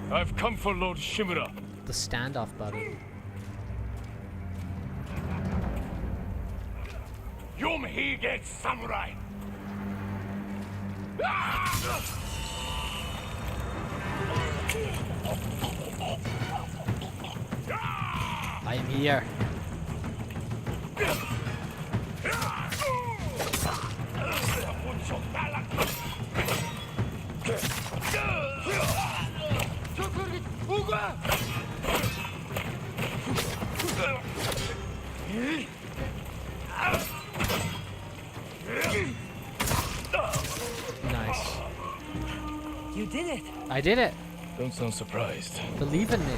I've come for Lord Shimura. The standoff button. Yum Hige Samurai! I am here. Nice. You did it. I did it. Don't sound surprised. Believe in me.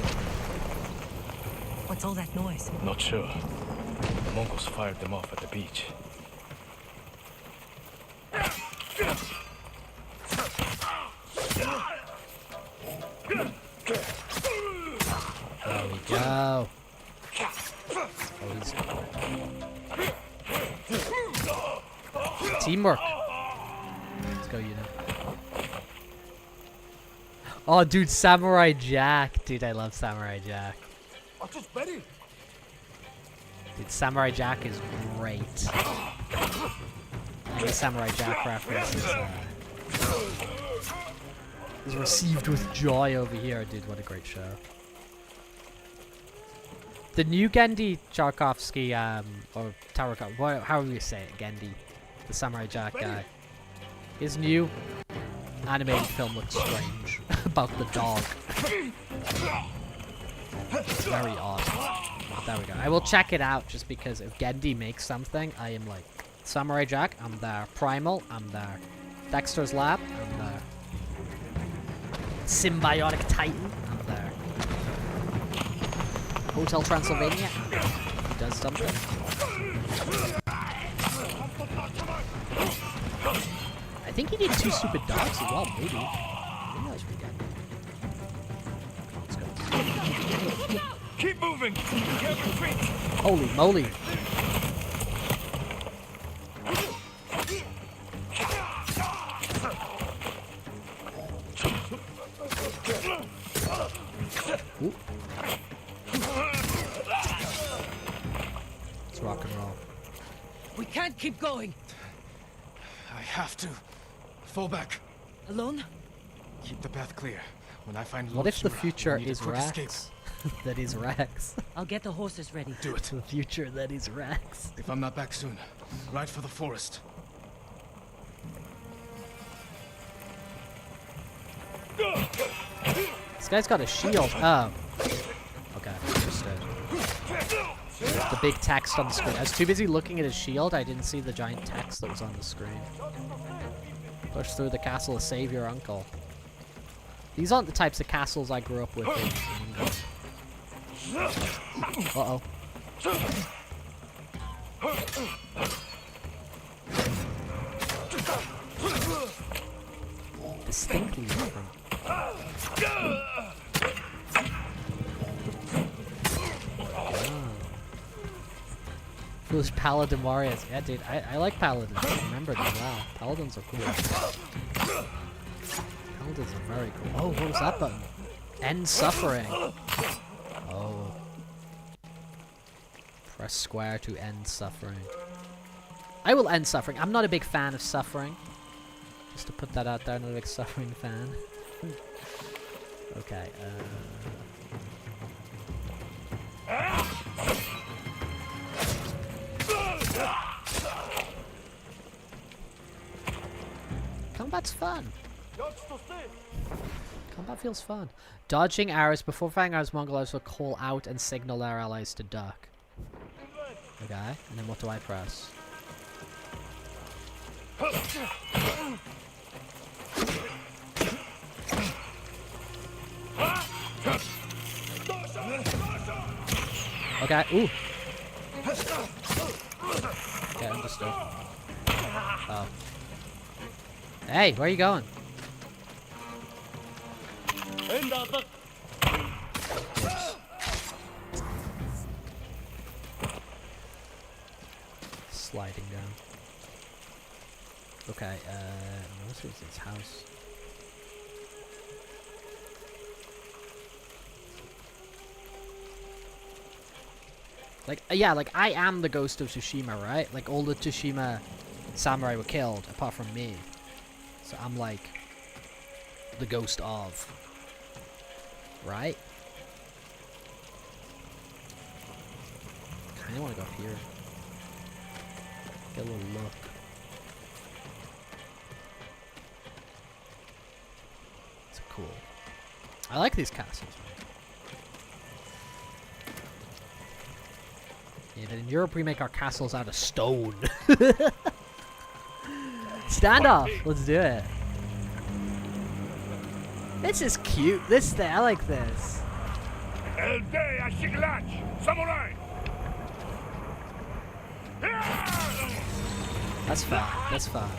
What's all that noise? Not sure. The Mongols fired them off at the beach. There we go. Teamwork. Let's go, you know. Oh, dude, Samurai Jack. Dude, I love Samurai Jack. Dude, Samurai Jack is great. The Samurai Jack reference is received with joy over here. Dude, what a great show. The new Gendy Tarkovsky, or Tarkov, however you say it, Gendy, the Samurai Jack guy, his new animated film looks strange about the dog. Very odd. There we go. I will check it out just because if Gendy makes something, I am like, Samurai Jack, I'm there. Primal, I'm there. Dexter's Lab, I'm there. Symbiotic Titan, I'm there. Hotel Transylvania, he does something. I think he did 2 Stupid Dogs as well, maybe. Maybe that was pretty good. Let's go. Keep moving! Can't retreat! Holy moly. Ooh. Let's rock and roll. We can't keep going. I have to. Fall back. Alone? Keep the path clear. When I find What Lord if the Shimura, future we'll need a is quick escape. Rex? That is Rex. I'll get the horses ready. Do it. The future that is Rex. If I'm not back soon, ride for the forest. This guy's got a shield. Oh. Okay, understood. The big text on the screen. I was too busy looking at his shield, I didn't see the giant text that was on the screen. Push through the castle to save your uncle. These aren't the types of castles I grew up with in England. Uh-oh. Distinctly different. Those paladin warriors. Yeah, dude, I like paladins. I remember them well. Paladins are cool. Paladins are very cool. Oh, what was that button? End suffering. Oh Press square to end suffering. I will end suffering. I'm not a big fan of suffering. Just to put that out there, not a big suffering fan. Okay, Combat's fun. Combat feels fun. Dodging arrows. Before firing arrows, Mongols will call out and signal their allies to duck. Okay, and then what do I press? Okay, ooh. Okay, understood. Oh. Hey, where are you going? Sliding down. Okay, what's this house? Like, yeah, like, I am the ghost of Tsushima, right? Like, all the Tsushima samurai were killed, apart from me. So I'm, like, the ghost of. Right? Kinda wanna go up here. Get a little look. It's cool. I like these castles, man. Yeah, but in Europe we make our castles out of stone. Standoff! Let's do it. This is cute. I like this. Samurai! That's fun. That's fun.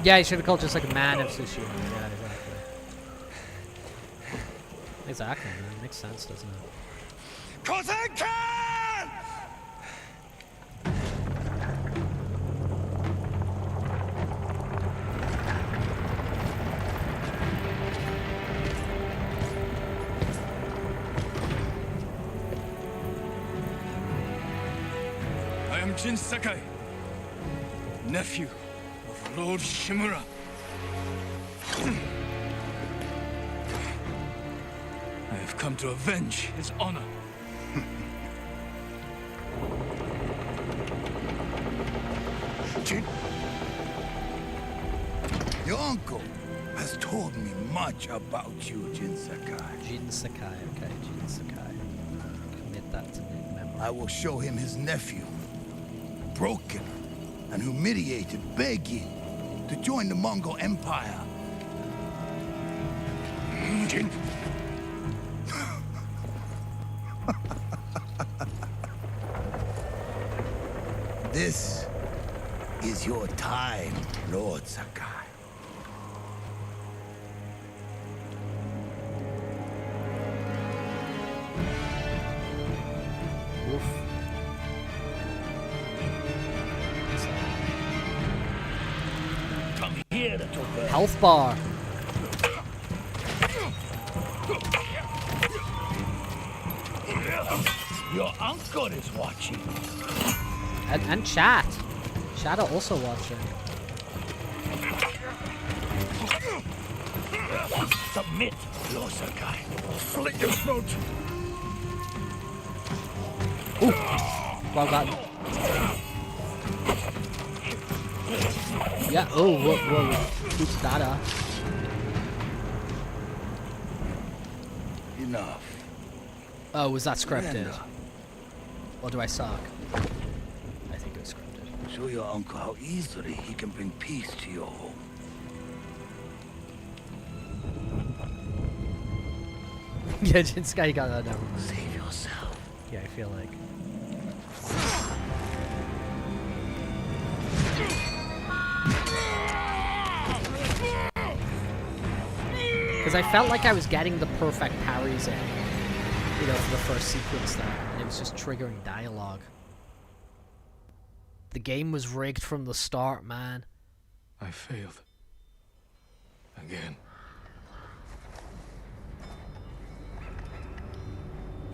Yeah, you should have called just like a man of Tsushima. Yeah, exactly. Exactly, man. Makes sense, doesn't it? I am Jin Sakai, nephew of Lord Shimura. I have come to avenge his honor. Jin, your uncle has told me much about you, Jin Sakai. Jin Sakai, okay, Jin Sakai. Commit that to memory. I will show him his nephew, broken and humiliated, begging to join the Mongol Empire. Jin. This is your time, Lord Sakai. Oof. Come here, little bird. Health bar. Your uncle is watching. And chat. Chat are also watching. Submit, Lord Sakai. Slit your throat. Ooh. Well done. Yeah, oh, whoa. Who's that? Enough. Oh, was that scripted? Brenda, Or do I suck? I think it was scripted. show your uncle how easily he can bring peace to your home. Yeah, Jin Sakai got that number. Save yourself. Yeah, I feel like. I felt like I was getting the perfect parries in, you know, for the first sequence there, and it was just triggering dialogue. The game was rigged from the start, man. I failed. Again.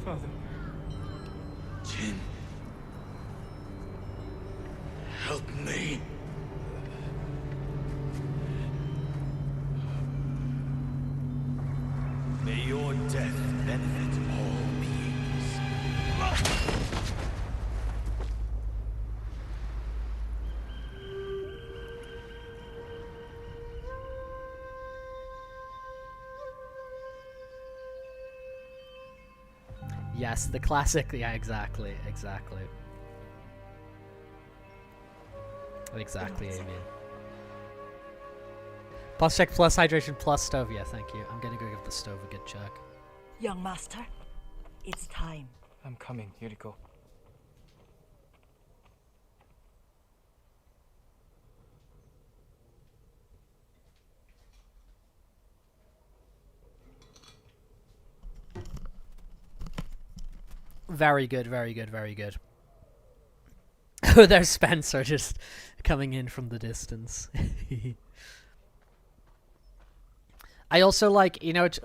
Father. Jin. Help me. May your death benefit all beings. Yes, the classic. Yeah, exactly. Exactly, Amy. Plus check, plus hydration, plus stove. Yeah, thank you. I'm gonna go give the stove a good check. Young master, it's time. I'm coming, Yuriko. Very good, very good, very good. Oh, there's Spencer just coming in from the distance. I also like, you know, it's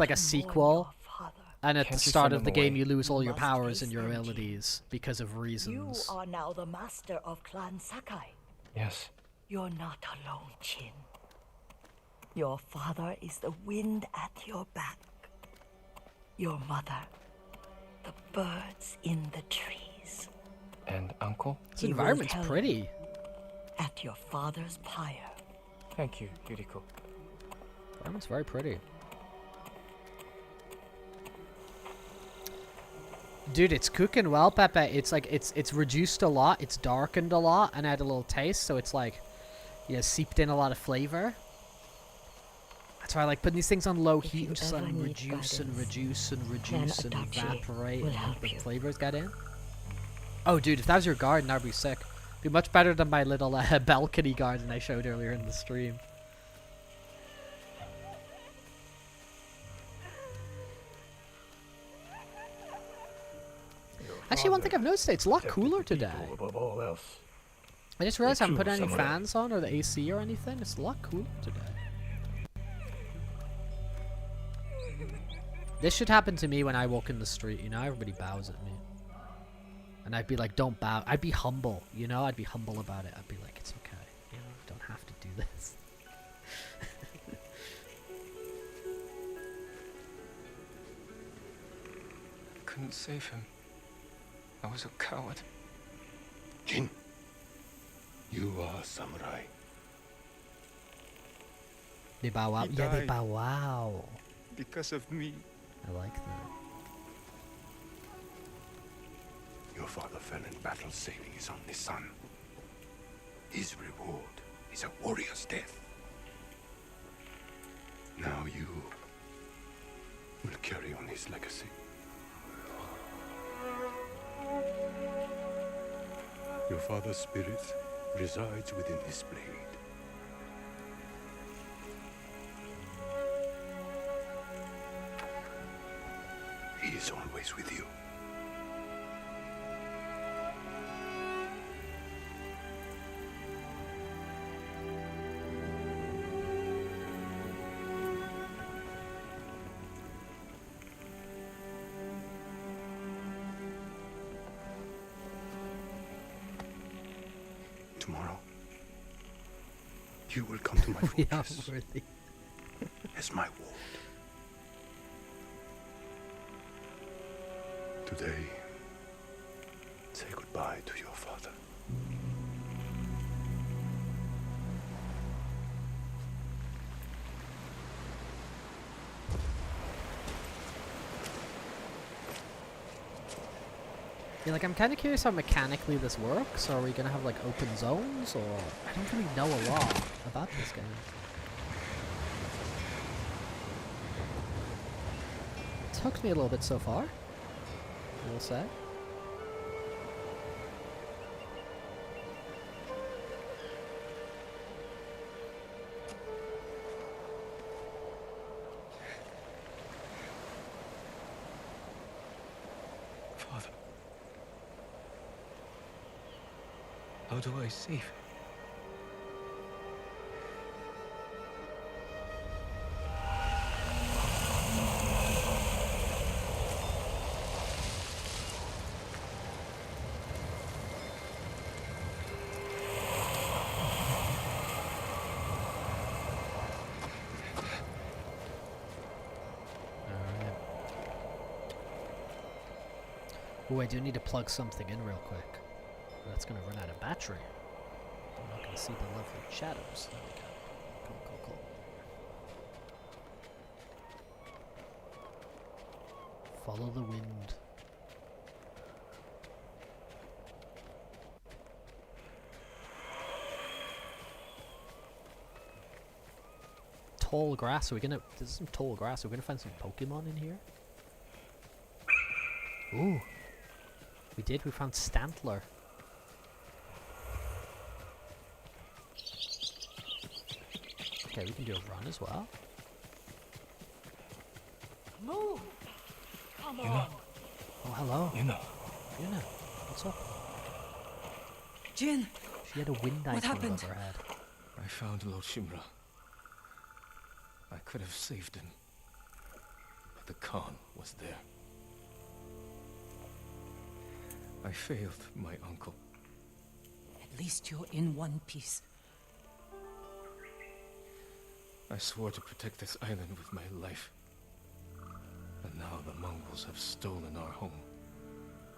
like a sequel, and at the start of the game you lose all your powers and your abilities because of reasons. You are now the master of Clan Sakai. Yes. You're not alone, Chin. Your father is the wind at your back. Your mother, the birds in the trees. And uncle? This environment's pretty. At your father's pyre. Thank you, Yuriko. Environment's very pretty. Dude, it's cooking well, Pepe. It's like, it's reduced a lot, it's darkened a lot, and add a little taste, so it's like, you know, seeped in a lot of flavor. That's why I like putting these things on low heat and just let them reduce and reduce and reduce and evaporate and let the flavors get in. Oh, dude, if that was your garden, that'd be sick. Be much better than my little balcony garden I showed earlier in the stream. Actually, one thing I've noticed, it's a lot cooler today. Above all else. I just realized I haven't put any Samurai. fans on or the AC or anything. It's a lot cooler today. This should happen to me when I walk in the street, you know? Everybody bows at me. And I'd be like, don't bow. I'd be humble, you know? I'd be humble about it. I'd be like, it's okay. You know, you don't have to do this. Couldn't save him. I was a coward. Jin, you are a samurai. They bow out. He Yeah, they died. bow wow. Because of me. I like that. Your father fell in battle saving his only son. His reward is a warrior's death. Now you will carry on his legacy. Your father's spirit resides within this blade. He is always with you. Tomorrow, you will come to my We are fortress worthy. as my ward. Today, say goodbye to your father. Yeah, like, I'm kind of curious how mechanically this works. Are we going to have, like, open zones? Or... I don't really know a lot about this game. It's hooked me a little bit so far, I will say. How do I save? Oh, I do need to plug something in real quick. That's going to run out of battery. I'm not going to see the lovely shadows. There we go. Cool, cool, cool. Follow the wind. Tall grass. Are we gonna? There's some tall grass. Are we gonna find some Pokemon in here? Ooh. We did. We found Stantler. Okay, we can do a run as well. Move! Come on! Oh, hello. Yuna. Yuna, what's up? Jin! She had a wind icon happened? above her head. I found Lord Shimura. I could have saved him. But the Khan was there. I failed my uncle. At least you're in one piece. I swore to protect this island with my life. And now the Mongols have stolen our home.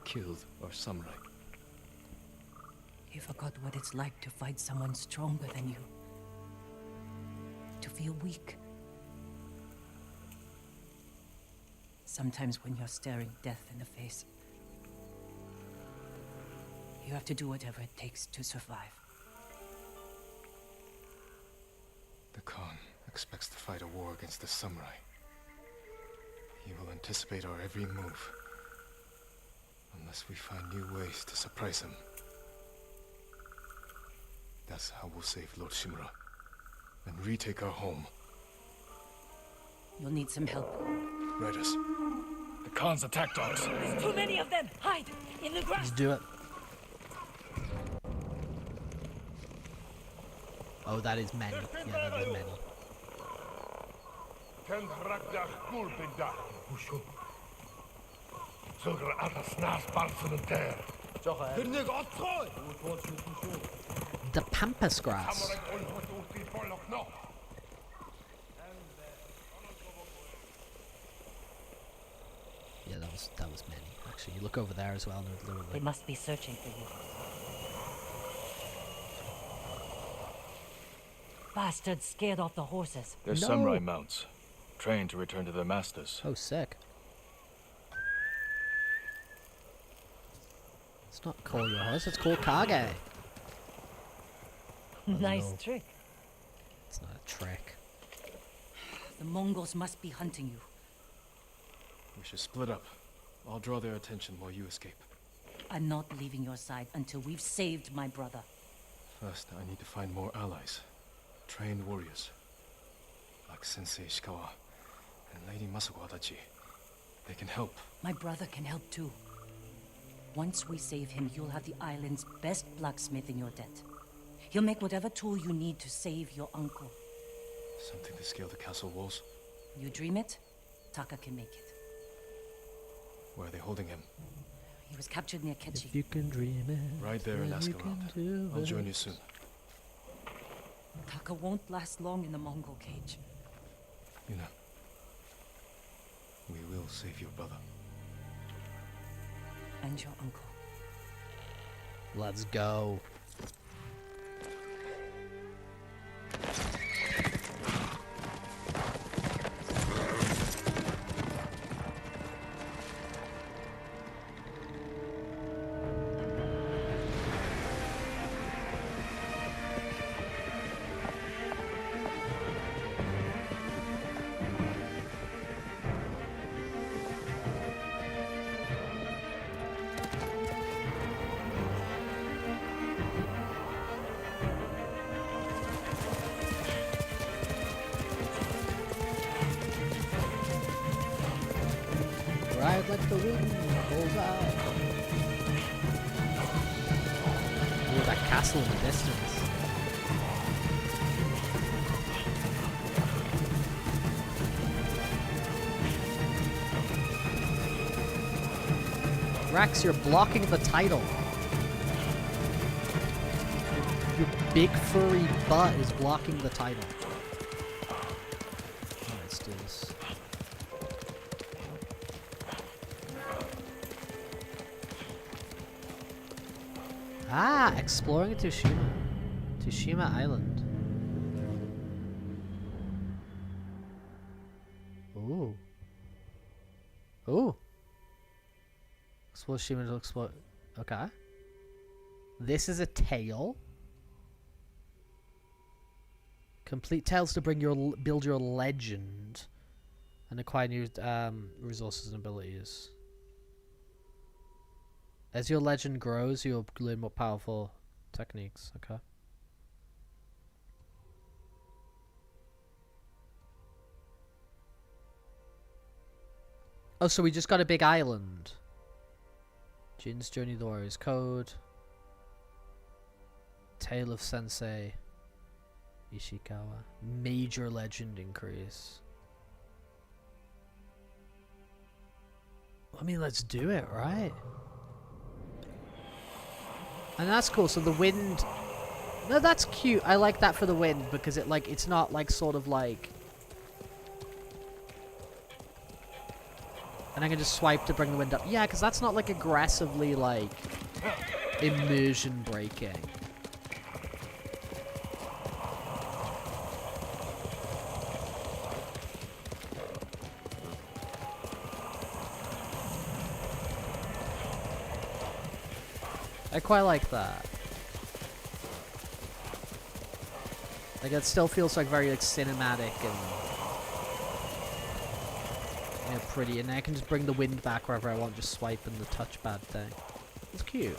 Killed our samurai. You forgot what it's like to fight someone stronger than you. To feel weak. Sometimes when you're staring death in the face, you have to do whatever it takes to survive. The Khan expects to fight a war against the samurai. He will anticipate our every move. Unless we find new ways to surprise him. That's how we'll save Lord Shimura. And retake our home. You'll need some help. Riders. The Khan's attack dogs. There's too many of them! Hide! In the grass! Let's do it. Oh, that is many. Yeah, that is many. The pampas grass. Yeah, that was many. Actually, you look over there as well. And there's They literally must be searching for you. Bastards scared off the horses. They're No. samurai mounts. Trained to return to their masters. oh, sick. It's not call your horse. It's called Kage. Nice no. trick. It's not a trick. The Mongols must be hunting you. We should split up. I'll draw their attention while you escape. I'm not leaving your side until we've saved my brother. First, I need to find more allies. Trained warriors. Like Sensei Ishikawa and Lady Masako Adachi. They can help. My brother can help too. Once we save him, you'll have the island's best blacksmith in your debt. He'll make whatever tool you need to save your uncle. Something to scale the castle walls. You dream it, Taka can make it. Where are they holding him? He was captured near Kechi. If you can dream it. Right there and then ask you around. can do I'll it. join you soon. Taka won't last long in the Mongol cage. Yuna. We will save your brother. And your uncle. Let's go. Ride like the wind, bullseye. Ooh, that That castle in the distance. Rex, you're blocking the title. Your big furry butt is blocking the title. Alright, let's do this. Ah, exploring Tsushima. Tsushima Island. Ooh. Ooh. Explore Tsushima to explore. Okay. This is a tale. Complete tales to build your legend and acquire new resources and abilities. As your legend grows, you'll learn more powerful techniques. Okay. Oh, so we just got a big island. Jin's Journey, the Warrior's Code. Tale of Sensei Ishikawa. Major legend increase. I mean, let's do it, right? And that's cool. So the wind... No, that's cute. I like that for the wind because it like it's not like sort of like... And I can just swipe to bring the wind up. Yeah, because that's not like aggressively like immersion breaking. I quite like that. Like it still feels like very like cinematic and pretty, and I can just bring the wind back wherever I want, just swiping the touchpad thing. It's cute.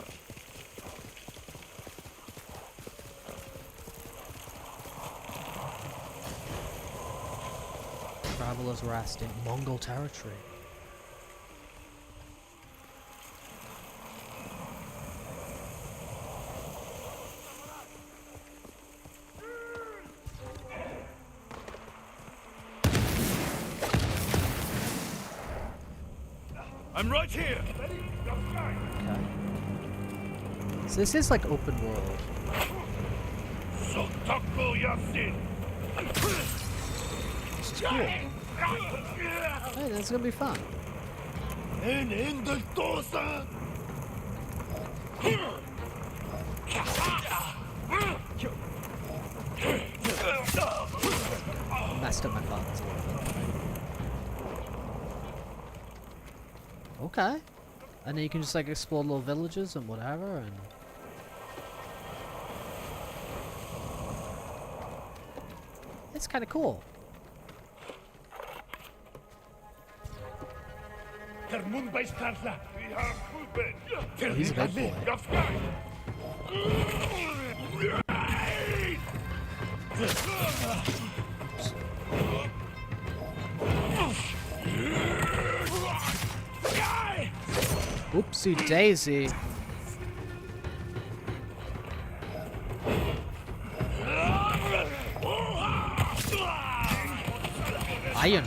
Travelers Rest in Mongol territory. I'm right here. Okay. So this is like open world. This is cool. Hey, this is gonna be fun. Messed up my buttons a little bit. Okay. And then you can just like explore little villages and whatever, and it's kind of cool. Oh, he's a big boy. Oopsie daisy. Iron.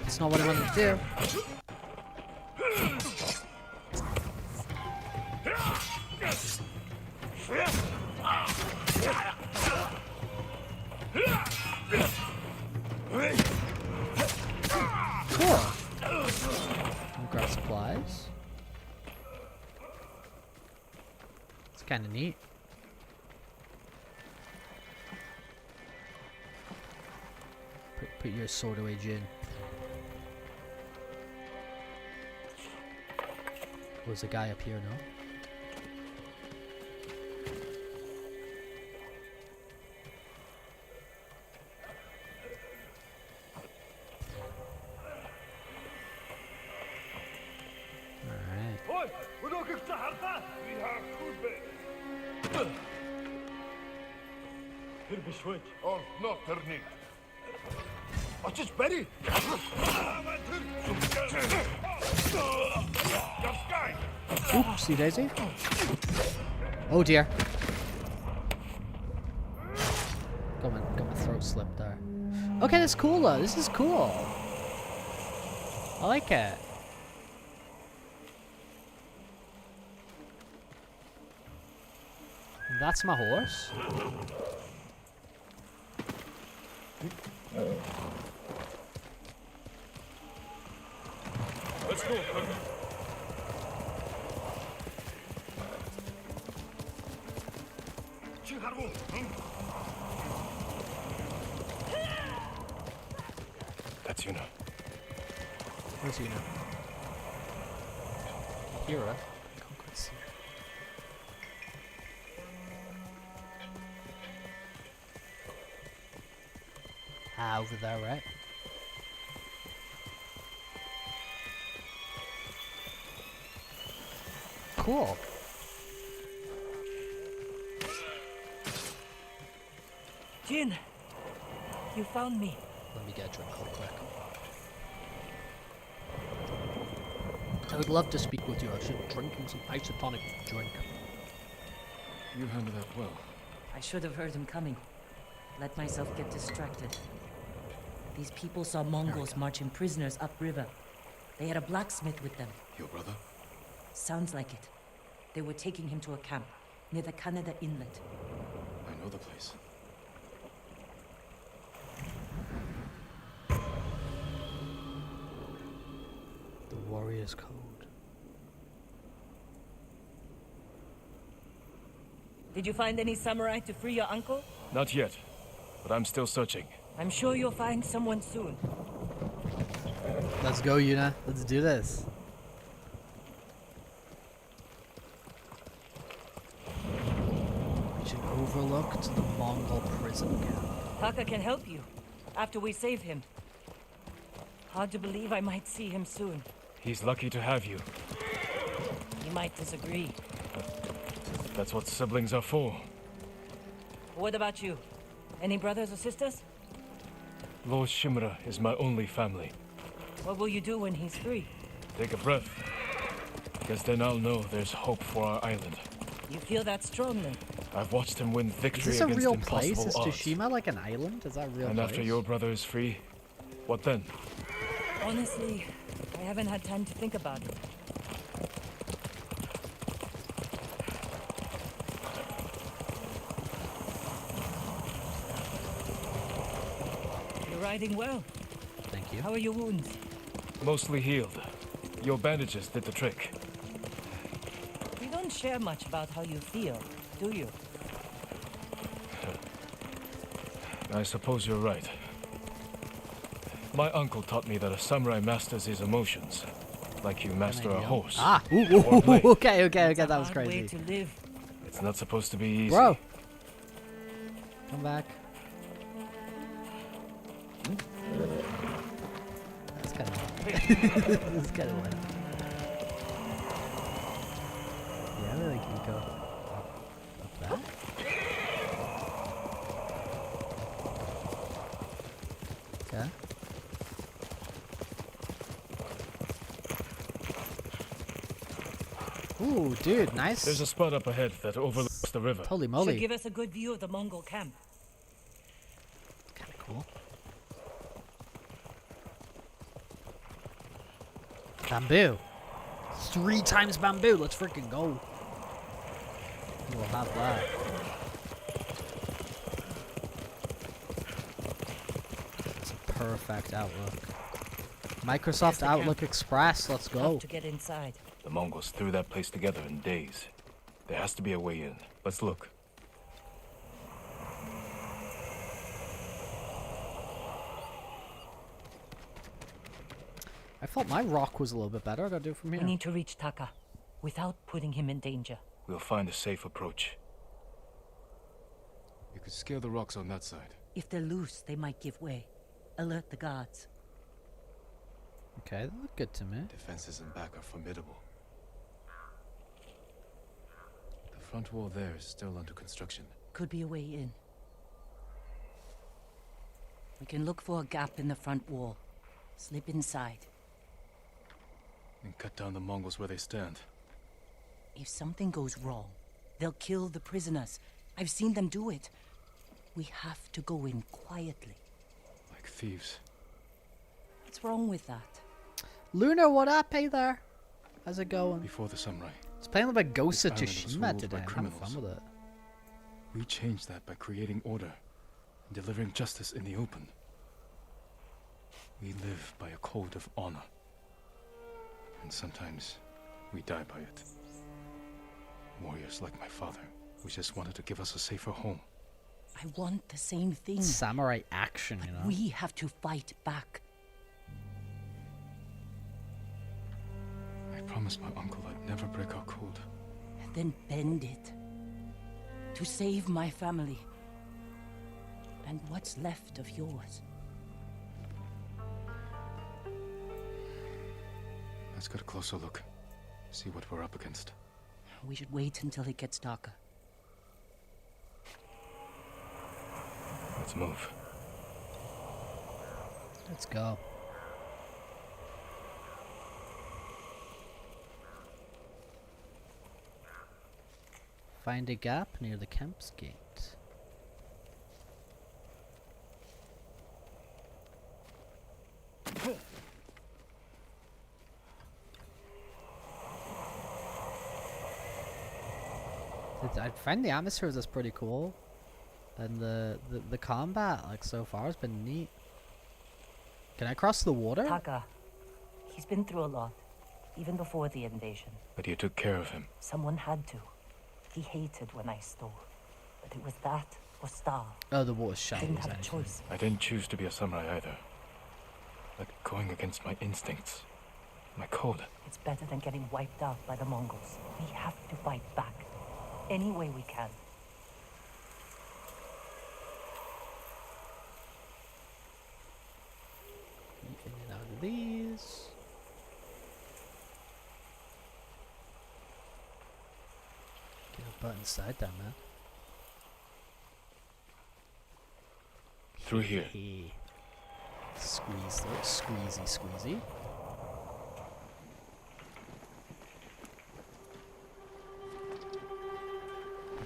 That's not what I wanted to do. Cool. I'll grab supplies. It's kind of neat. Put your sword away, Jin. Was a guy up here, no? Açış beni. Oopsie daisy. Oh dear. Got my throat slipped there. Okay, that's cool though. This is cool. I like it. That's my horse. Let's go. That's Yuna. Where's Una? Hear her. Can't quite see her. Ah, over there, right? Cool. Jin, you found me. Let me get a drink real quick. I would love to speak with you. I should drink some isotonic drink. You handled that well. I should have heard him coming. Let myself get distracted. These people saw Mongols marching prisoners upriver. They had a blacksmith with them. Your brother? Sounds like it. They were taking him to a camp near the Canada Inlet. I know the place. The Warrior's Code. Did you find any samurai to free your uncle? Not yet, but I'm still searching. I'm sure you'll find someone soon. Let's go, Yuna. Let's do this. Reach an overlook to the Mongol prison camp. Taka can help you after we save him. Hard to believe I might see him soon. He's lucky to have you. He might disagree. That's what siblings are for. What about you? Any brothers or sisters? Lord Shimura is my only family. What will you do when he's free? Take a breath. Guess then I'll know there's hope for our island. You feel that strongly? I've watched him win Is victory this a against real impossible place? Is odds. Tsushima like an island? Is that a real And place? after your brother is free, what then? Honestly, I haven't had time to think about it. You're riding well. Thank you. How are your wounds? Mostly healed. Your bandages did the trick. You don't share much about how you feel, do you? I suppose you're right. My uncle taught me that a samurai masters his emotions, like you master a horse. Ah! Ooh, Or blade. okay, It's a that was hard way crazy. to live. It's not supposed to be easy. Bro! Come back. That's kind of That's kind of wet. Yeah, I really can go up that. Okay. Ooh, dude, nice. There's a spot up ahead that overlooks the river. Holy Should moly. give us a good view of the Mongol camp. Kind of cool. Bamboo. 3 times bamboo. Let's freaking go. We'll have that. It's a perfect outlook. Microsoft the Outlook camp. Express. Let's go. Tough to get inside. The Mongols threw that place together in days. There has to be a way in. Let's look. I thought my rock was a little bit better. I gotta do it from We here. need to reach Taka without putting him in danger. We'll find a safe approach. You could scale the rocks on that side. If they're loose, they might give way. Alert the guards. Okay, that looked good to me. Defenses in back are formidable. The front wall there is still under construction. Could be a way in. We can look for a gap in the front wall. Slip inside. And cut down the Mongols where they stand. If something goes wrong, they'll kill the prisoners. I've seen them do it. We have to go in quietly. Like thieves. What's wrong with that? Lunar, what up? Hey there. How's it going? Before the samurai, It's playing a bit Ghost of This island was Tsushima ruled today. by I'm having fun criminals. with it. we changed that by creating order and delivering justice in the open. We live by a code of honor. And sometimes we die by it. Warriors like my father, who just wanted to give us a safer home. I want the same thing. Samurai action, you know. We have to fight back. I promised my uncle I'd never break our code. Then bend it. To save my family. And what's left of yours. Let's get a closer look. See what we're up against. We should wait until it gets darker. Let's move. Let's go. Find a gap near the camp's gate. I find the atmosphere of this pretty cool, and the combat like so far has been neat. Can I cross the water? Taka, he's been through a lot, even before the invasion. But you took care of him. Someone had to. He hated when I stole, but it was that or starve. Oh, the water's shallow. Didn't as have a anything. choice. I didn't choose to be a samurai either. But going against my instincts, my code. It's better than getting wiped out by the Mongols. We have to fight back, any way we can. In and out of these. Get a butt inside that, man. Through here. Hey. Squeeze, look, squeezy, squeezy.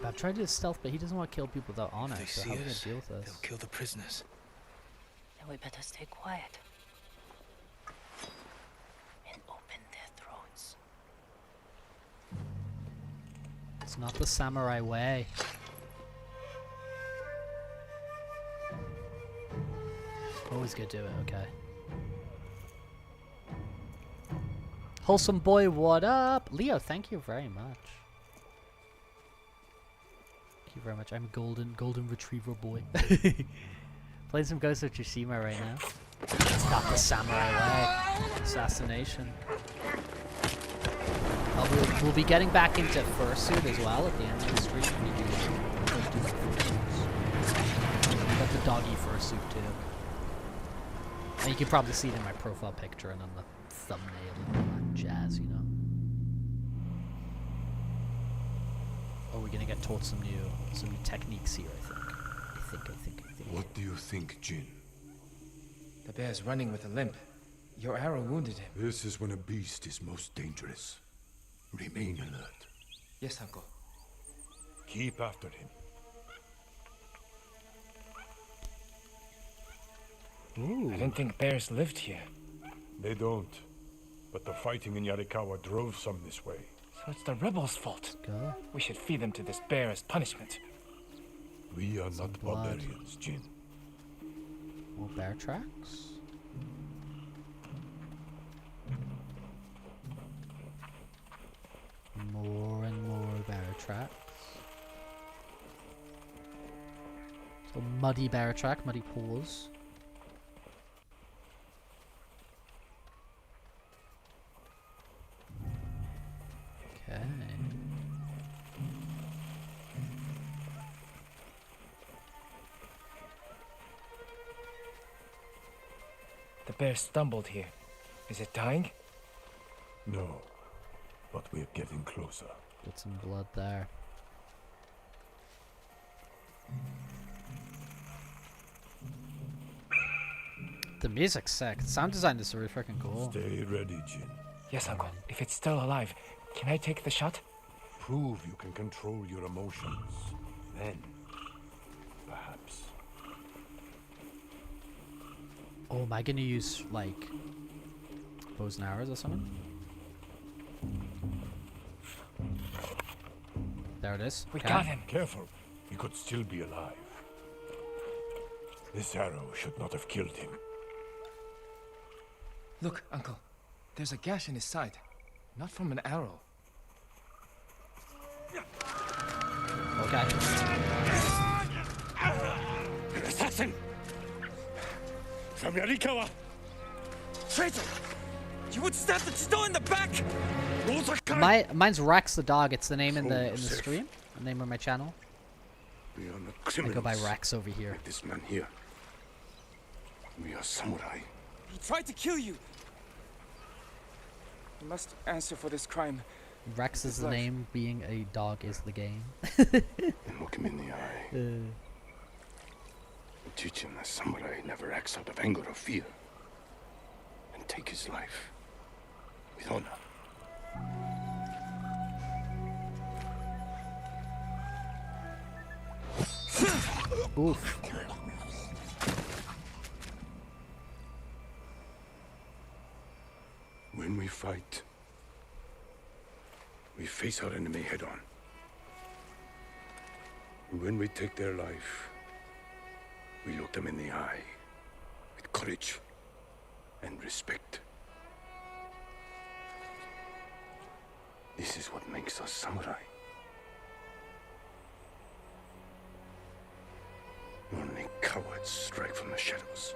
I've tried to do stealth, but he doesn't want to kill people without honor, so how are we gonna deal with this? kill the prisoners. Then we better stay quiet. And open their throats. It's not the samurai way. Always gonna do it, okay. Wholesome boy, what up? Leo, thank you very much. Thank you very much. I'm a golden retriever boy. Playing some Ghost of Tsushima right now. It's not the samurai way. Assassination. We'll be getting back into Fursuit as well at the end of the stream. Got the doggy Fursuit too. And you can probably see it in my profile picture and on the thumbnail and all that jazz, you know. Oh, we're gonna get taught some new techniques here, I think. What do you think, Jin? The bear's running with a limp. Your arrow wounded him. This is when a beast is most dangerous. Remain alert. Yes, Uncle. Keep after him. Ooh. I didn't think bears lived here. They don't. But the fighting in Yarikawa drove some this way. So it's the rebels' fault. Go. We should feed them to this bear as punishment. We are not blood. barbarians, Jin. More bear tracks. More and more bear tracks. So muddy bear track, muddy paws. Okay. The bear stumbled here. Is it dying? No. But we're getting closer. Get some blood there. The music's sick. The sound design is really freaking cool. Stay ready, Jin. Yes, Uncle. If it's still alive, can I take the shot? Prove you can control your emotions. Then, perhaps. Oh, am I gonna use, like, bows and arrows or something? There it is. We Okay. got him. Careful, he could still be alive. This arrow should not have killed him. Look, Uncle. There's a gash in his side. Not from an arrow. Okay. An assassin! From Yarikawa! Traitor! You would stab the Chido in the back! Mine's Rex the dog. It's the name in the Safe. stream. The name of my channel. We are not I criminals. go by Rex over here. Like this man here. We are samurai. He tried to kill you! You must answer for this crime. Rex is the life. name. Being a dog is the game. And look him in the eye. Teach him that samurai never acts out of anger or fear. And take his life with honor. Oof. When we fight, we face our enemy head on. When we take their life, we look them in the eye with courage and respect. This is what makes us samurai. Only cowards strike from the shadows.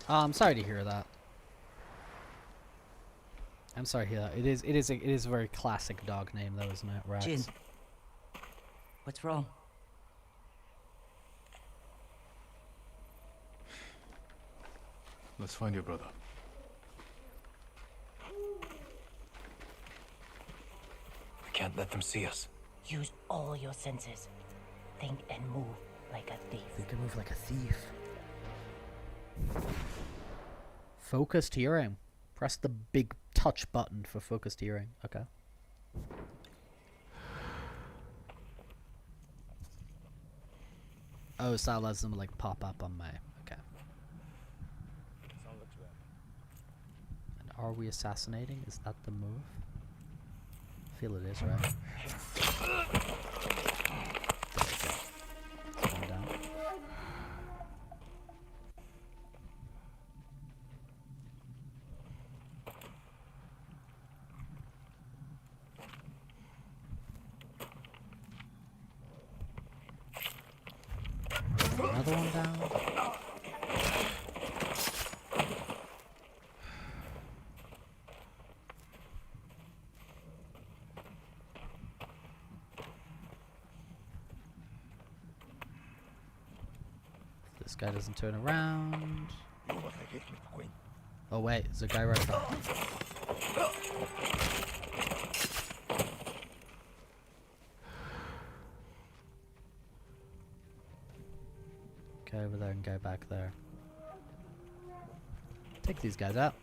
I'm sorry to hear that. I'm sorry to hear that. It is a very classic dog name, though, isn't it, Rex? Jin. What's wrong? Let's find your brother. We can't let them see us. Use all your senses. Think and move like a thief. You can move like a thief. Focused hearing. Press the big touch button for focused hearing. Okay. Oh, so that lets them like pop up on my. Okay. And are we assassinating? Is that the move? I feel it is, right? There we go. Let's come down. Another one down. If this guy doesn't turn around. Oh wait, there's a guy right there. Go over there and go back there. Take these guys out.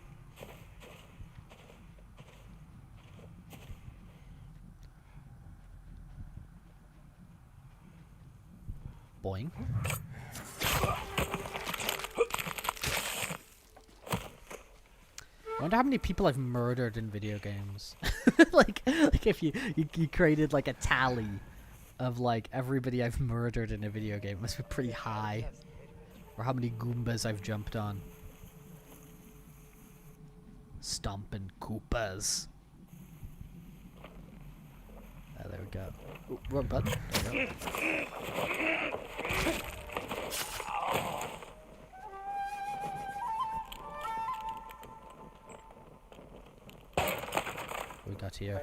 Boing. I wonder how many people I've murdered in video games. like if you created like a tally of like everybody I've murdered in a video game, it must be pretty high. Or how many Goombas I've jumped on. Stomping Koopas. Ah, there we go. Ooh, wrong button. There we go. What we got here?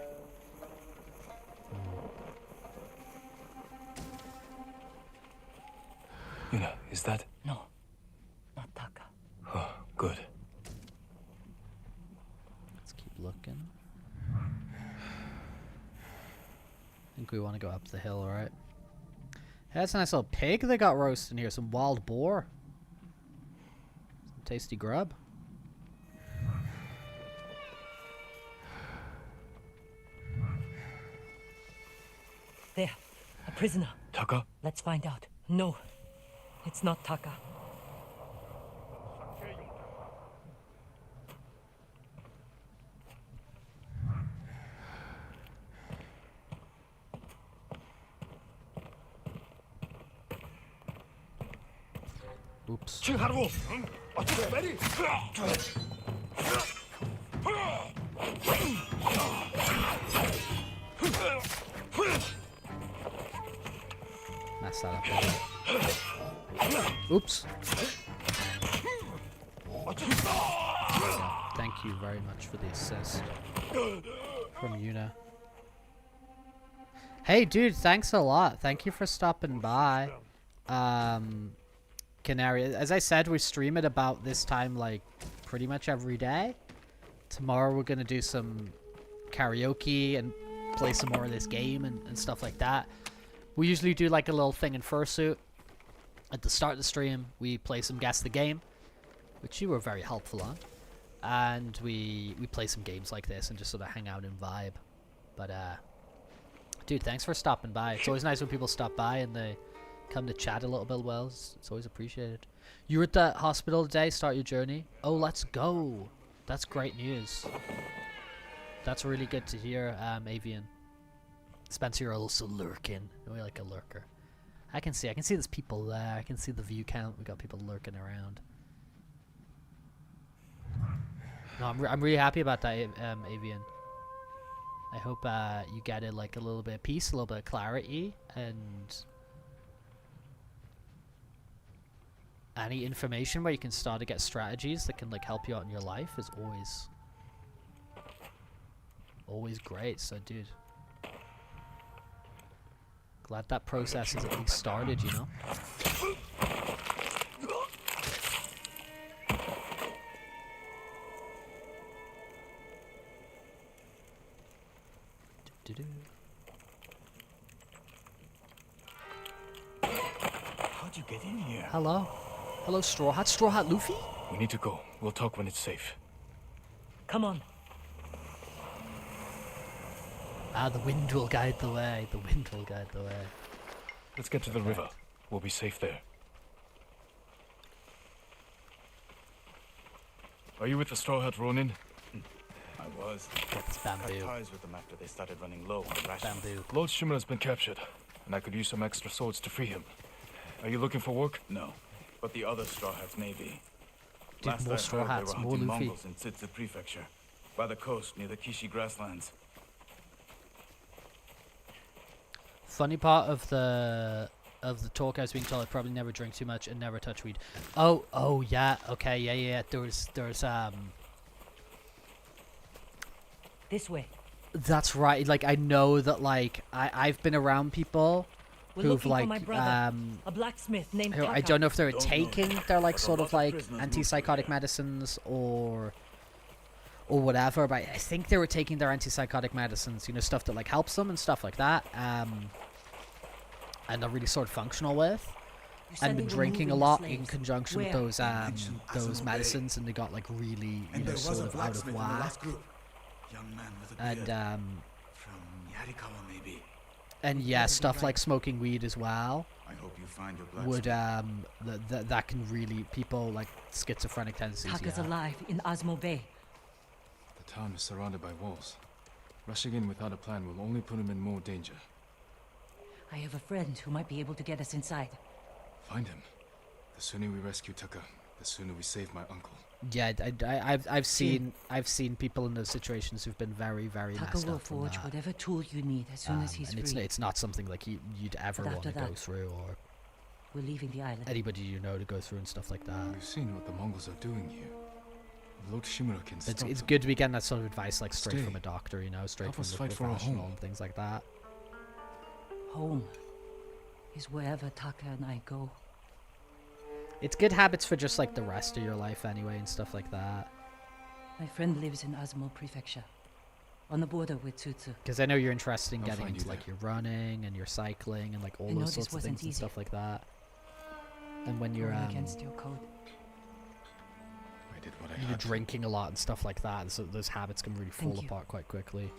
Yuna, is that? No, not Taka. Oh, good. looking. I think we want to go up the hill, right? Hey, that's a nice little pig they got roasting here. Some wild boar. Some tasty grub. There, a prisoner. Taka? Let's find out. No, it's not Taka. Oops. Mess that up. Oops. Thank you very much for the assist from Yuna. Hey, dude, thanks a lot. Thank you for stopping by. Canary, as I said, we stream at about this time, like, pretty much every day. Tomorrow we're gonna do some karaoke and play some more of this game and stuff like that. We usually do like a little thing in Fursuit. At the start of the stream, we play some Guess the Game, which you were very helpful on. And we play some games like this and just sort of hang out and vibe. But, dude, thanks for stopping by. It's always nice when people stop by and they come to chat a little bit. Well, it's always appreciated. You were at the hospital today, start your journey. Oh, let's go. That's great news. That's really good to hear, Avian. Spencer, you're also lurking. You're like a lurker. I can see there's people there. I can see the view count. We got people lurking around. No, I'm really happy about that, Avian. I hope you get it like a little bit of peace, a little bit of clarity, and any information where you can start to get strategies that can like help you out in your life is always great. So, dude, glad that process is at least started, you know? How'd you get in here? Hello? Hello, Straw Hat? Straw Hat Luffy? We need to go. We'll talk when it's safe. Come on. Ah, the wind will guide the way. The wind will guide the way. Let's get to the river. We'll be safe there. Are you with the Straw Hat Ronin? I was. Get this Cut bamboo. ties with them after they started running low on rations. Bamboo. Lord Shimura's been captured, and I could use some extra swords to free him. Are you looking for work? No, but the other Straw Hats may be. Dude, Last more I Straw heard, they Hats, were more hunting Luffy. Mongols in Tsitsa Prefecture, by the coast near the Kishi grasslands. Funny part of the talk I was being told, I probably never drink too much and never touch weed. Oh yeah, okay, yeah. There's This way. that's right. Like I know that like I've been around people We're who've looking like for my brother, a blacksmith named who, Taka. I don't know if they're Don't know. taking their like But a sort lot of of like prisoners antipsychotic moved here. medicines or whatever, but I think they were taking their antipsychotic medicines, you know, stuff that like helps them and stuff like that, and they're really sort of functional with, You said and they been were drinking a moving the lot in slaves. conjunction Where? with Mentioned those Asano medicines, and they got like really, you And know, there was sort a of out of blacksmith in the whack, last group. Young man with a beard. From Yarikawa, maybe. and yeah, stuff like smoking weed as well I hope you find your would blacksmith. that can really, people like schizophrenic tendencies. Taka's Yeah. alive in Osmo Bay. The town is surrounded by walls. Rushing in without a plan will only put him in more danger. I have a friend who might be able to get us inside. Find him. The sooner we rescue Taka, the sooner we save my uncle. Yeah, I've seen people in those situations who've been very, very Taka messed will up from forge that. whatever tool you need as soon as he's and free. it's not something like you'd ever But want to after go that- through, or We're leaving the island. anybody you know to go through and stuff like that. You've seen what the Mongols are doing here. Lord Shimura can stop It's them. good to be getting that sort of advice like straight Stay. from a doctor, you know, straight Help from us the fight for our professional home. and things like that. Home is wherever Taka and I go. It's good habits for just like the rest of your life anyway and stuff like that. My friend lives in Azamo Prefecture, on the border with Tsutsu. Because I know you're interested in I'll getting find into you like there. your running and your cycling and like all I know those this sorts of wasn't things and easy. stuff like that. And when you're Going against your code. I did what I you're had to. drinking a lot and stuff like that, so those habits can really fall Thank you. apart quite quickly.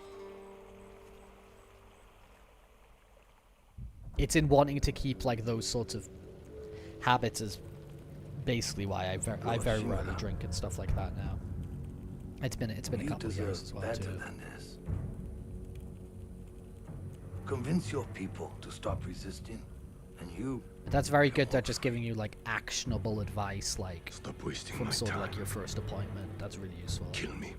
It's in wanting to keep like those sorts of habits is basically why I very rarely drink and stuff like that now. It's been a You couple of years deserve as well better too. than this. Convince your people to stop resisting, and you... But that's very good. They're just giving you like actionable advice, like Stop wasting from my sort of time. like your first appointment. That's really useful. Kill me.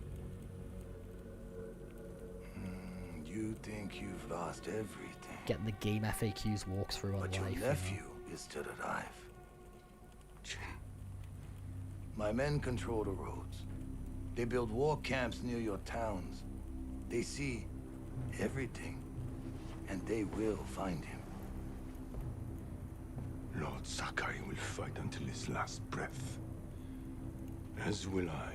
You think you've lost everything, Getting the game FAQs walkthrough on but your life. nephew is still alive. My men control the roads. They build war camps near your towns. They see everything, and they will find him. Lord Sakai will fight until his last breath. As will I.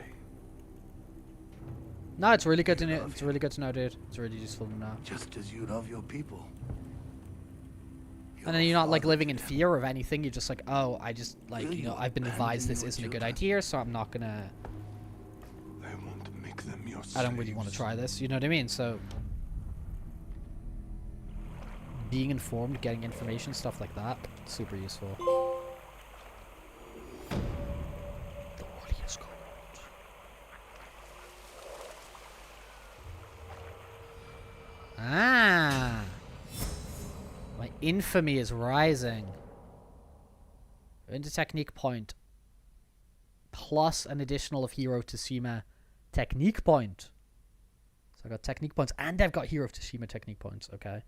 No, it's really good to know. It's really good to know, dude. It's really useful to know. Just as you love your people. And then you're not like Your living in father fear of anything. You're just like, oh, I just like Will you know you I've been advised abandon this your isn't a good children? idea, so I'm not gonna. I won't make them your I don't really want to slaves. try this. You know what I mean? So being informed, getting information, stuff like that, super useful. The warrior's gold. Ah, my infamy is rising. Into technique point. Plus an additional of Hero of Tsushima technique point. So I got technique points and I've got Hero of Tsushima technique points. Okay.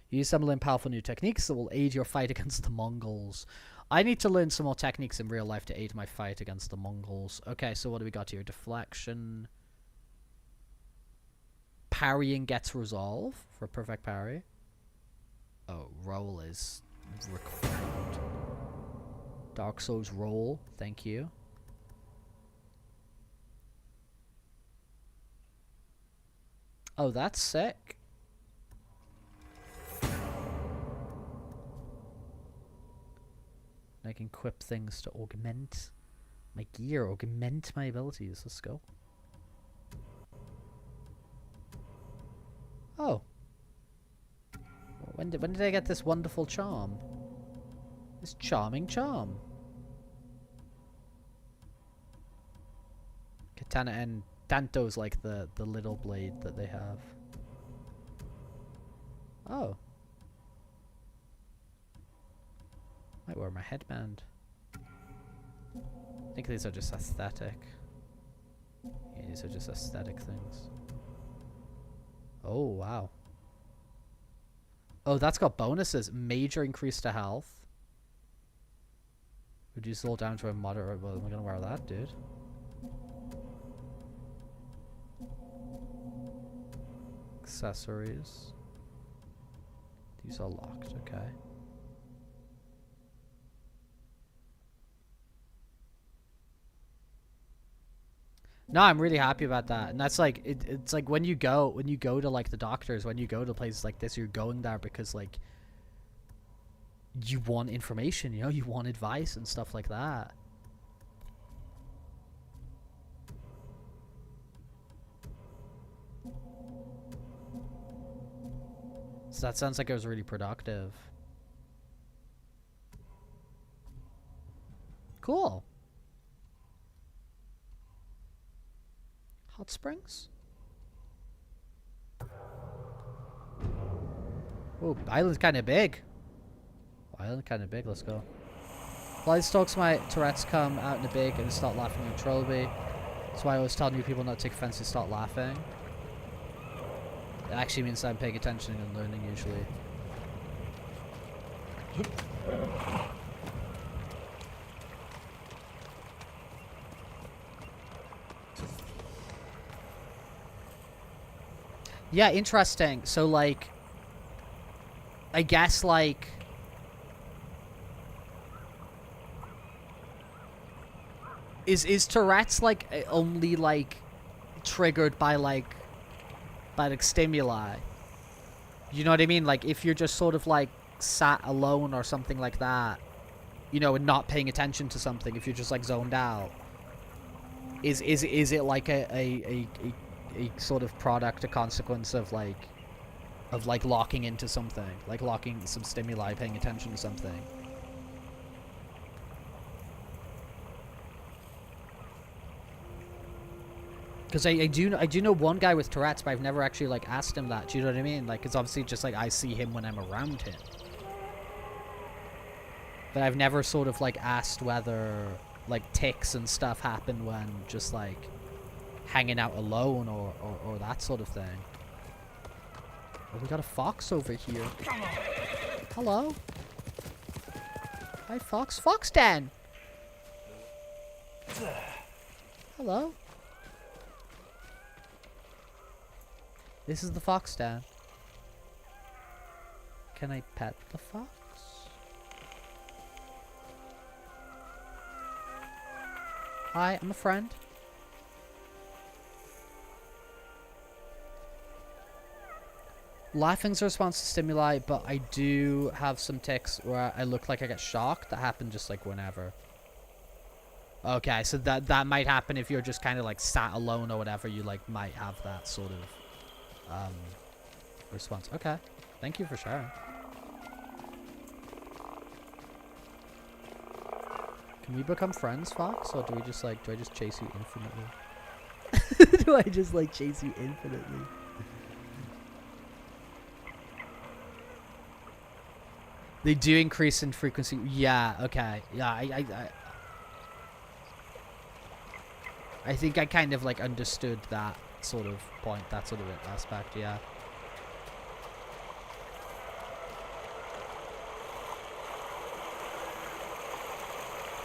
You use some learn powerful new techniques that will aid your fight against the Mongols. I need to learn some more techniques in real life to aid my fight against the Mongols. Okay, so what do we got here? Deflection. Parrying gets resolve for a perfect parry. Oh, roll is required. Dark Souls roll, thank you. Oh, that's sick. I can equip things to augment my gear, augment my abilities. Let's go. Oh. When did I get this wonderful charm? This charming charm. Katana and Tanto's like the little blade that they have. Oh. Might wear my headband. I think these are just aesthetic. Yeah, these are just aesthetic things. Oh, wow. Oh, that's got bonuses. Major increase to health. Reduce all down to a moderate. Well, I'm gonna wear that, dude. Accessories. These are locked, okay. No, I'm really happy about that. And that's like it's like when you go to like the doctors, when you go to places like this, you're going there because like you want information, you know, you want advice and stuff like that. So that sounds like it was really productive. Cool. Hot springs? Oh, island's kind of big. Island kind of big, let's go. Flight stalks my Tourette's come out in the big and start laughing at Trollby. That's why I always tell new people not to take offense and start laughing. It actually means I'm paying attention and learning usually. Yeah, interesting. So like I guess like is Tourette's like only like triggered by like stimuli. You know what I mean? Like if you're just sort of like sat alone or something like that, you know, and not paying attention to something, if you're just like zoned out, is it like a sort of product, a consequence of like locking into something, like locking some stimuli, paying attention to something? Because I do know one guy with Tourette's, but I've never actually like asked him that. Do you know what I mean? Like, it's obviously just like I see him when I'm around him, but I've never sort of like asked whether like tics and stuff happen when just like hanging out alone or that sort of thing. Oh, we got a fox over here. Hello. Hi, fox. Fox Den. Hello. This is the fox den. Can I pet the fox? Hi, I'm a friend. Laughing's a response to stimuli, but I do have some tics where I look like I get shocked. That happen just like whenever. Okay, so that might happen if you're just kind of like sat alone or whatever. You like might have that sort of response. Okay, thank you for sharing. Can we become friends, Fox, or do we just like, do I just chase you infinitely? Do I just like chase you infinitely? They do increase in frequency. Yeah, okay. Yeah, I think I kind of like understood that sort of point, that sort of aspect, yeah.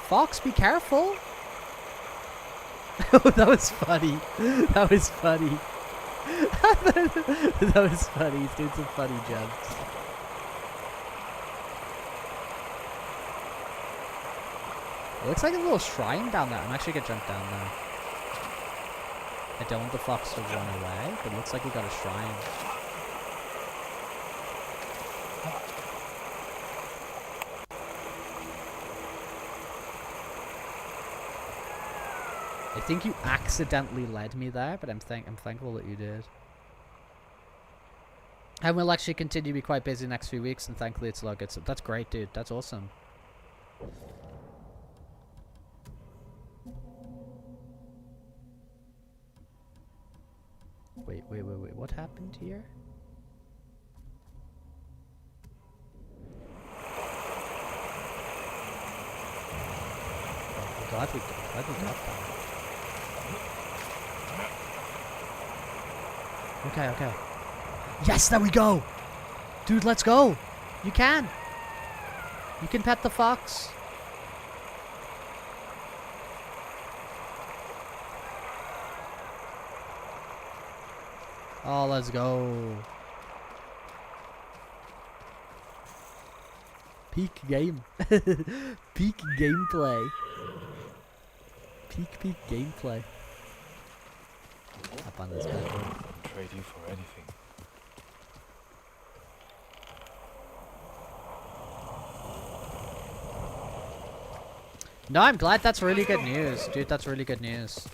Fox, be careful. Oh, that was funny. That was funny. That was funny. He's doing some funny jumps. It looks like a little shrine down there. I'm actually gonna jump down there. I don't want the fox to run away, but it looks like we got a shrine. I think you accidentally led me there, but I'm thankful that you did. And we'll actually continue to be quite busy next few weeks, and thankfully it's a lot good. So that's great, dude. That's awesome. Wait. What happened here? Oh, glad we got that. Okay. Yes, there we go! Dude, let's go! You can! You can pet the fox. Oh, let's go. Peak game. Peak gameplay. Peak gameplay. Up on this bed. Trade you for anything. No, I'm glad. That's really good news, dude. That's really good news.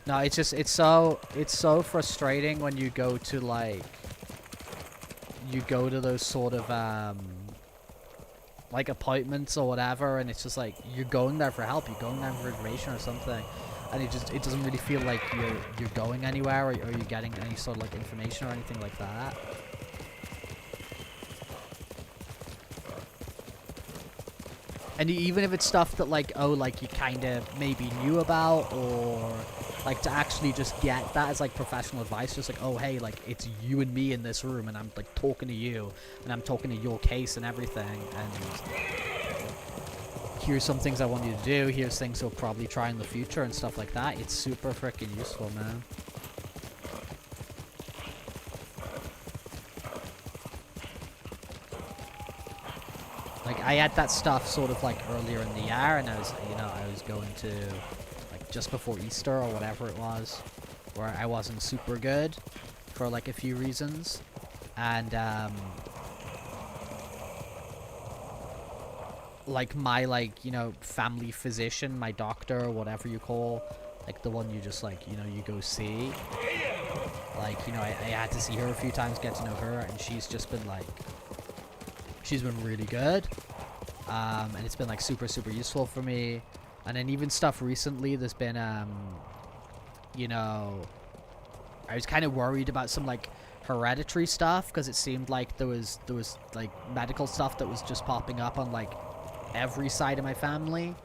No, it's just, it's so frustrating when you go to like, you go to those sort of like appointments or whatever, and it's just like you're going there for help, you're going there for information or something, and it doesn't really feel like you're going anywhere, or you're getting any sort of like information or anything like that. And even if it's stuff that like, oh, like you kind of maybe knew about, or like to actually just get that as like professional advice, just like, oh hey, like it's you and me in this room, and I'm like talking to you, and I'm talking to your case and everything, and here's some things I want you to do, here's things you'll probably try in the future and stuff like that. It's super freaking useful, man. Like, I had that stuff sort of like earlier in the year, and I was, you know, I was going to, like, just before Easter or whatever it was. where I wasn't super good for like a few reasons, and like my like, you know, family physician, my doctor, whatever you call, like the one you just like, you know, you go see, like, you know, I had to see her a few times, get to know her, and she's just been like, she's been really good, and it's been like super useful for me. And then even stuff recently, there's been you know, I was kind of worried about some like hereditary stuff, because it seemed like there was like medical stuff that was just popping up on like every side of my family,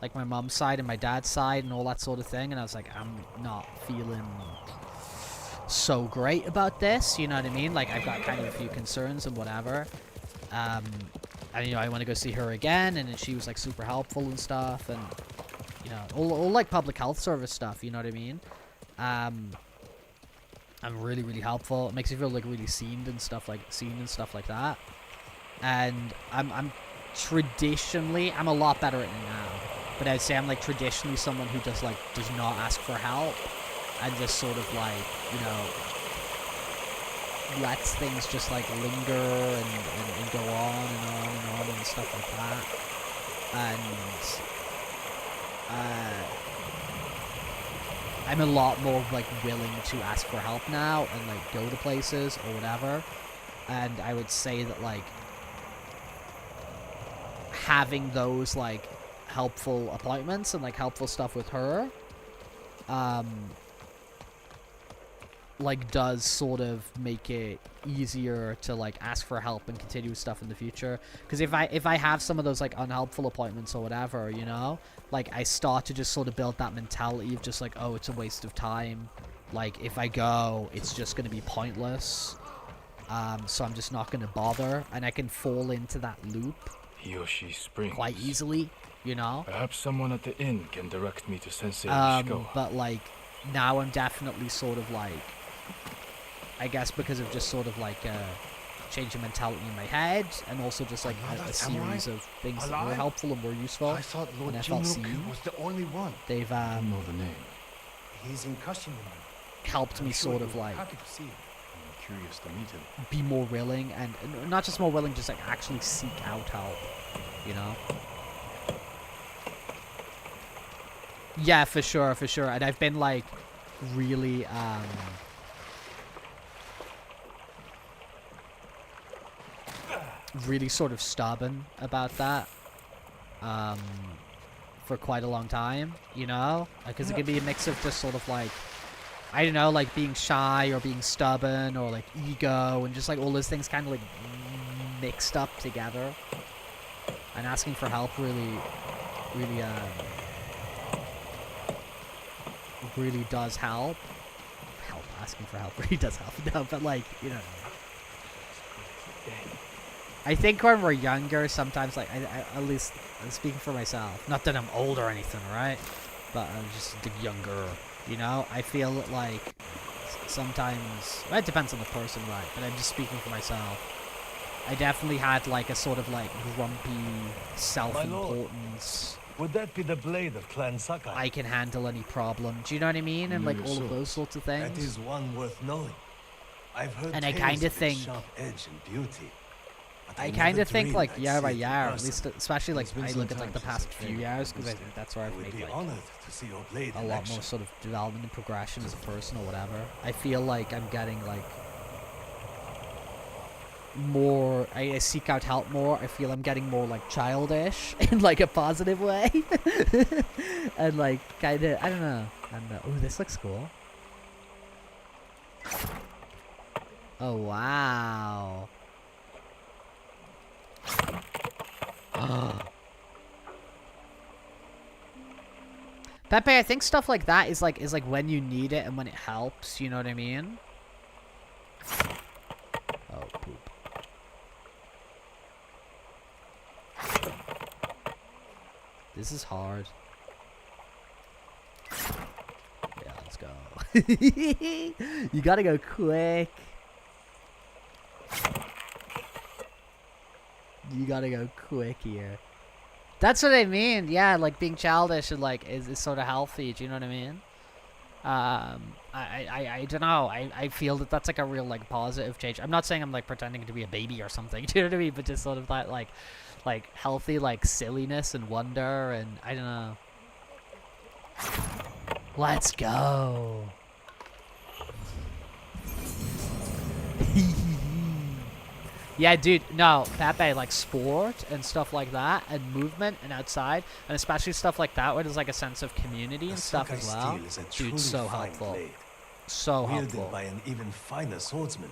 like my mom's side and my dad's side and all that sort of thing, and I was like, I'm not feeling so great about this, you know what I mean? Like, I've got kind of a few concerns and whatever, and you know, I want to go see her again, and then she was like super helpful and stuff, and you know, all like public health service stuff, you know what I mean? I'm really helpful. It makes me feel like really seen and stuff like that. And I'm traditionally, I'm a lot better at it now, but I'd say I'm like traditionally someone who just like does not ask for help and just sort of like, you know, lets things just like linger and go on and stuff like that. And I'm a lot more like willing to ask for help now and like go to places or whatever. And I would say that like having those like helpful appointments and like helpful stuff with her like does sort of make it easier to like ask for help and continue with stuff in the future. Because if I have some of those like unhelpful appointments or whatever, you know, like I start to just sort of build that mentality of just like, oh, it's a waste of time, like if I go it's just going to be pointless, so I'm just not going to bother, and I can fall into that loop Yoshi Springs. quite easily, you know. Perhaps someone at the inn can direct me to Sensei Ishikawa. But like now I'm definitely sort of like, I guess because of just sort of like change of mentality in my head, and also just like a series of things that were helpful and were useful. I thought Lord and I felt Jinroku seen. was the only one. They've I don't know the name. He's in Kashima. helped me sort of like Happy to see him. I'm curious to meet him. be more willing, and not just more willing, just like actually seek out help, you know. Yeah, for sure. And I've been like really really sort of stubborn about that for quite a long time, you know, because it can be a mix of just sort of like, I don't know, like being shy or being stubborn or like ego, and just like all those things kind of like mixed up together, and asking for help really does help. Asking for help really does help. No, but like, you know, I think when we're younger, sometimes like I at least I'm speaking for myself. Not that I'm old or anything, right? But I'm just younger. You know, I feel like sometimes, well, it depends on the person, right? But I'm just speaking for myself. I definitely had like a sort of like grumpy self-importance. Would that be the blade of Clan Sakai? I can handle any problem. Do you know what I mean? And like all of those sorts of things. That is one worth knowing. I've heard And I tales kinda of its think- sharp edge and beauty. But I never kind of think dreamed like I'd year by see it in year, at person. least especially like It's been I some look at like the time past since I've few been years, because I understood. think that's where I I've would made be like honored to see your blade a in lot action. more sort of development and progression as a person or whatever. I feel like I'm getting like more, I seek out help more. I feel I'm getting more like childish in like a positive way. And like kind of, I don't know. Oh, this looks cool. Oh, wow. Pepe, I think stuff like that is like when you need it and when it helps, you know what I mean? Oh, poop. This is hard. Yeah, let's go. You gotta go quick. You gotta go quick here. That's what I mean. Yeah, like being childish and like is sort of healthy. Do you know what I mean? I don't know. I feel that that's like a real like positive change. I'm not saying I'm like pretending to be a baby or something. Do you know what I mean? But just sort of that like healthy like silliness and wonder, and I don't know. Let's go. Yeah, dude, no, Pepe, like sport and stuff like that, and movement and outside, and especially stuff like that where there's like a sense of community and stuff as well. Steel is a Dude, truly so fine helpful. blade, So wielded helpful. by an even finer swordsman.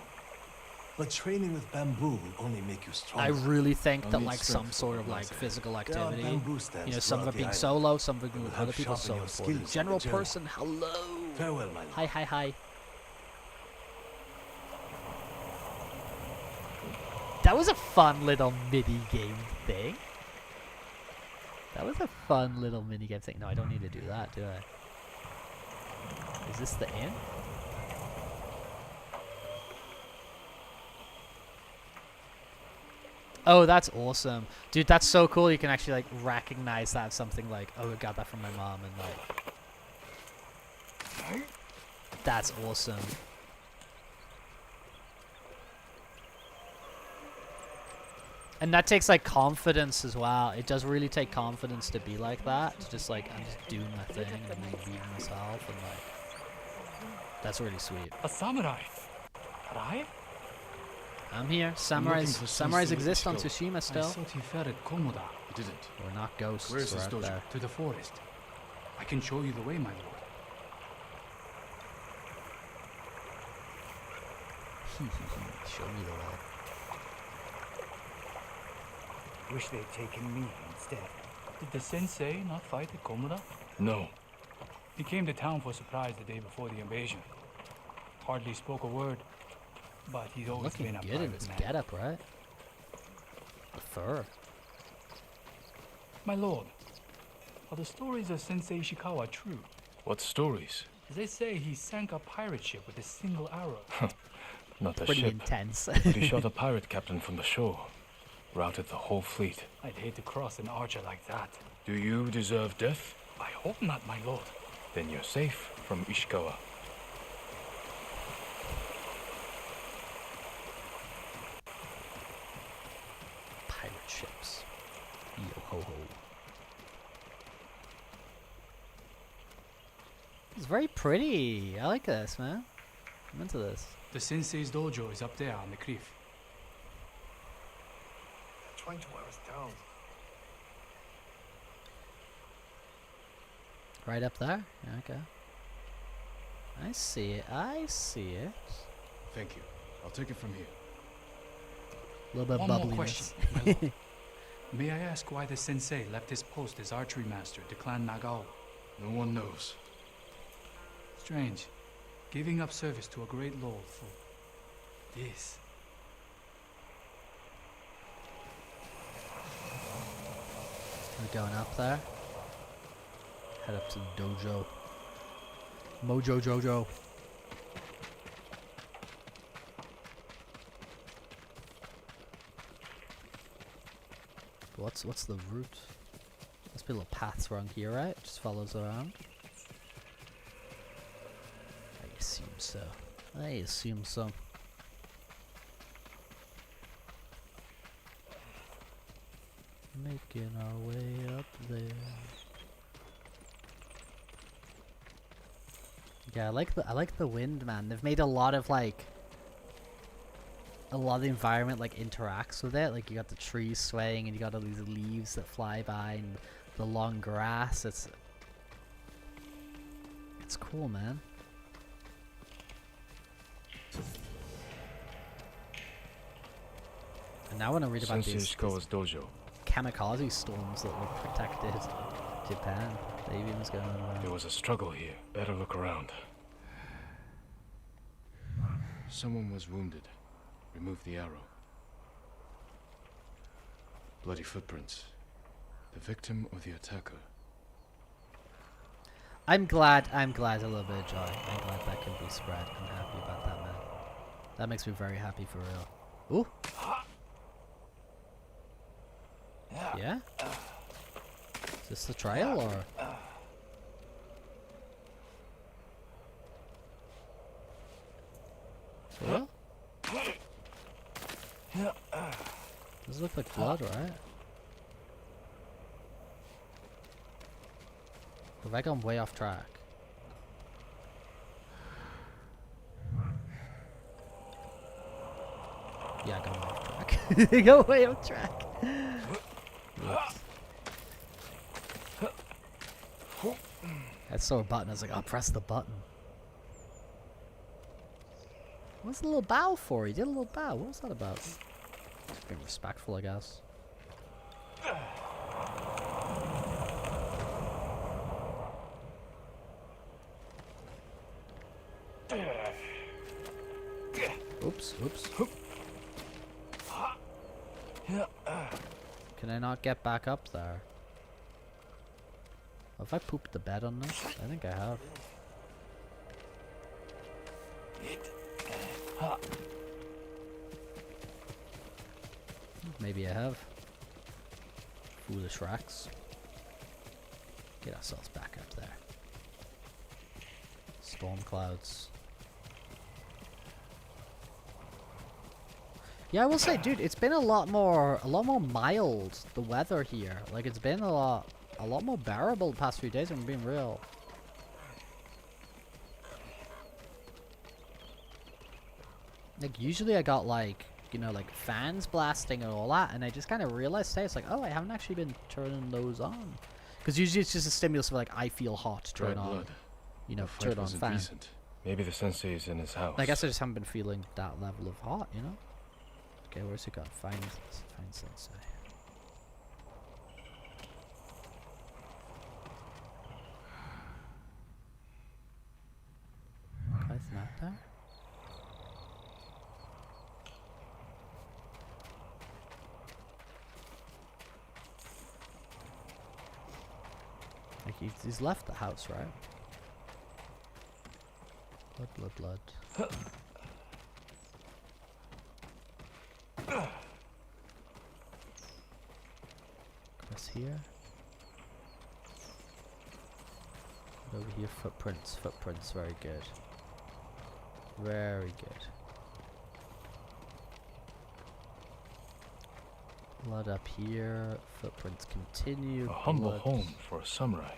But training with bamboo will only make you stronger. I really think I'll that need like strength some for sort my of like blades. physical There are activity, bamboo stands you know, some of throughout it the being island. solo, some of it It being will with help other people, sharpen so your important. skills on General the journey. person, hello. Farewell, my lord. Hi, hi, hi. That was a fun little mini game thing. That was a fun little mini game thing. No, I don't need to do that, do I? Is this the inn? Oh, that's awesome. Dude, that's so cool. You can actually like recognize that as something like, oh, I got that from my mom, and like that's awesome. And that takes like confidence as well. It does really take confidence to be like that. To just like, I'm just doing my thing and I'm really being myself, and like that's really sweet. A samurai. Right? I'm here. Samurais exist on Tsushima still. I thought he fell at Komoda. He didn't. We're not ghosts. Where's We're his out dojo? there. To the forest. I can show you the way, my lord. Show me the way. Wish they'd taken me instead. Did the sensei not fight at Komoda? No. He came to town for a surprise the day before the invasion. Hardly spoke a word, but he's always Looking been a good in private his man. getup, right? The fur. My lord, are the stories of Sensei Ishikawa true? What stories? They say he sank a pirate ship with a single arrow. Not the Pretty ship. intense. But he shot a pirate captain from the shore. Routed the whole fleet. I'd hate to cross an archer like that. Do you deserve death? I hope not, my lord. Then you're safe from Ishikawa. Pirate ships. Yo ho ho. It's very pretty. I like this, man. I'm into this. The sensei's dojo is up there on the cliff. Trying to wear us down. Right up there? Yeah, okay. I see it. I see it. Thank you. I'll take it from here. A little bit One bubbliness. more question, my lord. May I ask why the sensei left his post as archery master to Clan Nagao? No one knows. Strange. Giving up service to a great lord for this. We're going up there. Head up to the dojo. Mojo Jojo. What's the route? Must be little paths around here, right? Just follows around. I assume so. I assume so. Making our way up there. Yeah, I like the wind, man. They've made a lot of the environment like interacts with it. Like you got the trees swaying and you got all these leaves that fly by and the long grass. It's cool, man. And now I want to read about Sensei these Ishikawa's dojo. kamikaze storms that like protected Japan. Avians going around. There was a struggle here. Better look around. Someone was wounded. Remove the arrow. Bloody footprints. The victim or the attacker? I'm glad a little bit of joy. I'm glad that can be spread. I'm happy about that, man. That makes me very happy for real. Ooh. Yeah? Is this the trial or? For real? Does look like blood, right? Have I gone way off track? Yeah, I got way off track. I got way off track. I saw a button. I was like, I'll press the button. What's the little bow for? He did a little bow. What was that about? Just being respectful, I guess. Oops, oops. Can I not get back up there? Have I pooped the bed on this? I think I have. Maybe I have. Foolish racks. Get ourselves back up there. Storm clouds. Yeah, I will say, dude, it's been a lot more mild, the weather here. Like, it's been a lot more bearable the past few days, if I'm being real. Like, usually I got, like, you know, like, fans blasting and all that, and I just kind of realized today, it's like, oh, I haven't actually been turning those on. Because usually it's just a stimulus of, like, I feel hot, turn on, you know, turn on fan. Recent. Maybe the sensei is in his house. I guess I just haven't been feeling that level of hot, you know? Okay, where's he got? Find sensei. Guy's not there? Like he's left the house, right? Blood. Across here. Over here, footprints, very good. Very good. Blood up here, footprints continue. A humble blood. home for a samurai.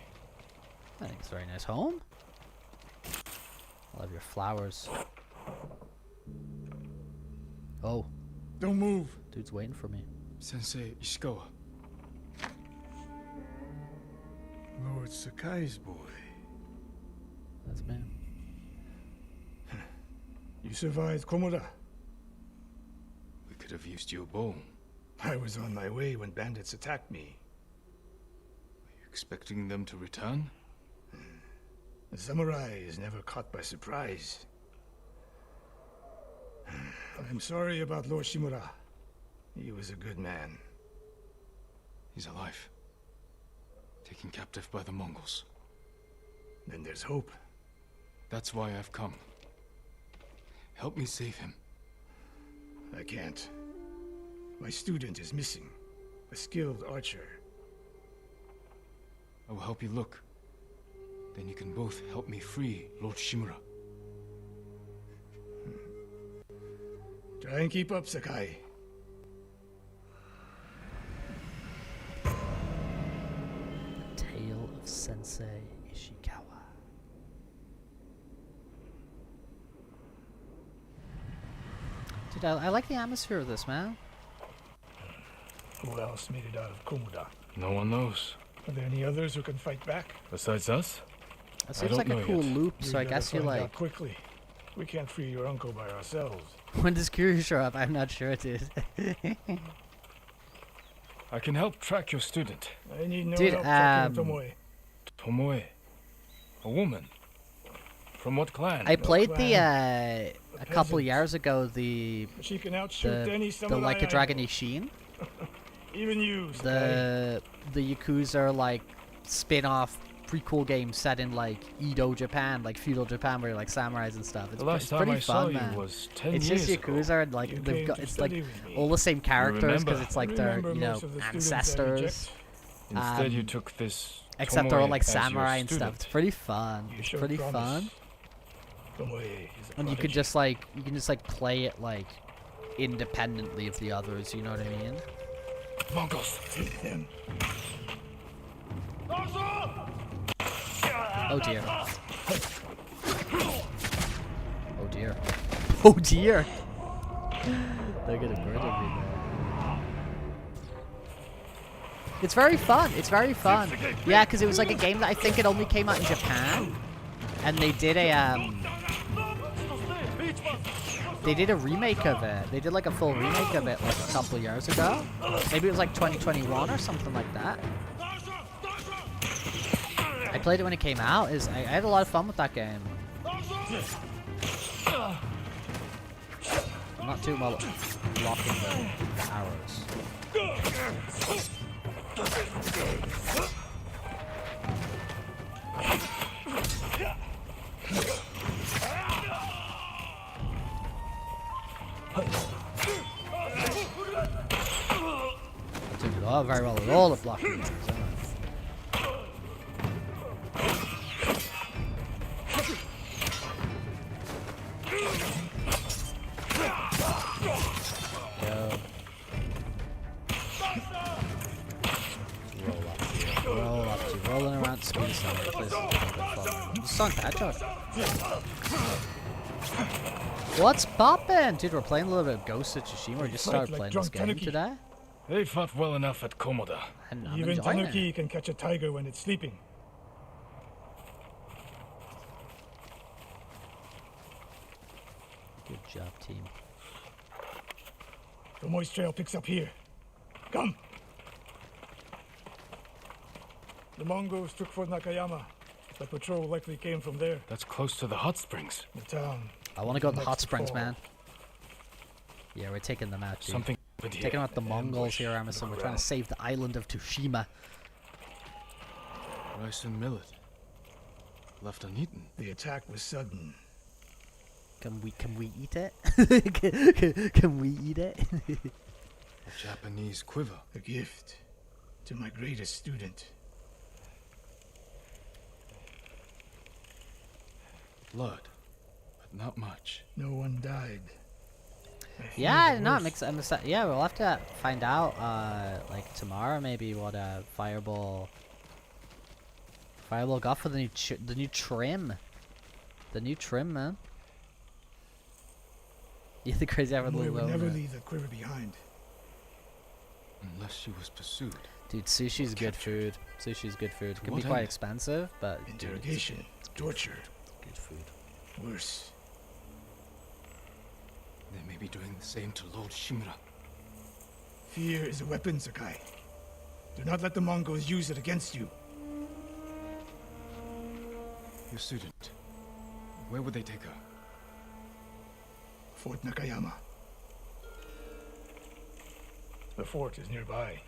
I think it's a very nice home. I love your flowers. Oh. Don't move. Dude's waiting for me. Sensei Ishikawa. Lord Sakai's boy. That's me. You survived Komoda. We could have used your bow. I was on my way when bandits attacked me. Are you expecting them to return? The samurai is never caught by surprise. I'm sorry about Lord Shimura. He was a good man. He's alive. Taken captive by the Mongols. Then there's hope. That's why I've come. Help me save him. I can't. My student is missing. A skilled archer. I will help you look. Then you can both help me free Lord Shimura. Try and keep up, Sakai. Tale of Sensei Ishikawa. Dude, I like the atmosphere of this, man. Who else made it out of Komoda? No one knows. Are there any others who can fight back? Besides us? That seems like a cool loop, so I guess you like... quickly. We can't free your uncle by ourselves. When does Kiryu show up? I'm not sure, dude. I can help track your student. I need no Dude, help tracking Tomoe. Tomoe? A woman? From what clan? I played the, A a couple peasant. years ago, the She can outshoot any the samurai Like a I Dragon know. Ishin. Even you, Sakai. The Yakuza, like, spin-off prequel game set in, like, Edo, Japan, like, feudal Japan, where you're, like, samurais and stuff. It's, The last it's time pretty I saw fun, you man. was 10 It's years just ago. Yakuza, and, like, You they've came got, to it's, like, study with me. all the same characters, because remember? it's, like, I their, remember you know, most of the students I ancestors. reject. Instead, you Um, took this. Except they're all, Tomoe like, as your samurai and stuff. student. It's pretty fun. You It's showed pretty promise. fun. Tomoe is a And you prodigy. can just like play it like independently of the others. You know what I mean? Mongols, take them. Oh dear. Oh dear. Oh dear. They're gonna murder me now. It's very fun. It's very fun. Yeah, because it was like a game that I think it only came out in Japan, and they did a remake of it. They did like a full remake of it like a couple years ago. Maybe it was like 2021 or something like that. I played it when it came out. I had a lot of fun with that game. I'm not too well at blocking the arrows. I took it all very well with all the blocking moves, didn't I? Roll up to rolling around speed places. It's not that job. What's poppin'? Dude, we're playing a little bit of Ghost of Tsushima. We just started playing this game today. They fought well enough at Komoda. And I'm Even enjoying Tanuki it. can catch a tiger when it's sleeping. Good job, team. Tomoe's trail picks up here. Come! The Mongols took Fort Nakayama. The patrol likely came from there. That's close to the hot springs. The town. I want to go to the hot Next springs, fall. man. Yeah, we're taking them out, dude. Something happened here. Taking out the An Mongols ambush here, on the Emerson. We're trying ground. to save the island of Tsushima. Rice and millet. Left uneaten. The attack was sudden. Can we eat it? can we eat it? A Japanese quiver. A gift to my greatest student. Blood, but not much. No one died. I fear Yeah, the no, worst. yeah, we'll have to find out, like tomorrow maybe what Fireball got for the new trim, man. You the crazy ever Tomoe little would never over. leave the quiver behind. Unless she was pursued. Dude, sushi's good food. Sushi's good food. It can be what quite end? expensive, but dude, Interrogation. Torture. it's good food. Worse. They may be doing the same to Lord Shimura. Fear is a weapon, Sakai. Do not let the Mongols use it against you. Your student. Where would they take her? Fort Nakayama. The fort is nearby.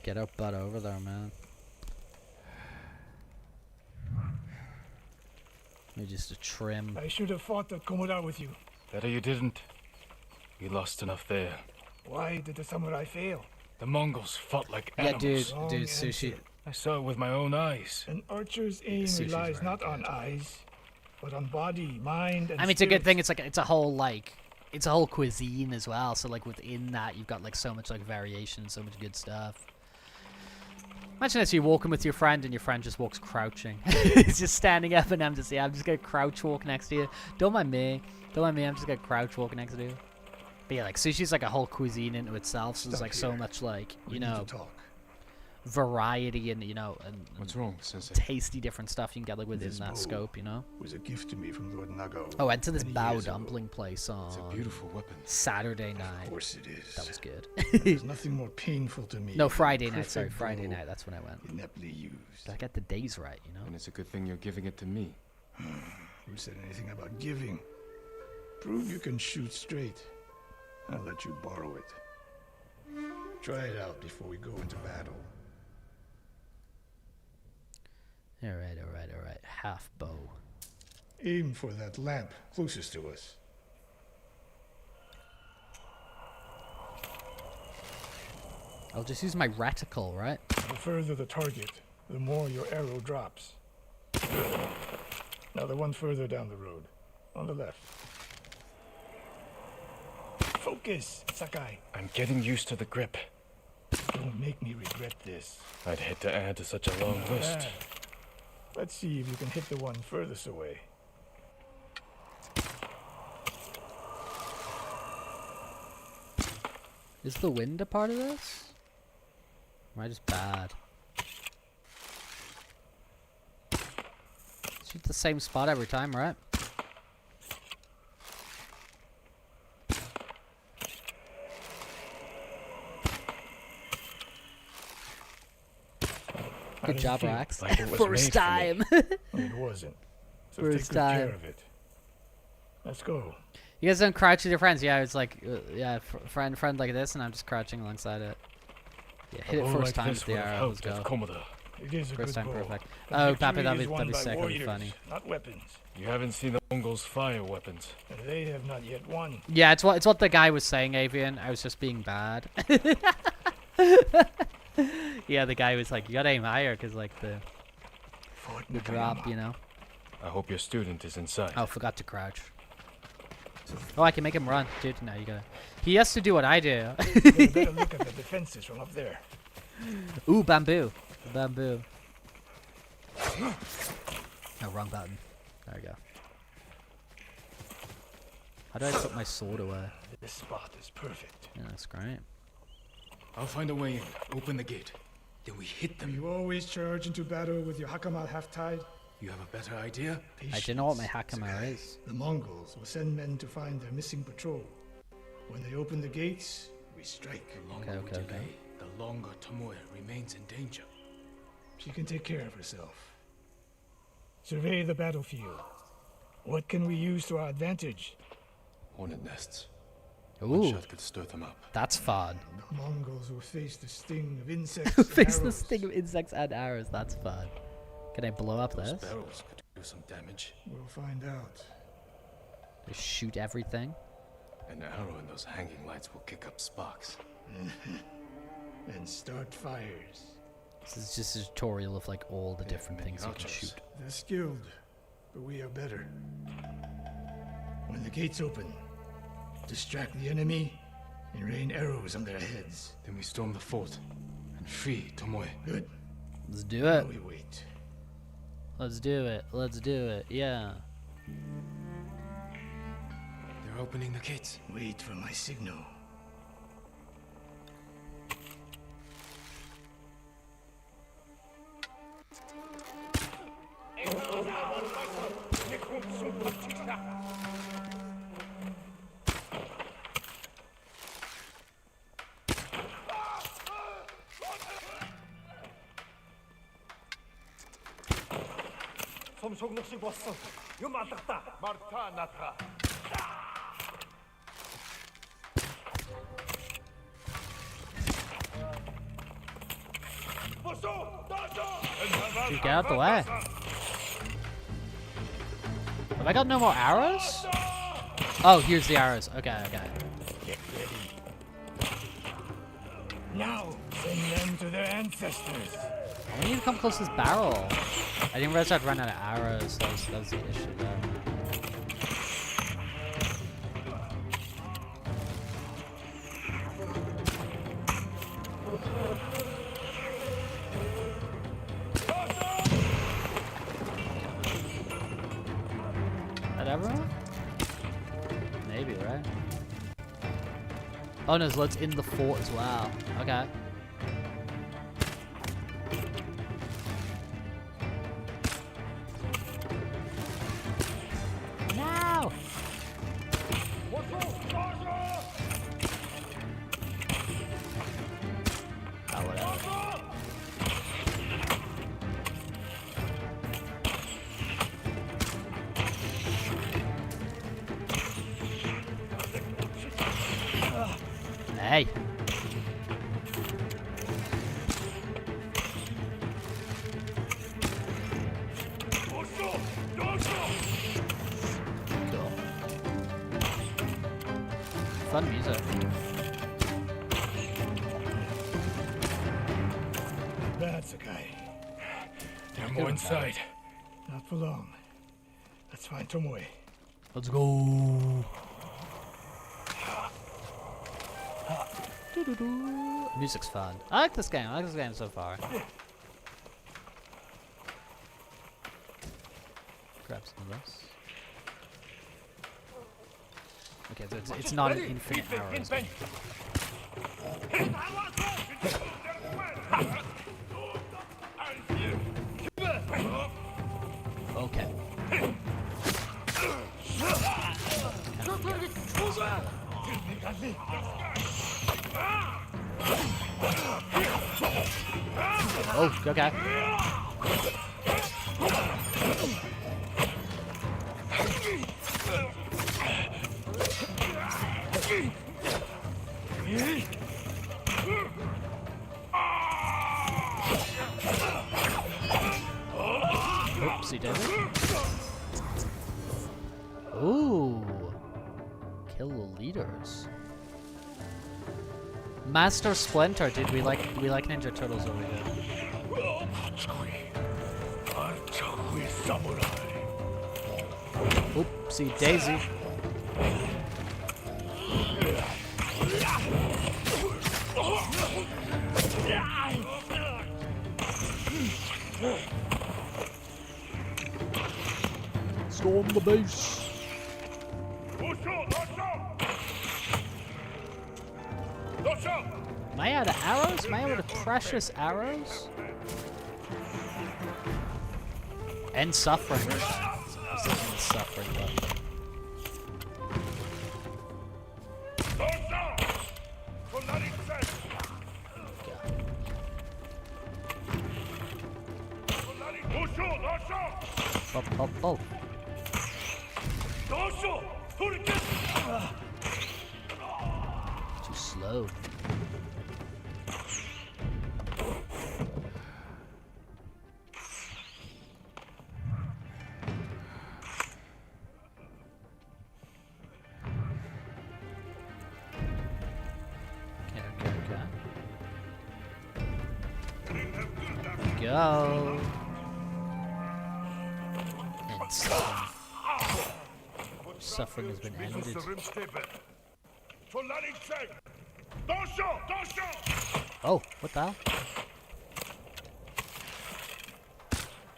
Get our butt over there, man. Maybe just a trim. I should have fought at Komoda with you. Better you didn't. We lost enough there. Why did the samurai fail? The Mongols fought like Yeah, animals. dude, Wrong sushi. answer. I saw it with my own eyes. An archer's aim Sushi's relies very not on good. eyes, but on body, mind, and I mean, it's a good spirit. thing. It's a whole cuisine as well. So like within that, you've got like so much like variation, so much good stuff. Imagine this: you're walking with your friend, and your friend just walks crouching. He's just standing up, and I'm just gonna crouch walk next to you. Don't mind me. Don't mind me. I'm just gonna crouch walk next to you. But yeah, like sushi's like a whole cuisine into itself. So there's Stop like so here. much like We you need know to talk. variety and and What's wrong, Sensei? tasty different stuff you can get like within This that bow scope. You know. Was a gift to me from Lord Nago. Oh, I went to this many bao years ago. dumpling place It's a on beautiful weapon. Saturday Of night. course it is. That was good. There's nothing more painful to me. No, than Friday night. Sorry, perfect Friday bow night. That's when I went. Ineptly used. I got the days right, you know. And it's a good thing you're giving it to me. Who said anything about giving? Prove you can shoot straight. I'll let you borrow it. Try it out before we go into battle. All right. Half bow. Aim for that lamp closest to us. I'll just use my reticle, right? The further the target, the more your arrow drops. Now the one further down the road. On the left. Focus, Sakai. I'm getting used to the grip. Don't make me regret this. I'd hate to add to such a long list. Bad. Let's see if you can hit the one furthest away. Is the wind a part of this? Or am I just bad? Shoot the same spot every time, right? Good job, Rax. Like it was First made for time. me. It wasn't. So First take good care time. of it. Let's go. You guys don't crouch with your friends. Yeah, it's like, yeah, friend like this, and I'm just crouching alongside it. Yeah, hit it first time with the arrow. Let's go. It is a First good time, bow. perfect. But Oh, victory Pappy, that'd is be won by sick. That'd be warriors, funny. not weapons. You haven't seen the Mongols fire weapons. They have not yet won. Yeah, it's what the guy was saying, Avian. I was just being bad. Yeah, the guy was like, you gotta aim higher, because, like, the drop, you know. I hope your student is inside. Oh, forgot to crouch. Oh, I can make him run. Dude, no, you gotta... He has to do what I do. You better look at the defenses from up there. Ooh, bamboo. Bamboo. Oh, wrong button. There we go. How do I put my sword away? This spot is perfect. Yeah, that's great. I'll find a way in. Open the gate. Then we hit them. You always charge into battle with your hakama half-tied? You have a better idea? I do know what my hakama is. The Mongols will send men to find their missing patrol. When they open the gates, we strike. The longer we delay, the longer Tomoe remains in danger. She can take care of herself. Survey the battlefield. What can we use to our advantage? Hornet nests. Ooh. One shot could stir them up. That's fun. The Mongols will face the sting of insects Face and the arrows. sting of insects and arrows. That's fun. Can I blow up Those this? barrels could do some damage. We'll find out. Just shoot everything. An arrow in those hanging lights will kick up sparks. And start fires. This is just a tutorial of like all the different things you can archers. shoot. They're skilled, but we are better. When the gates open, distract the enemy and rain arrows on their heads. Then we storm the fort and free Tomoe. Good. Let's do it. Now we wait. Let's do it. Let's do it. Yeah. They're opening the gates. Wait for my signal. 솜속록씩 왔어. 이거 맞다. 마르타 나타. Dude, get out the way. Have I got no more arrows? Oh, here's the arrows. Okay, okay. Get ready. Now, send them to their ancestors. I need to come close to this barrel. I didn't realize I'd run out of arrows. That was the issue there. That everyone? Maybe, right? Oh no, there's loads in the fort as well. Okay. No! Oh, whatever. Hey. Cool. Fun music. Bad, Sakai. There are more inside. Not for long. Let's find Tomoe. Let's go. Music's fun. I like this game. I like this game so far. Grab some of this. Okay, so it's not an infinite arrows. Okay. Oh, okay. Oops, he did it. Ooh. Kill the leaders. Master Splinter, dude, we like Ninja Turtles over here. Oopsie daisy. Storm the base. Am I out of arrows? Am I out of precious arrows? And suffering. I was thinking suffering, but... Oh. Too slow. Okay. Go. And suffering has been ended. Oh, what the hell?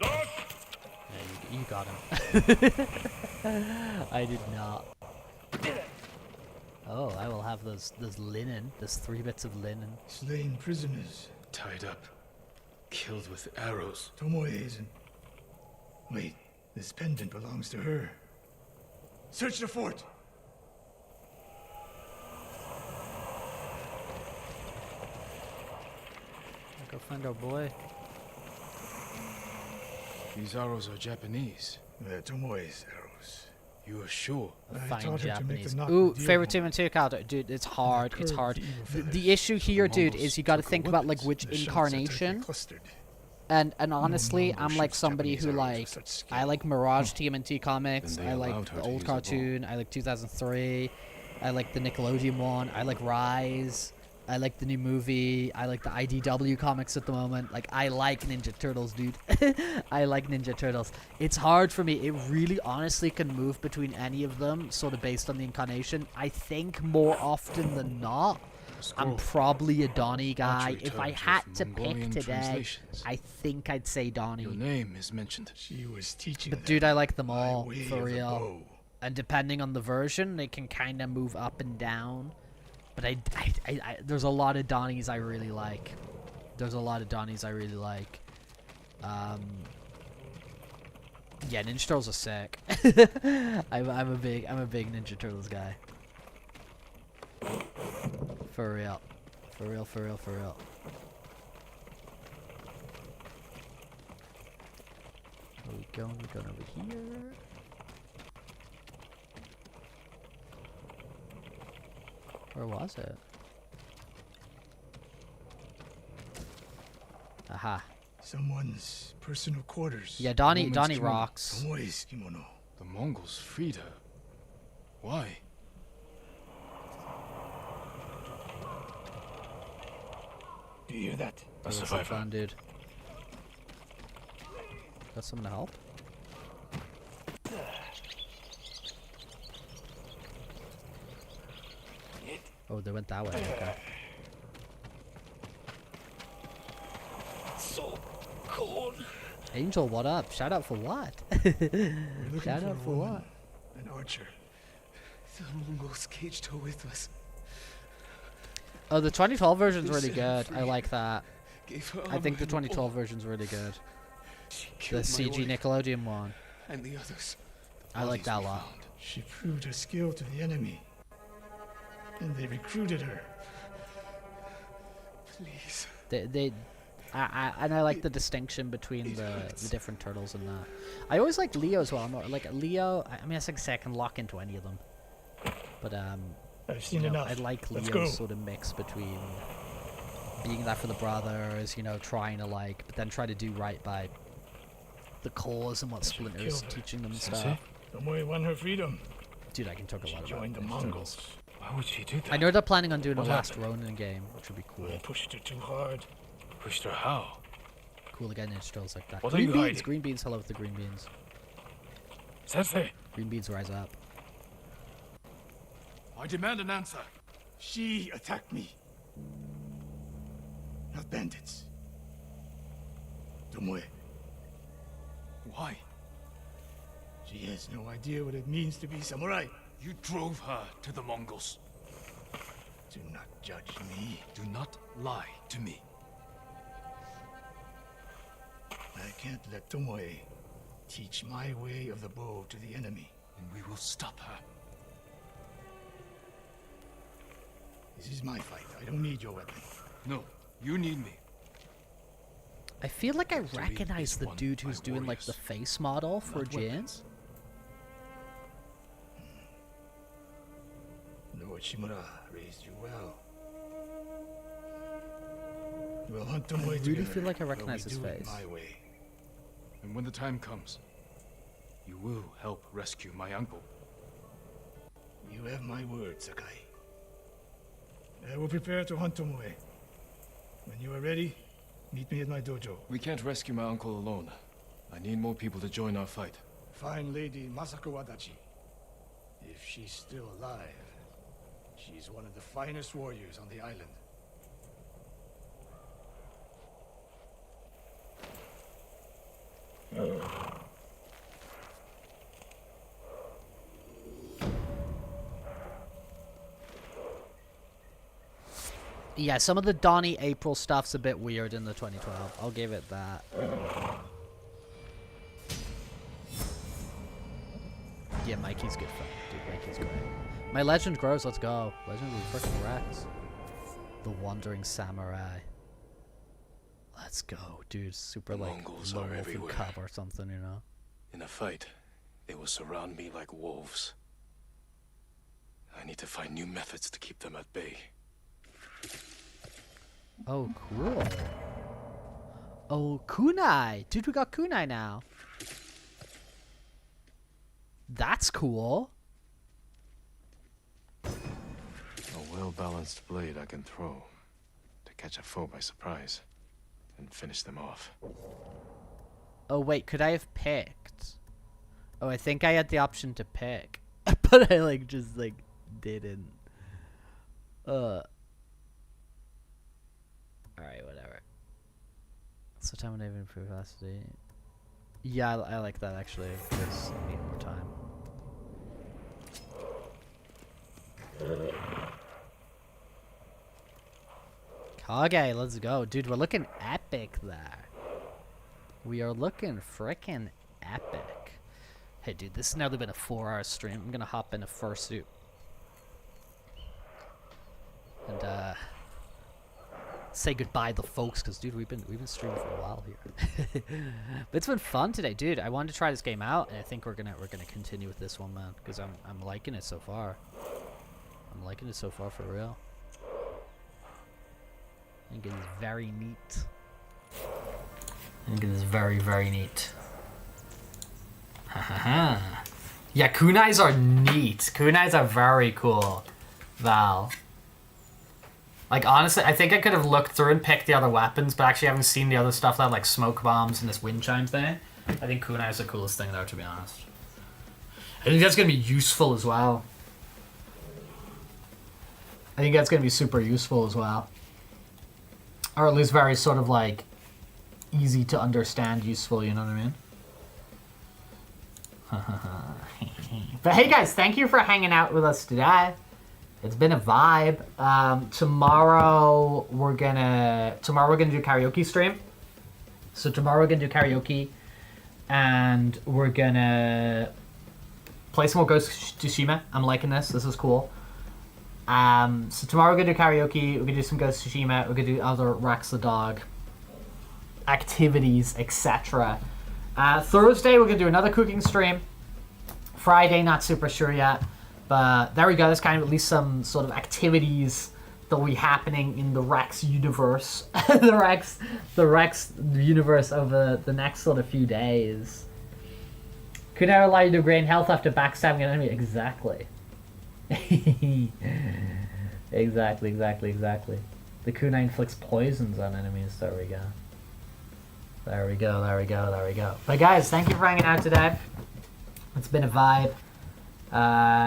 Yeah, you got him. I did not. Oh, I will have those linen. Those 3 bits of linen. Slain prisoners. Tied up. Killed with arrows. Tomoe isn't. Wait, this pendant belongs to her. Search the fort! Go find our boy. These arrows are Japanese. They're Tomoe's arrows. You are sure? Fine Japanese. Ooh, favorite team in 2 card. Dude, it's hard. It's hard. The issue here, dude, is you gotta think about like which incarnation. And honestly, I'm like somebody who like, I like Mirage TMNT comics, I like the old cartoon, I like 2003, I like the Nickelodeon one, I like Rise, I like the new movie, I like the IDW comics at the moment, like I like Ninja Turtles, dude. I like Ninja Turtles. It's hard for me, it really honestly can move between any of them, sort of based on the incarnation. I think more often than not, I'm probably a Donnie guy. If I had to pick today, I think I'd say Donnie. Your name is mentioned. She was teaching. But dude, I like them all, for real. And depending on the version, they can kind of move up and down. But I there's a lot of Donnies I really like. Yeah, Ninja Turtles are sick. I'm a big Ninja Turtles guy. For real. Where we going? We're going over here. Where was it? Aha. Someone's personal quarters. Yeah, Donnie rocks. Tomoe's kimono. The Mongols freed her. Why? Do you hear that? A survivor. Fun, dude. Got someone to help? Oh, they went that way. Okay. So cold. Angel, what up? Shout out for what? Shout out for what? An archer. The Mongols caged her with us. Oh, the 2012 version's really good. I like that. Gave her I think the armor and 2012 version's really good. She The killed my CG wife Nickelodeon one. and the others. I like that a lot. She proved her skill to the enemy. And they recruited her. Please. And I like the distinction between the different turtles and that. I always liked Leo as well. Like Leo, I mean, I say I can lock into any of them. But I've seen you know, enough. I like Let's Leo's go. sort of mix between being there for the brothers, you know, trying to like, but then try to do right by the cause and what Splinter's killed her. teaching them and Sensei? stuff. Tomoe won her freedom. Dude, I can talk a lot about Joined the Ninja Mongols. Turtles. Why would she do that? I know they're planning on doing a What last happened? Ronin game, which would be cool. I pushed her too hard. Pushed her how? Cool to get Ninja Turtles like that. What are Green you beans, hiding? green beans. Hello with the green beans. Sensei! Green beans rise up. I demand an answer. She attacked me. Not bandits. Tomoe. Why? She has no idea what it means to be samurai. You drove her to the Mongols. Do not judge me. Do not lie to me. I can't let Tomoe teach my way of the bow to the enemy. And we will stop her. This is my fight. I don't need your weapon. No, you need me. I feel like I Victory recognize is the won dude by who's doing like the warriors, face model for not Jin. weapons. Lord Shimura raised you well. We'll hunt Tomoe really together, feel like I but recognize we his do it face. my way. And when the time comes, you will help rescue my uncle. You have my word, Sakai. I will prepare to hunt Tomoe. When you are ready, meet me at my dojo. We can't rescue my uncle alone. I need more people to join our fight. Find Lady Masako Wadachi. If she's still alive, she's one of the finest warriors on the island. Yeah, some of the Donnie April stuff's a bit weird in the 2012. I'll give it that. Yeah, Mikey's good fun. Dude, Mikey's great. My legend grows, let's go. Legend is freaking Rex. The Wandering Samurai. Let's go, dude. Super like Mongols low are wolf and everywhere. cub or something, you know? In a fight, they will surround me like wolves. I need to find new methods to keep them at bay. Oh, cool. Oh, kunai. Dude, we got kunai now. That's cool. A well-balanced blade I can throw to catch a foe by surprise and finish them off. Oh, wait, could I have picked? Oh, I think I had the option to pick. But I, like, just, like, didn't. Alright, whatever. So time would even improve velocity. Yeah, I like that, actually, because I need more time. Kage, let's go. Dude, we're looking epic there. We are looking frickin' epic. Hey, dude, this has nearly been a 4-hour stream. I'm gonna hop in a fursuit. And, say goodbye to the folks, because, dude, we've been streaming for a while here. But it's been fun today, dude. I wanted to try this game out, and I think we're gonna continue with this one, man, because I'm liking it so far. I'm liking it so far for real. I think it is very neat. I think it is very, very neat. Hahaha. Yeah, kunais are neat. Kunais are very cool, Val. Like, honestly, I think I could have looked through and picked the other weapons, but actually I haven't seen the other stuff that have, like, smoke bombs and this wind chime thing. I think kunai is the coolest thing there, to be honest. I think that's going to be useful as well. I think that's going to be super useful as well. Or at least very sort of like easy to understand useful, you know what I mean? But hey guys, thank you for hanging out with us today. It's been a vibe. Tomorrow we're gonna do karaoke stream. So tomorrow we're gonna do karaoke and we're gonna play some more Ghost of Tsushima. I'm liking this. This is cool. So tomorrow we're gonna do karaoke, we're gonna do some Ghost of Tsushima, we're gonna do other Rex the Dog activities, etc. Thursday we're gonna do another cooking stream. Friday, not super sure yet, but there we go. There's kind of at least some sort of activities that will be happening in the Rex universe, the Rex universe over the next sort of few days. Could never allow you to gain health after backstabbing an enemy. Exactly. Exactly. The kunai inflicts poisons on enemies. There we go. But guys, thank you for hanging out today. It's been a vibe.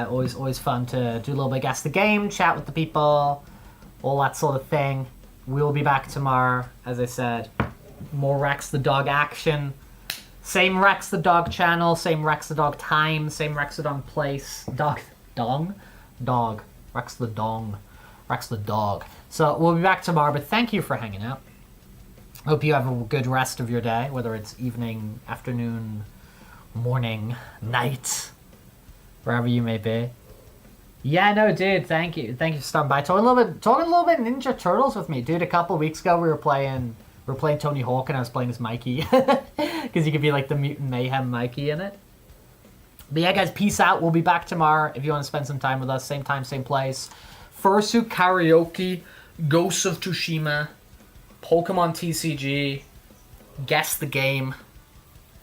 Always fun to do a little bit, guess the game, chat with the people, all that sort of thing. We'll be back tomorrow, as I said. More Rex the Dog action. Same Rex the Dog channel, same Rex the Dog time, same Rex the Dog place. Dog. Rex the Dog. So we'll be back tomorrow, but thank you for hanging out. Hope you have a good rest of your day, whether it's evening, afternoon, morning, night, wherever you may be. Yeah, no, dude, thank you for stopping by. Talking a little bit Ninja Turtles with me, dude. A couple weeks ago we were playing Tony Hawk and I was playing as Mikey, because you could be like the Mutant Mayhem Mikey in it. But yeah, guys, peace out. We'll be back tomorrow if you want to spend some time with us. Same time, same place. Fursuit karaoke, Ghosts of Tsushima, Pokemon TCG, guess the game,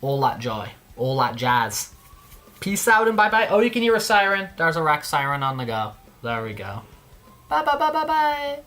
all that joy, all that jazz. Peace out and bye-bye. Oh, you can hear a siren. There's a Rex siren on the go. There we go. Bye-bye.